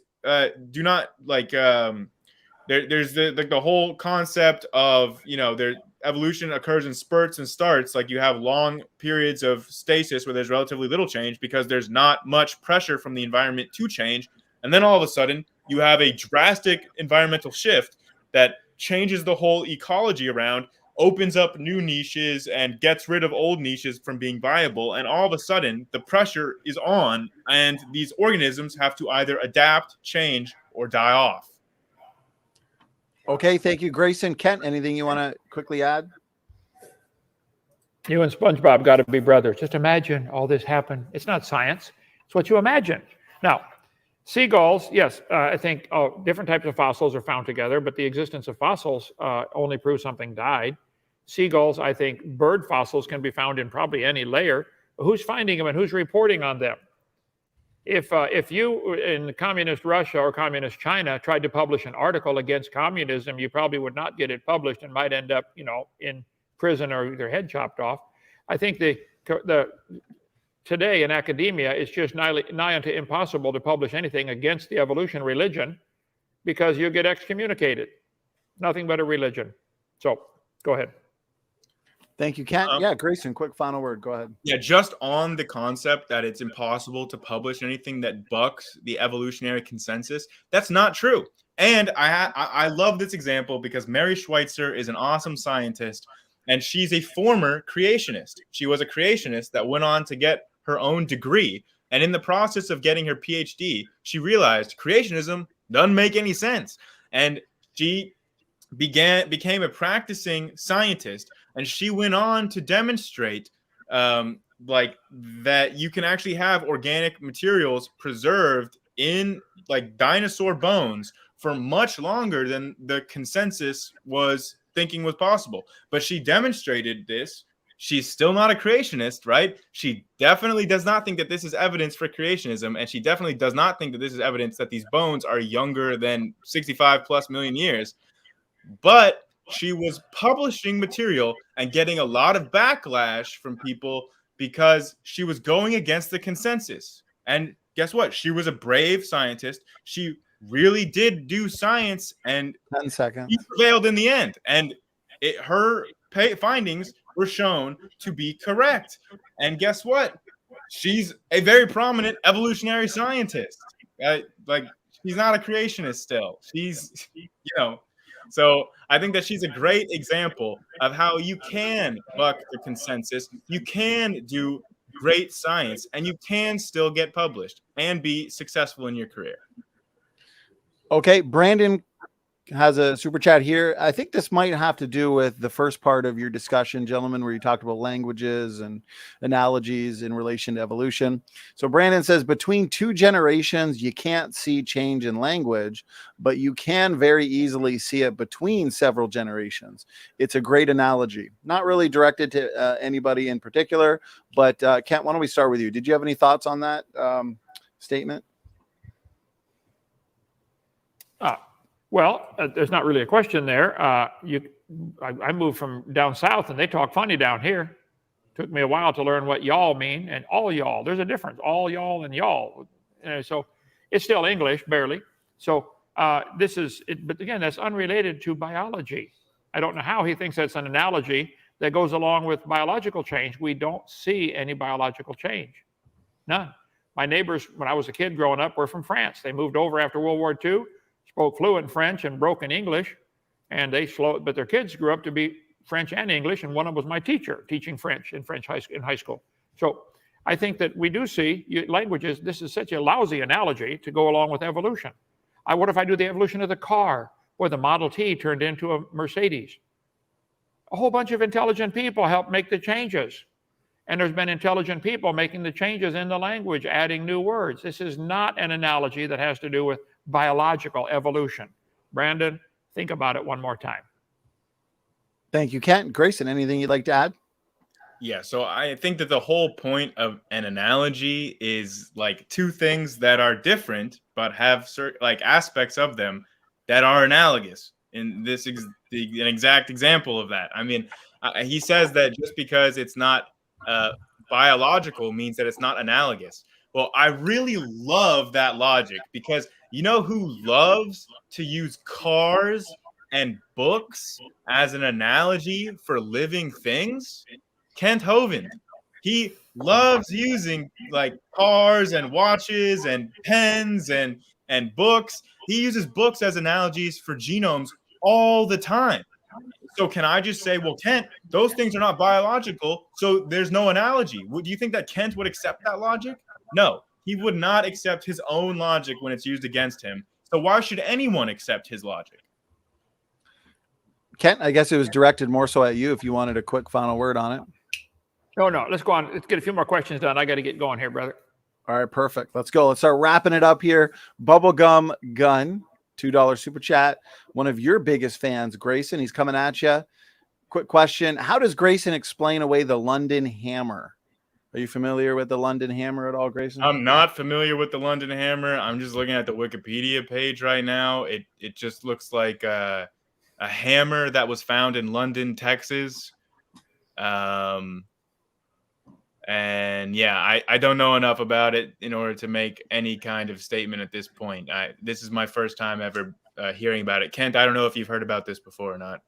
Speaker 2: do not like there's the whole concept of, you know, their evolution occurs in spurts and starts. Like you have long periods of stasis where there's relatively little change because there's not much pressure from the environment to change. And then all of a sudden you have a drastic environmental shift that changes the whole ecology around, opens up new niches and gets rid of old niches from being viable. And all of a sudden the pressure is on and these organisms have to either adapt, change, or die off.
Speaker 1: Okay, thank you, Grayson. Kent, anything you want to quickly add?
Speaker 3: You and SpongeBob got to be brothers. Just imagine all this happened. It's not science. It's what you imagine. Now, seagulls, yes, I think different types of fossils are found together, but the existence of fossils only proves something died. Seagulls, I think bird fossils can be found in probably any layer. Who's finding them and who's reporting on them? If you in communist Russia or communist China tried to publish an article against communism, you probably would not get it published and might end up, in prison or their head chopped off. I think the today in academia, it's just nigh unto impossible to publish anything against the evolution religion because you get excommunicated. Nothing but a religion. So go ahead.
Speaker 1: Thank you, Kent. Yeah, Grayson, quick final word. Go ahead.
Speaker 2: Yeah, just on the concept that it's impossible to publish anything that bucks the evolutionary consensus, that's not true. And I love this example because Mary Schweitzer is an awesome scientist, and she's a former creationist. She was a creationist that went on to get her own degree. And in the process of getting her PhD, she realized creationism doesn't make any sense. And she became a practicing scientist. And she went on to demonstrate like that you can actually have organic materials preserved in like dinosaur bones for much longer than the consensus was thinking was possible. But she demonstrated this. She's still not a creationist, right? She definitely does not think that this is evidence for creationism. And she definitely does not think that this is evidence that these bones are younger than 65 plus million years. But she was publishing material and getting a lot of backlash from people because she was going against the consensus. And guess what? She was a brave scientist. She really did do science, and
Speaker 1: 10 seconds.
Speaker 2: She prevailed in the end. And her findings were shown to be correct. And guess what? She's a very prominent evolutionary scientist. Like, she's not a creationist still. She's, So I think that she's a great example of how you can buck the consensus. You can do great science, and you can still get published and be successful in your career.
Speaker 1: Okay, Brandon has a super chat here. I think this might have to do with the first part of your discussion, gentlemen, where you talked about languages and analogies in relation to evolution. So Brandon says, between two generations, you can't see change in language, but you can very easily see it between several generations. It's a great analogy. Not really directed to anybody in particular, but Kent, why don't we start with you? Did you have any thoughts on that statement?
Speaker 3: Well, there's not really a question there. I moved from down south, and they talk funny down here. Took me a while to learn what y'all mean and all y'all. There's a difference, all y'all and y'all. So it's still English, barely. So this is, but again, that's unrelated to biology. I don't know how he thinks that's an analogy that goes along with biological change. We don't see any biological change, none. My neighbors, when I was a kid growing up, were from France. They moved over after World War II. Spoke fluent French and broken English, and but their kids grew up to be French and English, and one of them was my teacher teaching French in high school. So I think that we do see languages. This is such a lousy analogy to go along with evolution. What if I do the evolution of the car, where the Model T turned into a Mercedes? A whole bunch of intelligent people helped make the changes, and there's been intelligent people making the changes in the language, adding new words. This is not an analogy that has to do with biological evolution. Brandon, think about it one more time.
Speaker 1: Thank you, Kent. Grayson, anything you'd like to add?
Speaker 2: Yeah, so I think that the whole point of an analogy is like two things that are different, but have certain like aspects of them that are analogous. And this is an exact example of that. I mean, he says that just because it's not biological means that it's not analogous. Well, I really love that logic, because you know who loves to use cars and books as an analogy for living things? Kent Hovind. He loves using like cars and watches and pens and books. He uses books as analogies for genomes all the time. So can I just say, well, Kent, those things are not biological, so there's no analogy. Do you think that Kent would accept that logic? No, he would not accept his own logic when it's used against him. So why should anyone accept his logic?
Speaker 1: Kent, I guess it was directed more so at you if you wanted a quick final word on it.
Speaker 3: No, let's go on. Let's get a few more questions done. I got to get going here, brother.
Speaker 1: All right, perfect. Let's go. Let's start wrapping it up here. Bubblegum Gun, $2 super chat. One of your biggest fans, Grayson, he's coming at you. Quick question. How does Grayson explain away the London hammer? Are you familiar with the London hammer at all, Grayson?
Speaker 2: I'm not familiar with the London hammer. I'm just looking at the Wikipedia page right now. It just looks like a hammer that was found in London, Texas. And yeah, I don't know enough about it in order to make any kind of statement at this point. This is my first time ever hearing about it. Kent, I don't know if you've heard about this before or not.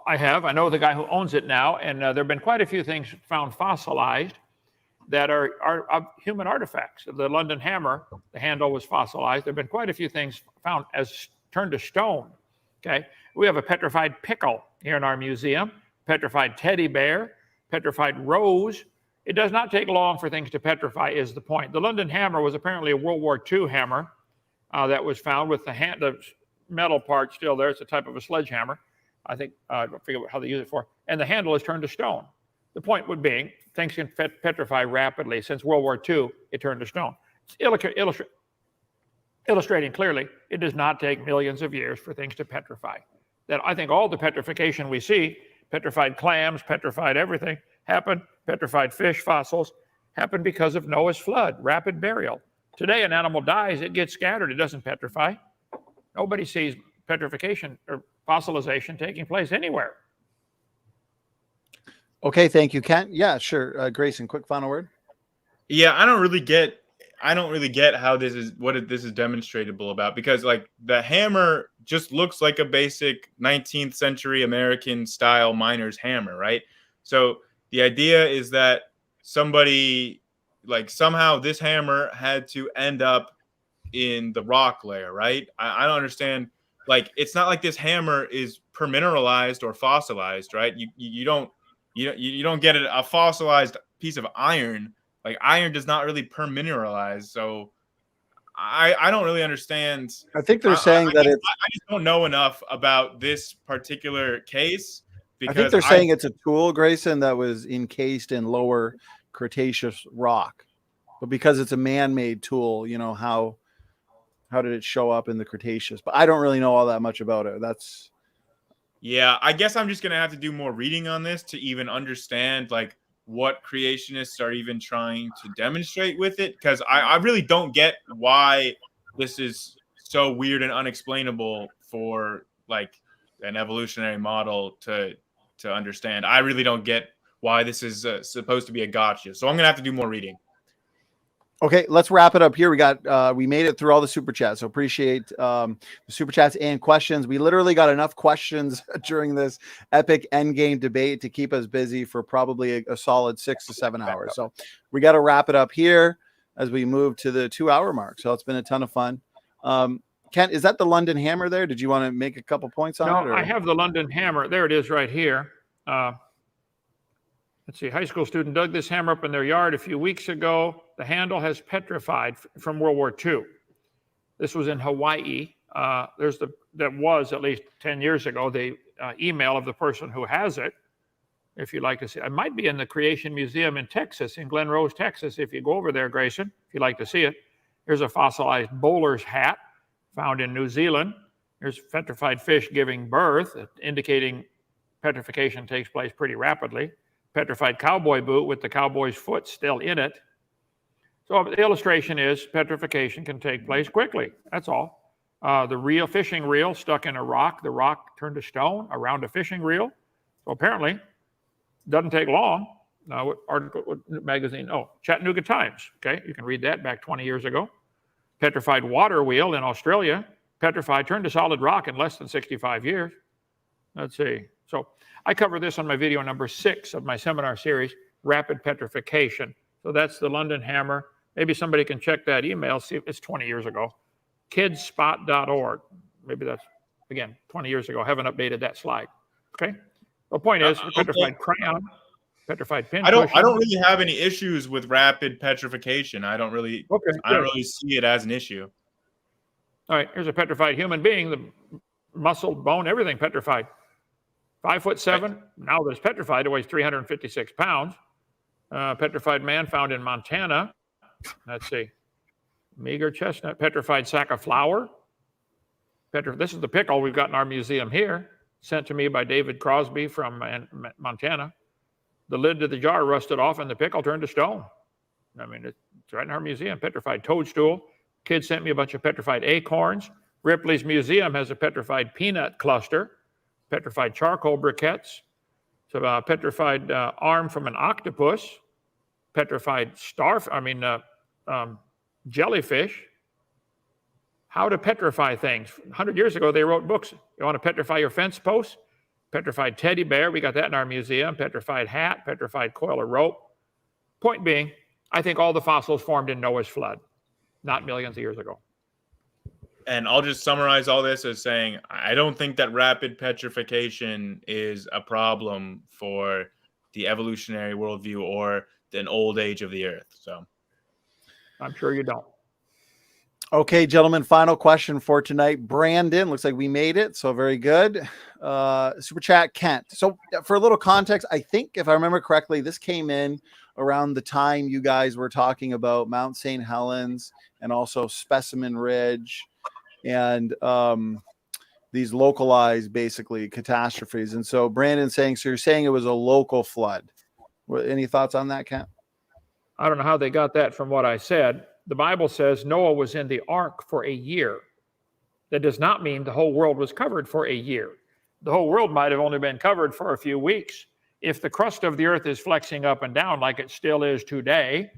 Speaker 3: I have. I know the guy who owns it now, and there have been quite a few things found fossilized that are human artifacts. The London hammer, the handle was fossilized. There have been quite a few things found as turned to stone. Okay, we have a petrified pickle here in our museum, petrified teddy bear, petrified rose. It does not take long for things to petrify, is the point. The London hammer was apparently a World War II hammer that was found with the metal part still there. It's a type of a sledgehammer. I think, I don't forget how they use it for. And the handle is turned to stone. The point would be, things can petrify rapidly. Since World War II, it turned to stone. It's illustrating clearly, it does not take millions of years for things to petrify. That I think all the petrification we see, petrified clams, petrified everything, happened, petrified fish, fossils, happened because of Noah's flood, rapid burial. Today, an animal dies, it gets scattered, it doesn't petrify. Nobody sees petrification or fossilization taking place anywhere.
Speaker 1: Okay, thank you, Kent. Yeah, sure. Grayson, quick final word.
Speaker 2: Yeah, I don't really get how this is this is demonstratable about, because like the hammer just looks like a basic 19th century American style miner's hammer, right? So the idea is that somebody, like, somehow this hammer had to end up in the rock layer, right? I don't understand. Like, it's not like this hammer is permineralized or fossilized, right? You don't get a fossilized piece of iron. Like iron does not really permineralize, so I don't really understand.
Speaker 1: I think they're saying that it's.
Speaker 2: I just don't know enough about this particular case
Speaker 1: I think
Speaker 2: because
Speaker 1: they're saying it's a tool, Grayson, that was encased in lower Cretaceous rock, but because it's a man-made tool, you know, how did it show up in the Cretaceous? But I don't really know all that much about it.
Speaker 2: Yeah, I guess I'm just gonna have to do more reading on this to even understand like what creationists are even trying to demonstrate with it, because I really don't get why this is so weird and unexplainable for like an evolutionary model to understand. I really don't get why this is supposed to be a gotcha. So I'm gonna have to do more reading.
Speaker 1: Okay, let's wrap it up here. We made it through all the super chats, so appreciate the super chats and questions. We literally got enough questions during this epic endgame debate to keep us busy for probably a solid 6 to 7 hours. So we got to wrap it up here as we move to the 2-hour mark. So it's been a ton of fun. Kent, is that the London Hammer there? Did you want to make a couple points on it?
Speaker 3: No, I have the London Hammer. There it is right here. Let's see, high school student dug this hammer up in their yard a few weeks ago. The handle has petrified from World War II. This was in Hawaii. That was at least 10 years ago, the email of the person who has it. If you'd like to see it. It might be in the Creation Museum in Texas, in Glen Rose, Texas, if you go over there, Grayson, if you'd like to see it. Here's a fossilized bowler's hat found in New Zealand. Here's petrified fish giving birth, indicating petrification takes place pretty rapidly. Petrified cowboy boot with the cowboy's foot still in it. So the illustration is petrification can take place quickly. That's all. The fishing reel stuck in a rock. The rock turned to stone around a fishing reel. So apparently, it doesn't take long. What article, what magazine? Oh, Chattanooga Times. Okay, you can read that back 20 years ago. Petrified water wheel in Australia. Petrified, turned to solid rock in less than 65 years. Let's see. So I cover this on my video number 6 of my seminar series, Rapid Petrification. So that's the London Hammer. Maybe somebody can check that email, see if it's 20 years ago. Kidspot.org. Maybe that's, again, 20 years ago. I haven't updated that slide. Okay? The point is, petrified crayon, petrified pin.
Speaker 2: I don't really have any issues with rapid petrification. I don't really see it as an issue.
Speaker 3: All right, here's a petrified human being, the muscle, bone, everything petrified. 5'7". Right. Now that it's petrified, it weighs 356 pounds. Petrified man found in Montana. Let's see. Meager chestnut, petrified sack of flour. This is the pickle we've got in our museum here, sent to me by David Crosby from Montana. The lid to the jar rusted off and the pickle turned to stone. I mean, it's right in our museum. Petrified toadstool. Kid sent me a bunch of petrified acorns. Ripley's museum has a petrified peanut cluster. Petrified charcoal briquettes. So petrified arm from an octopus. Petrified jellyfish. How to petrify things. 100 years ago, they wrote books. You want to petrify your fence posts? Petrified teddy bear. We got that in our museum. Petrified hat. Petrified coil of rope. Point being, I think all the fossils formed in Noah's flood, not millions of years ago.
Speaker 2: And I'll just summarize all this as saying, I don't think that rapid petrification is a problem for the evolutionary worldview or an old age of the earth. So
Speaker 3: I'm sure you don't.
Speaker 1: Okay, gentlemen, final question for tonight. Brandon, looks like we made it, so very good. Super chat, Kent. So for a little context, I think if I remember correctly, this came in around the time you guys were talking about Mount St. Helens and also Specimen Ridge and these localized, basically, catastrophes. And so Brandon's saying, so you're saying it was a local flood. Any thoughts on that, Kent?
Speaker 3: I don't know how they got that from what I said. The Bible says Noah was in the ark for a year. That does not mean the whole world was covered for a year. The whole world might have only been covered for a few weeks. If the crust of the earth is flexing up and down like it still is today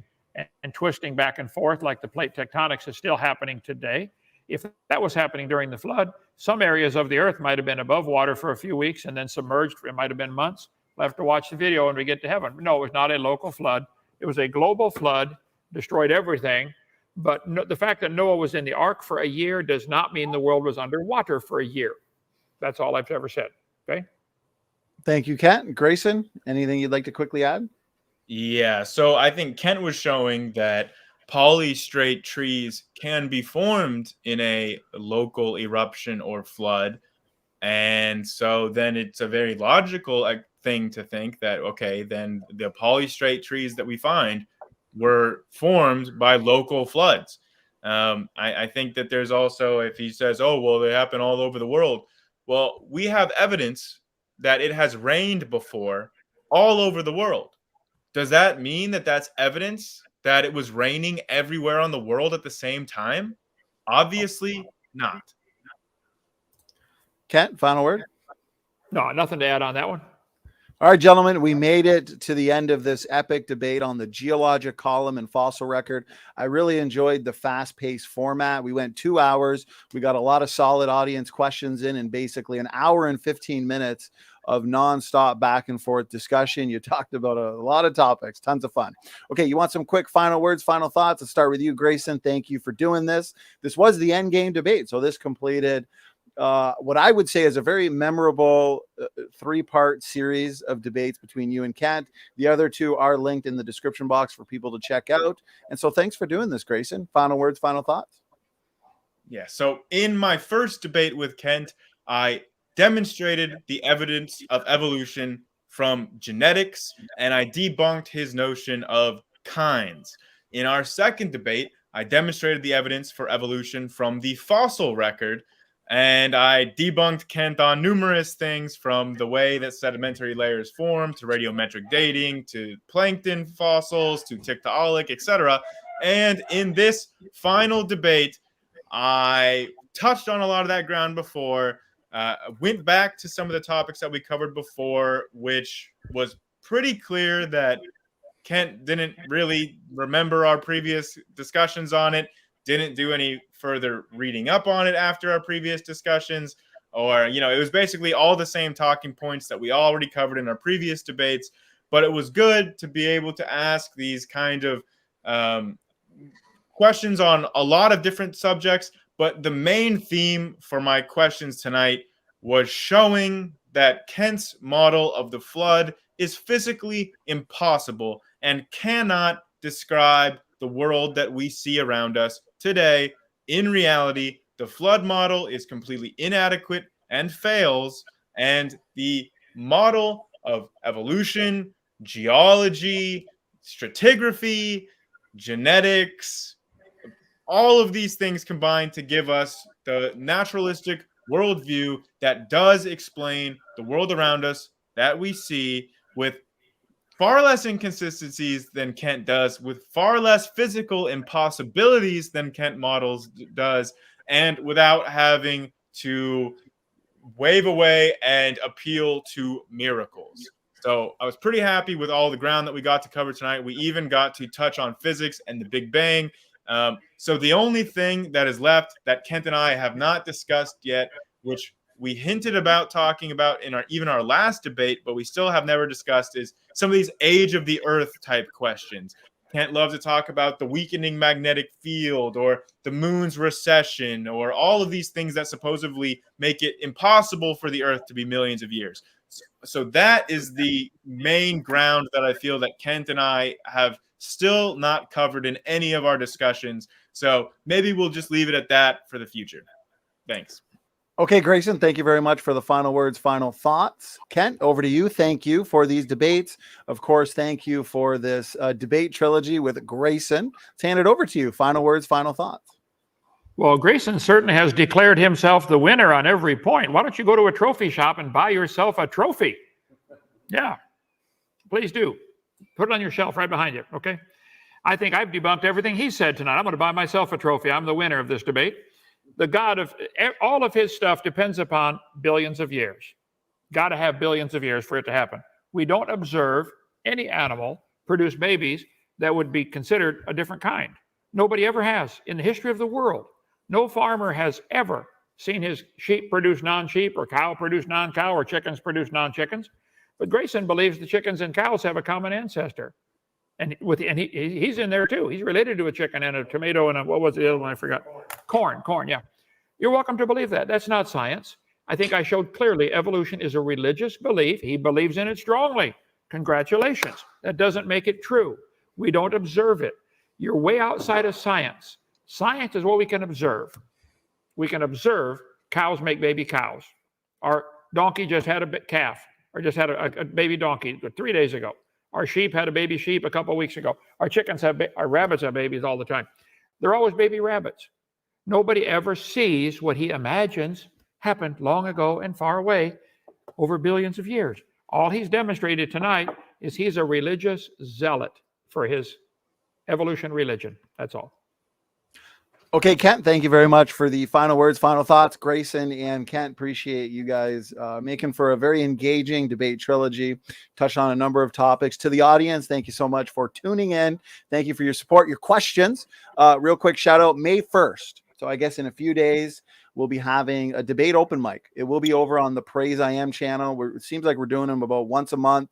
Speaker 3: and twisting back and forth like the plate tectonics is still happening today, if that was happening during the flood, some areas of the earth might have been above water for a few weeks and then submerged. It might have been months. We'll have to watch the video when we get to heaven. No, it was not a local flood. It was a global flood, destroyed everything. But the fact that Noah was in the ark for a year does not mean the world was underwater for a year. That's all I've ever said. Okay?
Speaker 1: Thank you, Kent. Grayson, anything you'd like to quickly add?
Speaker 2: Yeah, so I think Kent was showing that polystrate trees can be formed in a local eruption or flood. And so then it's a very logical thing to think that, okay, then the polystrate trees that we find were formed by local floods. I think that there's also, if he says, oh, well, they happen all over the world. Well, we have evidence that it has rained before all over the world. Does that mean that that's evidence that it was raining everywhere on the world at the same time? Obviously not.
Speaker 1: Kent, final word?
Speaker 3: No, nothing to add on that one.
Speaker 1: All right, gentlemen, we made it to the end of this epic debate on the Geologic Column and fossil record. I really enjoyed the fast-paced format. We went 2 hours. We got a lot of solid audience questions in basically an hour and 15 minutes of nonstop back and forth discussion. You talked about a lot of topics, tons of fun. Okay, you want some quick final words, final thoughts? Let's start with you, Grayson. Thank you for doing this. This was the Endgame debate, so this completed what I would say is a very memorable 3-part series of debates between you and Kent. The other 2 are linked in the description box for people to check out. And so thanks for doing this, Grayson. Final words, final thoughts?
Speaker 2: Yeah, so in my first debate with Kent, I demonstrated the evidence of evolution from genetics, and I debunked his notion of kinds. In our second debate, I demonstrated the evidence for evolution from the fossil record, and I debunked Kent on numerous things, from the way that sedimentary layers form, to radiometric dating, to plankton fossils, to tiktaalik, etc. And in this final debate, I touched on a lot of that ground before, went back to some of the topics that we covered before, which was pretty clear that Kent didn't really remember our previous discussions on it, didn't do any further reading up on it after our previous discussions, or, it was basically all the same talking points that we already covered in our previous debates. But it was good to be able to ask these kind of questions on a lot of different subjects. But the main theme for my questions tonight was showing that Kent's model of the flood is physically impossible and cannot describe the world that we see around us today. In reality, the flood model is completely inadequate and fails, and the model of evolution, geology, stratigraphy, genetics, all of these things combine to give us the naturalistic worldview that does explain the world around us that we see, with far less inconsistencies than Kent does, with far less physical impossibilities than Kent models does, and without having to wave away and appeal to miracles. So I was pretty happy with all the ground that we got to cover tonight. We even got to touch on physics and the Big Bang. So the only thing that is left that Kent and I have not discussed yet, which we hinted about talking about in our last debate, but we still have never discussed, is some of these age of the earth type questions. Kent loves to talk about the weakening magnetic field, or the moon's recession, or all of these things that supposedly make it impossible for the earth to be millions of years. So that is the main ground that I feel that Kent and I have still not covered in any of our discussions. So maybe we'll just leave it at that for the future. Thanks.
Speaker 1: Okay, Grayson, thank you very much for the final words, final thoughts. Kent, over to you. Thank you for these debates. Of course, thank you for this debate trilogy with Grayson. Let's hand it over to you. Final words, final thoughts.
Speaker 3: Well, Grayson certainly has declared himself the winner on every point. Why don't you go to a trophy shop and buy yourself a trophy? Yeah, please do. Put it on your shelf right behind you, okay? I think I've debunked everything he said tonight. I'm going to buy myself a trophy. I'm the winner of this debate. The God of all of his stuff depends upon billions of years. Got to have billions of years for it to happen. We don't observe any animal produce babies that would be considered a different kind. Nobody ever has in the history of the world. No farmer has ever seen his sheep produce non-sheep, or cow produce non-cow, or chickens produce non-chickens. But Grayson believes the chickens and cows have a common ancestor. And he's in there too. He's related to a chicken and a tomato and what was the other one? I forgot. Corn, yeah. You're welcome to believe that. That's not science. I think I showed clearly evolution is a religious belief. He believes in it strongly. Congratulations. That doesn't make it true. We don't observe it. You're way outside of science. Science is what we can observe. We can observe cows make baby cows. Our donkey just had a calf, or just had a baby donkey 3 days ago. Our sheep had a baby sheep a couple of weeks ago. Our chickens have, our rabbits have babies all the time. They're always baby rabbits. Nobody ever sees what he imagines happened long ago and far away over billions of years. All he's demonstrated tonight is he's a religious zealot for his evolution religion. That's all.
Speaker 1: Okay, Kent, thank you very much for the final words, final thoughts. Grayson and Kent, appreciate you guys making for a very engaging debate trilogy. Touched on a number of topics. To the audience, thank you so much for tuning in. Thank you for your support, your questions. Real quick shout out, May 1st. So I guess in a few days, we'll be having a debate open mic. It will be over on the Praise I Am channel. It seems like we're doing them about once a month.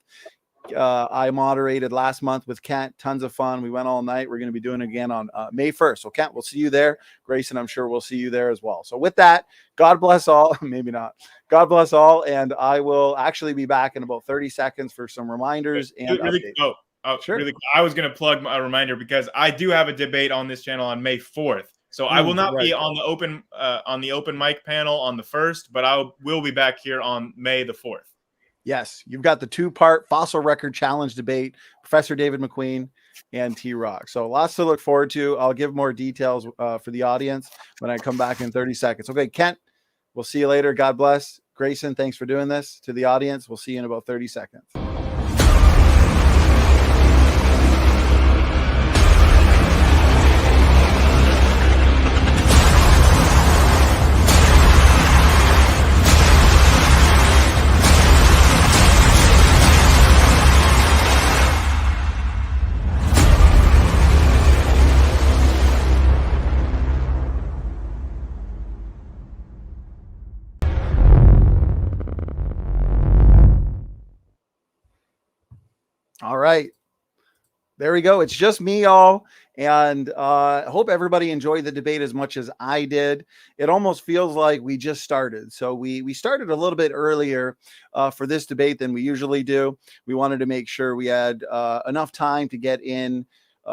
Speaker 1: I moderated last month with Kent. Tons of fun. We went all night. We're going to be doing it again on May 1st. So Kent, we'll see you there. Grayson, I'm sure we'll see you there as well. So with that, God bless all. Maybe not. God bless all. And I will actually be back in about 30 seconds for some reminders and updates.
Speaker 2: Sure. Really, I was going to plug a reminder because I do have a debate on this channel on May 4th. So I will not be on the open mic panel on the 1st, but I will be back here on May the 4th.
Speaker 1: Yes, you've got the 2-part fossil record challenge debate, Professor David McQueen and T-Rock. So lots to look forward to. I'll give more details for the audience when I come back in 30 seconds. Okay, Kent, we'll see you later. God bless. Grayson, thanks for doing this. To the audience, we'll see you in about 30 seconds. All right. There we go. It's just me, y'all. And I hope everybody enjoyed the debate as much as I did. It almost feels like we just started. So we started a little bit earlier for this debate than we usually do. We wanted to make sure we had enough time to get in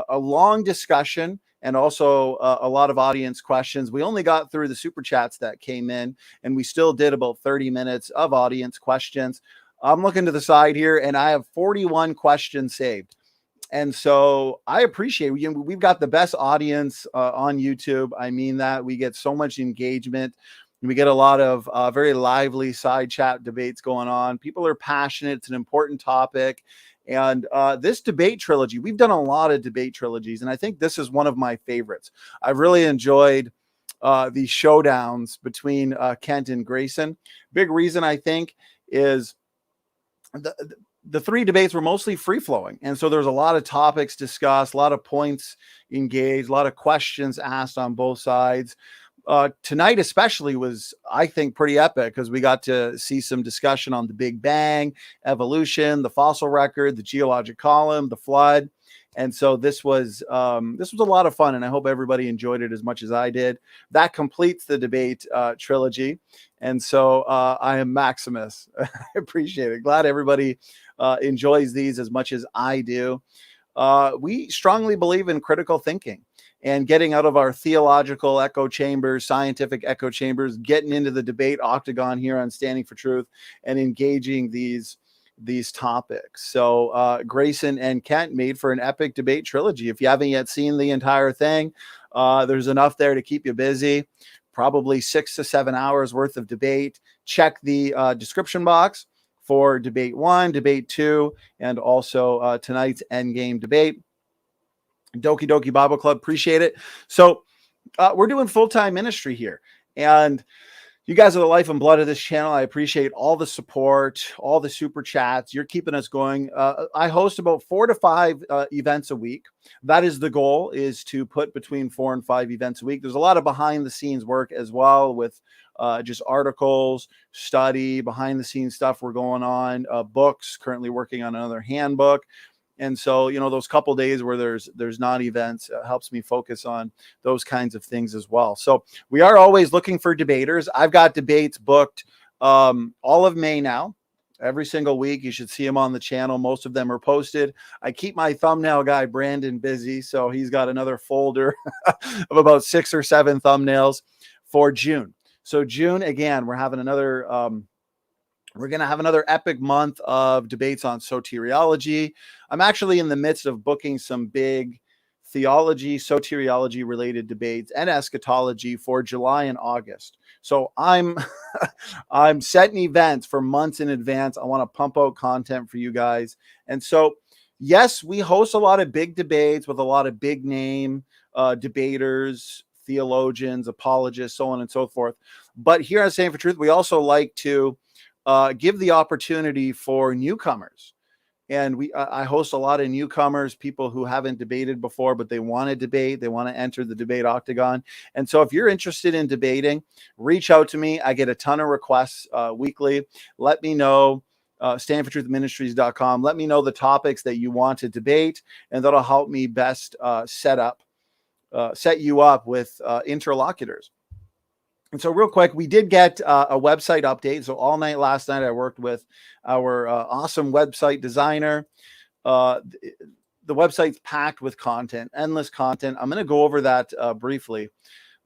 Speaker 1: a long discussion and also a lot of audience questions. We only got through the super chats that came in, and we still did about 30 minutes of audience questions. I'm looking to the side here, and I have 41 questions saved. And so I appreciate it. We've got the best audience on YouTube. I mean that. We get so much engagement. We get a lot of very lively side chat debates going on. People are passionate. It's an important topic. And this debate trilogy, we've done a lot of debate trilogies, and I think this is one of my favorites. I've really enjoyed the showdowns between Kent and Grayson. Big reason, I think, is the 3 debates were mostly free-flowing. And so there's a lot of topics discussed, a lot of points engaged, a lot of questions asked on both sides. Tonight especially was, I think, pretty epic because we got to see some discussion on the Big Bang, evolution, the fossil record, the geologic column, the flood. And so this was a lot of fun, and I hope everybody enjoyed it as much as I did. That completes the debate trilogy. And so I am Maximus. I appreciate it. Glad everybody enjoys these as much as I do. We strongly believe in critical thinking and getting out of our theological echo chambers, scientific echo chambers, getting into the debate octagon here on Standing for Truth and engaging these topics. So Grayson and Kent made for an epic debate trilogy. If you haven't yet seen the entire thing, there's enough there to keep you busy. Probably 6 to 7 hours worth of debate. Check the description box for debate 1, debate 2, and also tonight's endgame debate. Doki Doki Bible Club, appreciate it. So we're doing full-time ministry here, and you guys are the life and blood of this channel. I appreciate all the support, all the super chats. You're keeping us going. I host about 4 to 5 events a week. That is the goal, is to put between 4 and 5 events a week. There's a lot of behind the scenes work as well with just articles, study, behind the scenes stuff we're going on, books, currently working on another handbook. And so, those couple days where there's not events helps me focus on those kinds of things as well. So we are always looking for debaters. I've got debates booked all of May now. every single week. You should see them on the channel. Most of them are posted. I keep my thumbnail guy, Brandon, busy. So he's got another folder of about 6 or 7 thumbnails for June. So June, again, we're having another, we're going to have another epic month of debates on soteriology. I'm actually in the midst of booking some big theology, soteriology related debates and eschatology for July and August. So I'm setting events for months in advance. I want to pump out content for you guys. And so, yes, we host a lot of big debates with a lot of big name debaters, theologians, apologists, so on and so forth. But here at Standing For Truth, we also like to give the opportunity for newcomers. And I host a lot of newcomers, people who haven't debated before, but they want to debate. They want to enter the debate octagon. And so if you're interested in debating, reach out to me. I get a ton of requests weekly. Let me know, standingfortruthministries.com. Let me know the topics that you want to debate, and that'll help me best set you up with interlocutors. And so real quick, we did get a website update. So all night last night, I worked with our awesome website designer. The website's packed with content, endless content. I'm going to go over that briefly.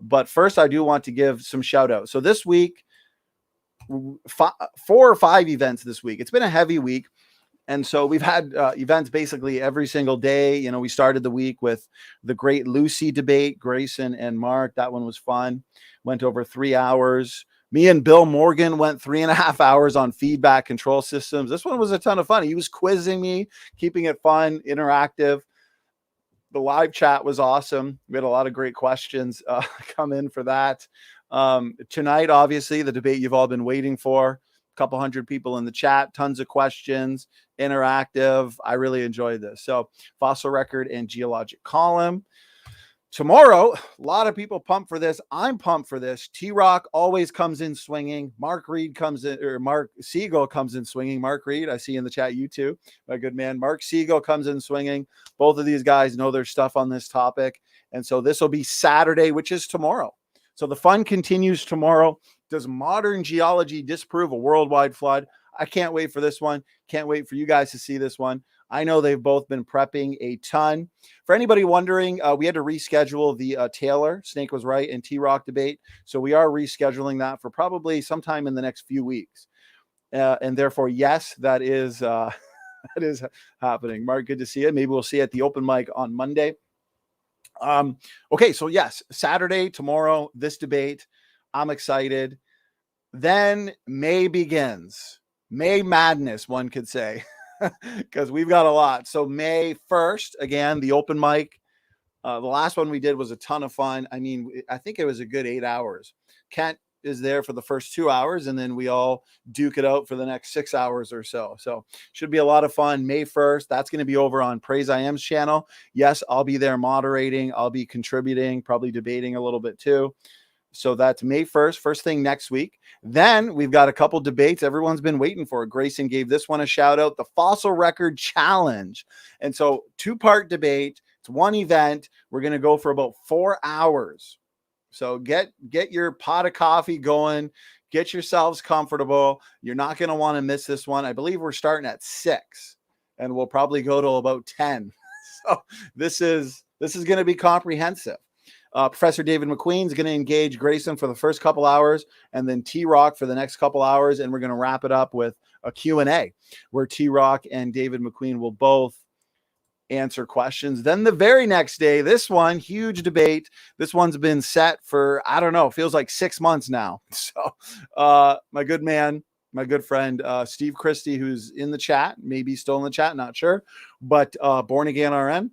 Speaker 1: But first, I do want to give some shout outs. So this week, 4 or 5 events this week. It's been a heavy week. And so we've had events basically every single day. You know, we started the week with the Great Lucy debate, Grayson and Mark. That one was fun. Went over 3 hours. Me and Bill Morgan went 3.5 hours on feedback control systems. This one was a ton of fun. He was quizzing me, keeping it fun, interactive. The live chat was awesome. We had a lot of great questions come in for that. Tonight, obviously, the debate you've all been waiting for. Couple hundred people in the chat, tons of questions, interactive. I really enjoyed this. So Fossil Record and Geologic Column. Tomorrow, a lot of people pumped for this. I'm pumped for this. T-Rock always comes in swinging. Mark Siegel comes in swinging. Mark Reed, I see in the chat, you too, my good man. Mark Siegel comes in swinging. Both of these guys know their stuff on this topic. And so this will be Saturday, which is tomorrow. So the fun continues tomorrow. Does modern geology disprove a worldwide flood? I can't wait for this one. Can't wait for you guys to see this one. I know they've both been prepping a ton. For anybody wondering, we had to reschedule the Taylor, Snake Was Right, and T-Rock debate. So we are rescheduling that for probably sometime in the next few weeks. And therefore, yes, that is that is happening. Mark, good to see you. Maybe we'll see you at the open mic on Monday. Okay, so yes, Saturday, tomorrow, this debate. I'm excited. Then May begins. May madness, one could say, because we've got a lot. So May 1st, again, the open mic. The last one we did was a ton of fun. I mean, I think it was a good 8 hours. Kent is there for the first 2 hours, and then we all duke it out for the next 6 hours or so. So should be a lot of fun. May 1st, that's going to be over on Praise I Am's channel. Yes, I'll be there moderating. I'll be contributing, probably debating a little bit too. So that's May 1st, first thing next week. Then we've got a couple debates everyone's been waiting for. Grayson gave this one a shout out, the Fossil Record Challenge. And so 2-part debate. It's one event. We're going to go for about 4 hours. So get your pot of coffee going. Get yourselves comfortable. You're not going to want to miss this one. I believe we're starting at 6 and we'll probably go to about 10. So this is going to be comprehensive. Professor David McQueen is going to engage Grayson for the first couple hours and then T-Rock for the next couple hours. And we're going to wrap it up with a Q&A where T-Rock and David McQueen will both answer questions. Then the very next day, this one, huge debate. This one's been set for, I don't know, feels like 6 months now. So my good man, my good friend, Steve Christie, who's in the chat, maybe still in the chat, not sure, but Born Again RN,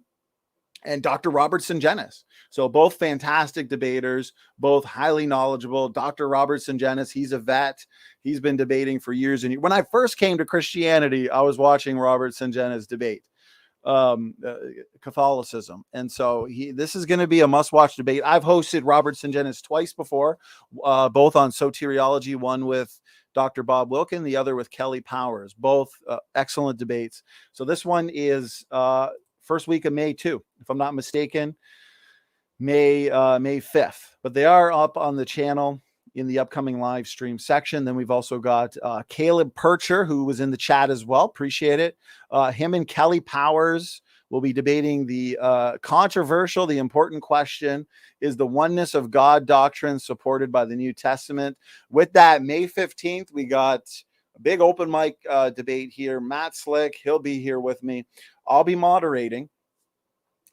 Speaker 1: and Dr. Robert Sungenis. So both fantastic debaters, both highly knowledgeable. Dr. Robert Sungenis, he's a vet. He's been debating for years. And when I first came to Christianity, I was watching Robert Sungenis debate Catholicism. And so this is going to be a must-watch debate. I've hosted Robert Sungenis twice before, both on soteriology, one with Dr. Bob Wilkin, the other with Kelly Powers, both excellent debates. So this one is first week of May too, if I'm not mistaken, May 5th, but they are up on the channel. in the upcoming live stream section. Then we've also got Caleb Percher, who was in the chat as well. Appreciate it. Him and Kelly Powers will be debating the controversial, the important question: is the oneness of God doctrine supported by the New Testament? With that, May 15th, we got a big open mic debate here. Matt Slick, he'll be here with me. I'll be moderating.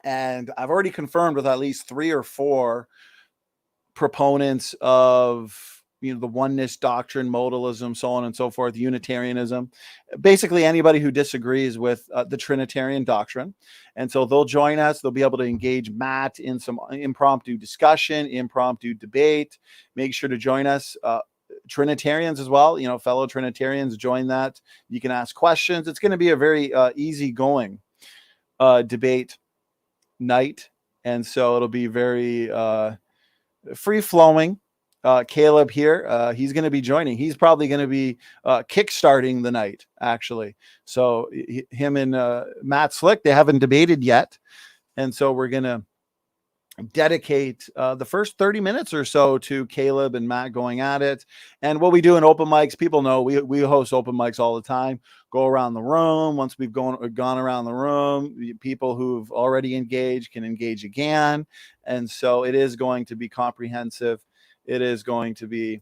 Speaker 1: And I've already confirmed with at least 3 or 4 proponents of, you know, the oneness doctrine, modalism, so on and so forth, Unitarianism, basically anybody who disagrees with the Trinitarian doctrine. And so they'll join us. They'll be able to engage Matt in some impromptu discussion, impromptu debate. Make sure to join us. Trinitarians as well, you know, fellow Trinitarians, join that. You can ask questions. It's going to be a very easygoing debate night. And so it'll be very free-flowing. Caleb here, he's going to be joining. He's probably going to be kickstarting the night, actually. So him and Matt Slick, they haven't debated yet. And so we're going to dedicate the first 30 minutes or so to Caleb and Matt going at it. And what we do in open mics, people know we host open mics all the time. Go around the room. Once we've gone around the room, people who've already engaged can engage again. And so it is going to be comprehensive. It is going to be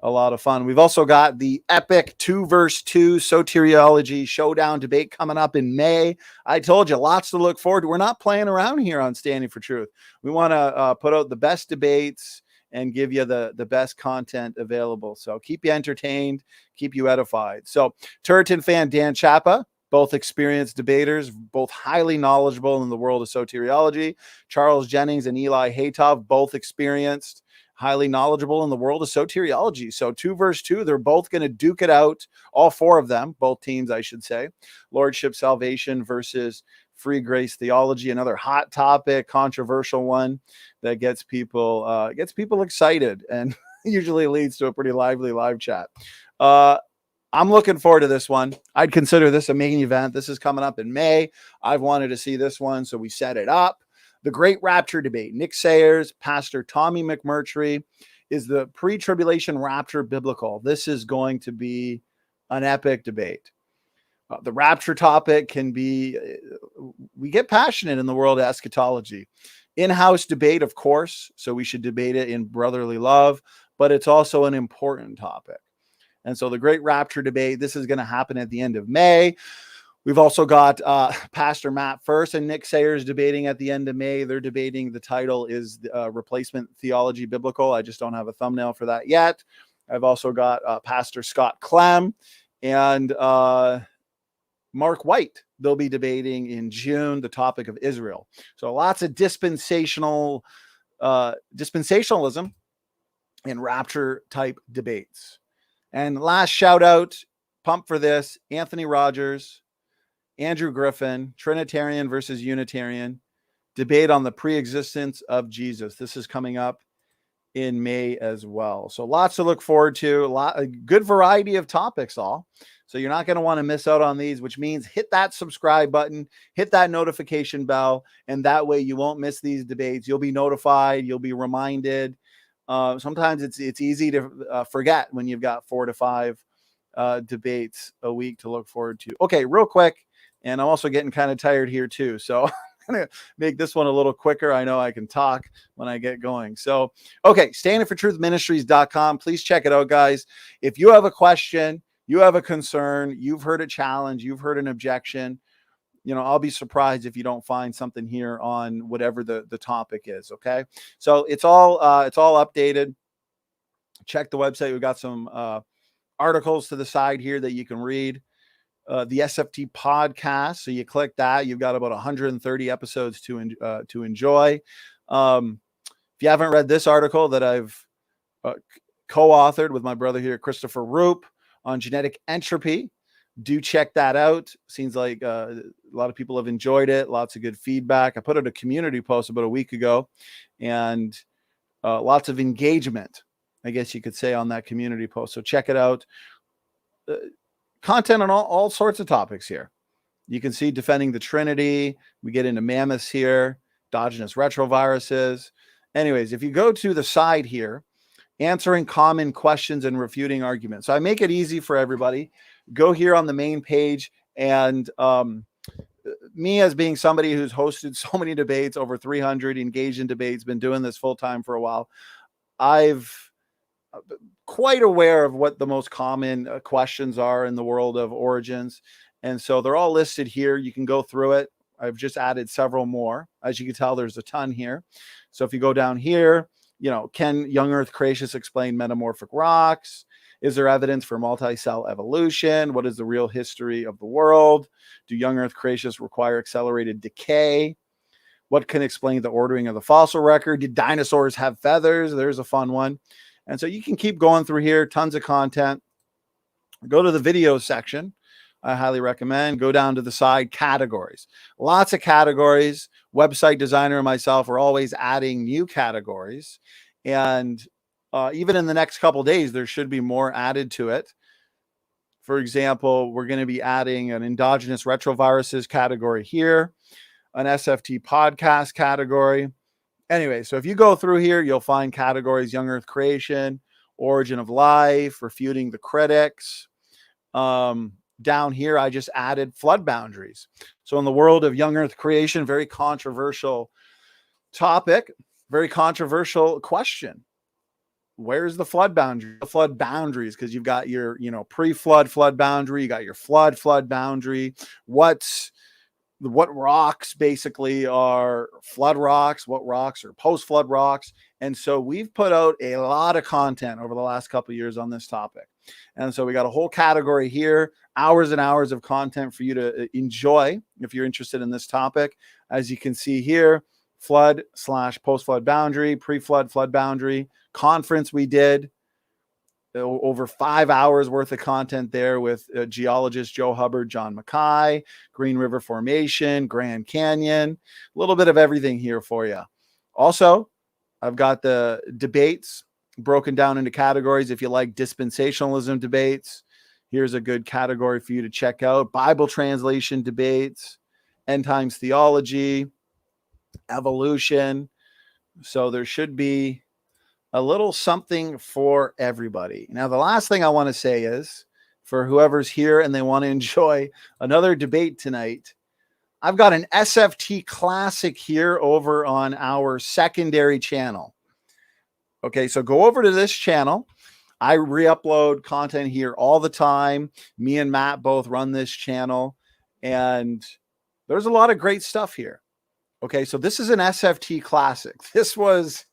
Speaker 1: a lot of fun. We've also got the epic 2-verse-2 soteriology showdown debate coming up in May. I told you, lots to look forward to. We're not playing around here on Standing for Truth. We want to put out the best debates and give you the best content available. So keep you entertained, keep you edified. So Turretin fan Dan Chapa, both experienced debaters, both highly knowledgeable in the world of soteriology. Charles Jennings and Eli Haytov, both experienced, highly knowledgeable in the world of soteriology. So 2-verse-2, they're both going to duke it out. All 4 of them, both teams, I should say. Lordship salvation versus free grace theology, another hot topic, controversial one that gets people excited and usually leads to a pretty lively live chat. I'm looking forward to this one. I'd consider this a main event. This is coming up in May. I've wanted to see this one, so we set it up. The Great Rapture Debate. Nick Sayers, Pastor Tommy McMurtry. Is the pre-tribulation rapture biblical? This is going to be an epic debate. The rapture topic can be, we get passionate in the world of eschatology. In-house debate, of course, so we should debate it in brotherly love, but it's also an important topic. And so the Great Rapture Debate, this is going to happen at the end of May. We've also got Pastor Matt First and Nick Sayers debating at the end of May. They're debating. The title is Replacement Theology Biblical. I just don't have a thumbnail for that yet. I've also got Pastor Scott Clem and Mark White. They'll be debating in June the topic of Israel. So lots of dispensationalism and rapture type debates. And last shout out, pump for this, Anthony Rogers, Andrew Griffin, Trinitarian versus Unitarian, debate on the pre-existence of Jesus. This is coming up in May as well. So lots to look forward to, a good variety of topics all. So you're not going to want to miss out on these, which means hit that subscribe button, hit that notification bell, and that way you won't miss these debates. You'll be notified, you'll be reminded. Sometimes it's easy to forget when you've got 4 to 5 debates a week to look forward to. Okay, real quick. And I'm also getting kind of tired here too. So I'm going to make this one a little quicker. I know I can talk when I get going. So, okay, standingfortruthministries.com. Please check it out, guys. If you have a question, you have a concern, you've heard a challenge, you've heard an objection, you know, I'll be surprised if you don't find something here on whatever the topic is. Okay. So it's all updated. Check the website. We've got some articles to the side here that you can read. The SFT podcast. So you click that, you've got about 130 episodes to enjoy. If you haven't read this article that I've co-authored with my brother here, Christopher Roop, on genetic entropy, do check that out. Seems like a lot of people have enjoyed it. Lots of good feedback. I put out a community post about a week ago, and lots of engagement, I guess you could say, on that community post. So check it out. Content on all sorts of topics here. You can see defending the Trinity. We get into mammoths here, endogenous retroviruses. Anyways, if you go to the side here, answering common questions and refuting arguments. So I make it easy for everybody. Go here on the main page, and me, as being somebody who's hosted so many debates, over 300, engaged in debates, been doing this full time for a while, I've quite aware of what the most common questions are in the world of origins. And so they're all listed here. You can go through it. I've just added several more. As you can tell, there's a ton here. So if you go down here, can young Earth creationists explain metamorphic rocks? Is there evidence for multi-cell evolution? What is the real history of the world? Do young Earth creationists require accelerated decay? What can explain the ordering of the fossil record? Did dinosaurs have feathers? There's a fun one. And so you can keep going through here, tons of content. Go to the video section. I highly recommend. Go down to the side, categories. Lots of categories. Website designer and myself are always adding new categories. And even in the next couple of days, there should be more added to it. For example, we're going to be adding an endogenous retroviruses category here, an SFT podcast category. Anyway, so if you go through here, you'll find categories: young Earth creation, origin of life, refuting the critics. Down here, I just added flood boundaries. So in the world of young Earth creation, very controversial topic, very controversial question. Where's the flood boundary? The flood boundaries, because you've got your, pre-flood flood boundary, you got your flood boundary. What rocks basically are flood rocks? What rocks are post-flood rocks? And so we've put out a lot of content over the last couple of years on this topic. And so we got a whole category here, hours and hours of content for you to enjoy if you're interested in this topic. As you can see here, flood/post-flood boundary, pre-flood flood boundary conference we did. Over 5 hours worth of content there with geologist Joe Hubbard, John Mackay, Green River Formation, Grand Canyon, a little bit of everything here for you. Also, I've got the debates broken down into categories. If you like dispensationalism debates, here's a good category for you to check out. Bible translation debates, end times theology, evolution. So there should be a little something for everybody. Now, the last thing I want to say is, for whoever's here and they want to enjoy another debate tonight, I've got an SFT classic here over on our secondary channel. Okay, so go over to this channel. I re-upload content here all the time. Me and Matt both run this channel, and there's a lot of great stuff here. Okay, so this is an SFT classic. This was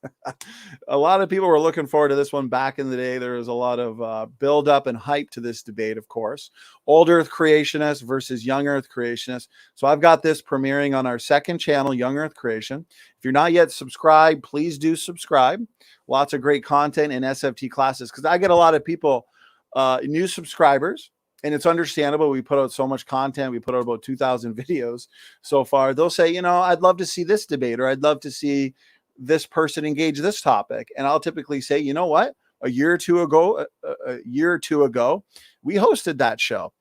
Speaker 1: a lot of people were looking forward to this one back in the day. There was a lot of build up and hype to this debate, of course. Old Earth creationists versus young Earth creationists. So I've got this premiering on our second channel, Young Earth Creation. If you're not yet subscribed, please do subscribe. Lots of great content in SFT classes, because I get a lot of people, new subscribers. And it's understandable. We put out so much content. We put out about 2,000 videos so far. They'll say, I'd love to see this debate, or I'd love to see this person engage this topic. And I'll typically say, you know what? A year or two ago, we hosted that show.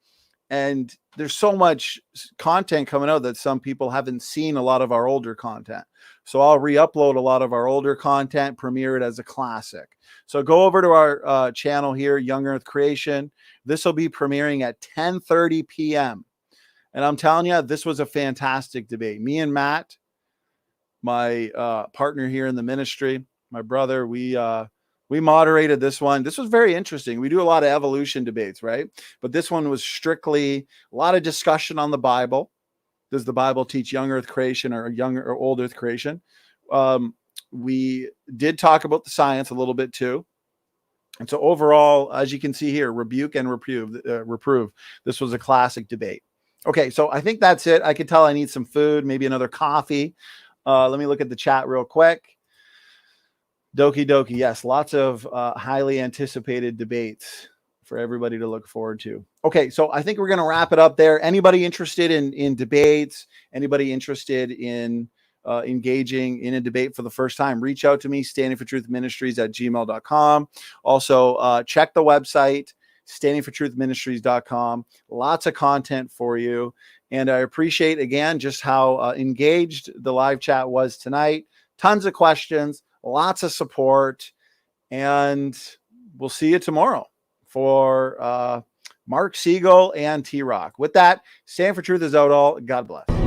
Speaker 1: And there's so much content coming out that some people haven't seen a lot of our older content. So I'll re-upload a lot of our older content, premiere it as a classic. So go over to our channel here, Young Earth Creation. This will be premiering at 10:30 p.m. And I'm telling you, this was a fantastic debate. Me and Matt, my partner here in the ministry, my brother, we moderated this one. This was very interesting. We do a lot of evolution debates, right? But this one was strictly a lot of discussion on the Bible. Does the Bible teach young Earth creation or young or old Earth creation? We did talk about the science a little bit too. And so overall, as you can see here, rebuke and reprove. This was a classic debate. Okay, so I think that's it. I can tell I need some food, maybe another coffee. Let me look at the chat real quick. Doki doki. Yes, lots of highly anticipated debates for everybody to look forward to. Okay, so I think we're going to wrap it up there. Anybody interested in debates? Anybody interested in engaging in a debate for the first time, reach out to me, Standing For Truth Ministries @gmail.com. Also, check the website, standingfortruthministries.com. Lots of content for you. And I appreciate, again, just how engaged the live chat was tonight. Tons of questions, lots of support. And we'll see you tomorrow for Mark Siegel and T-Rock. With that, Stand for Truth is out all. God bless.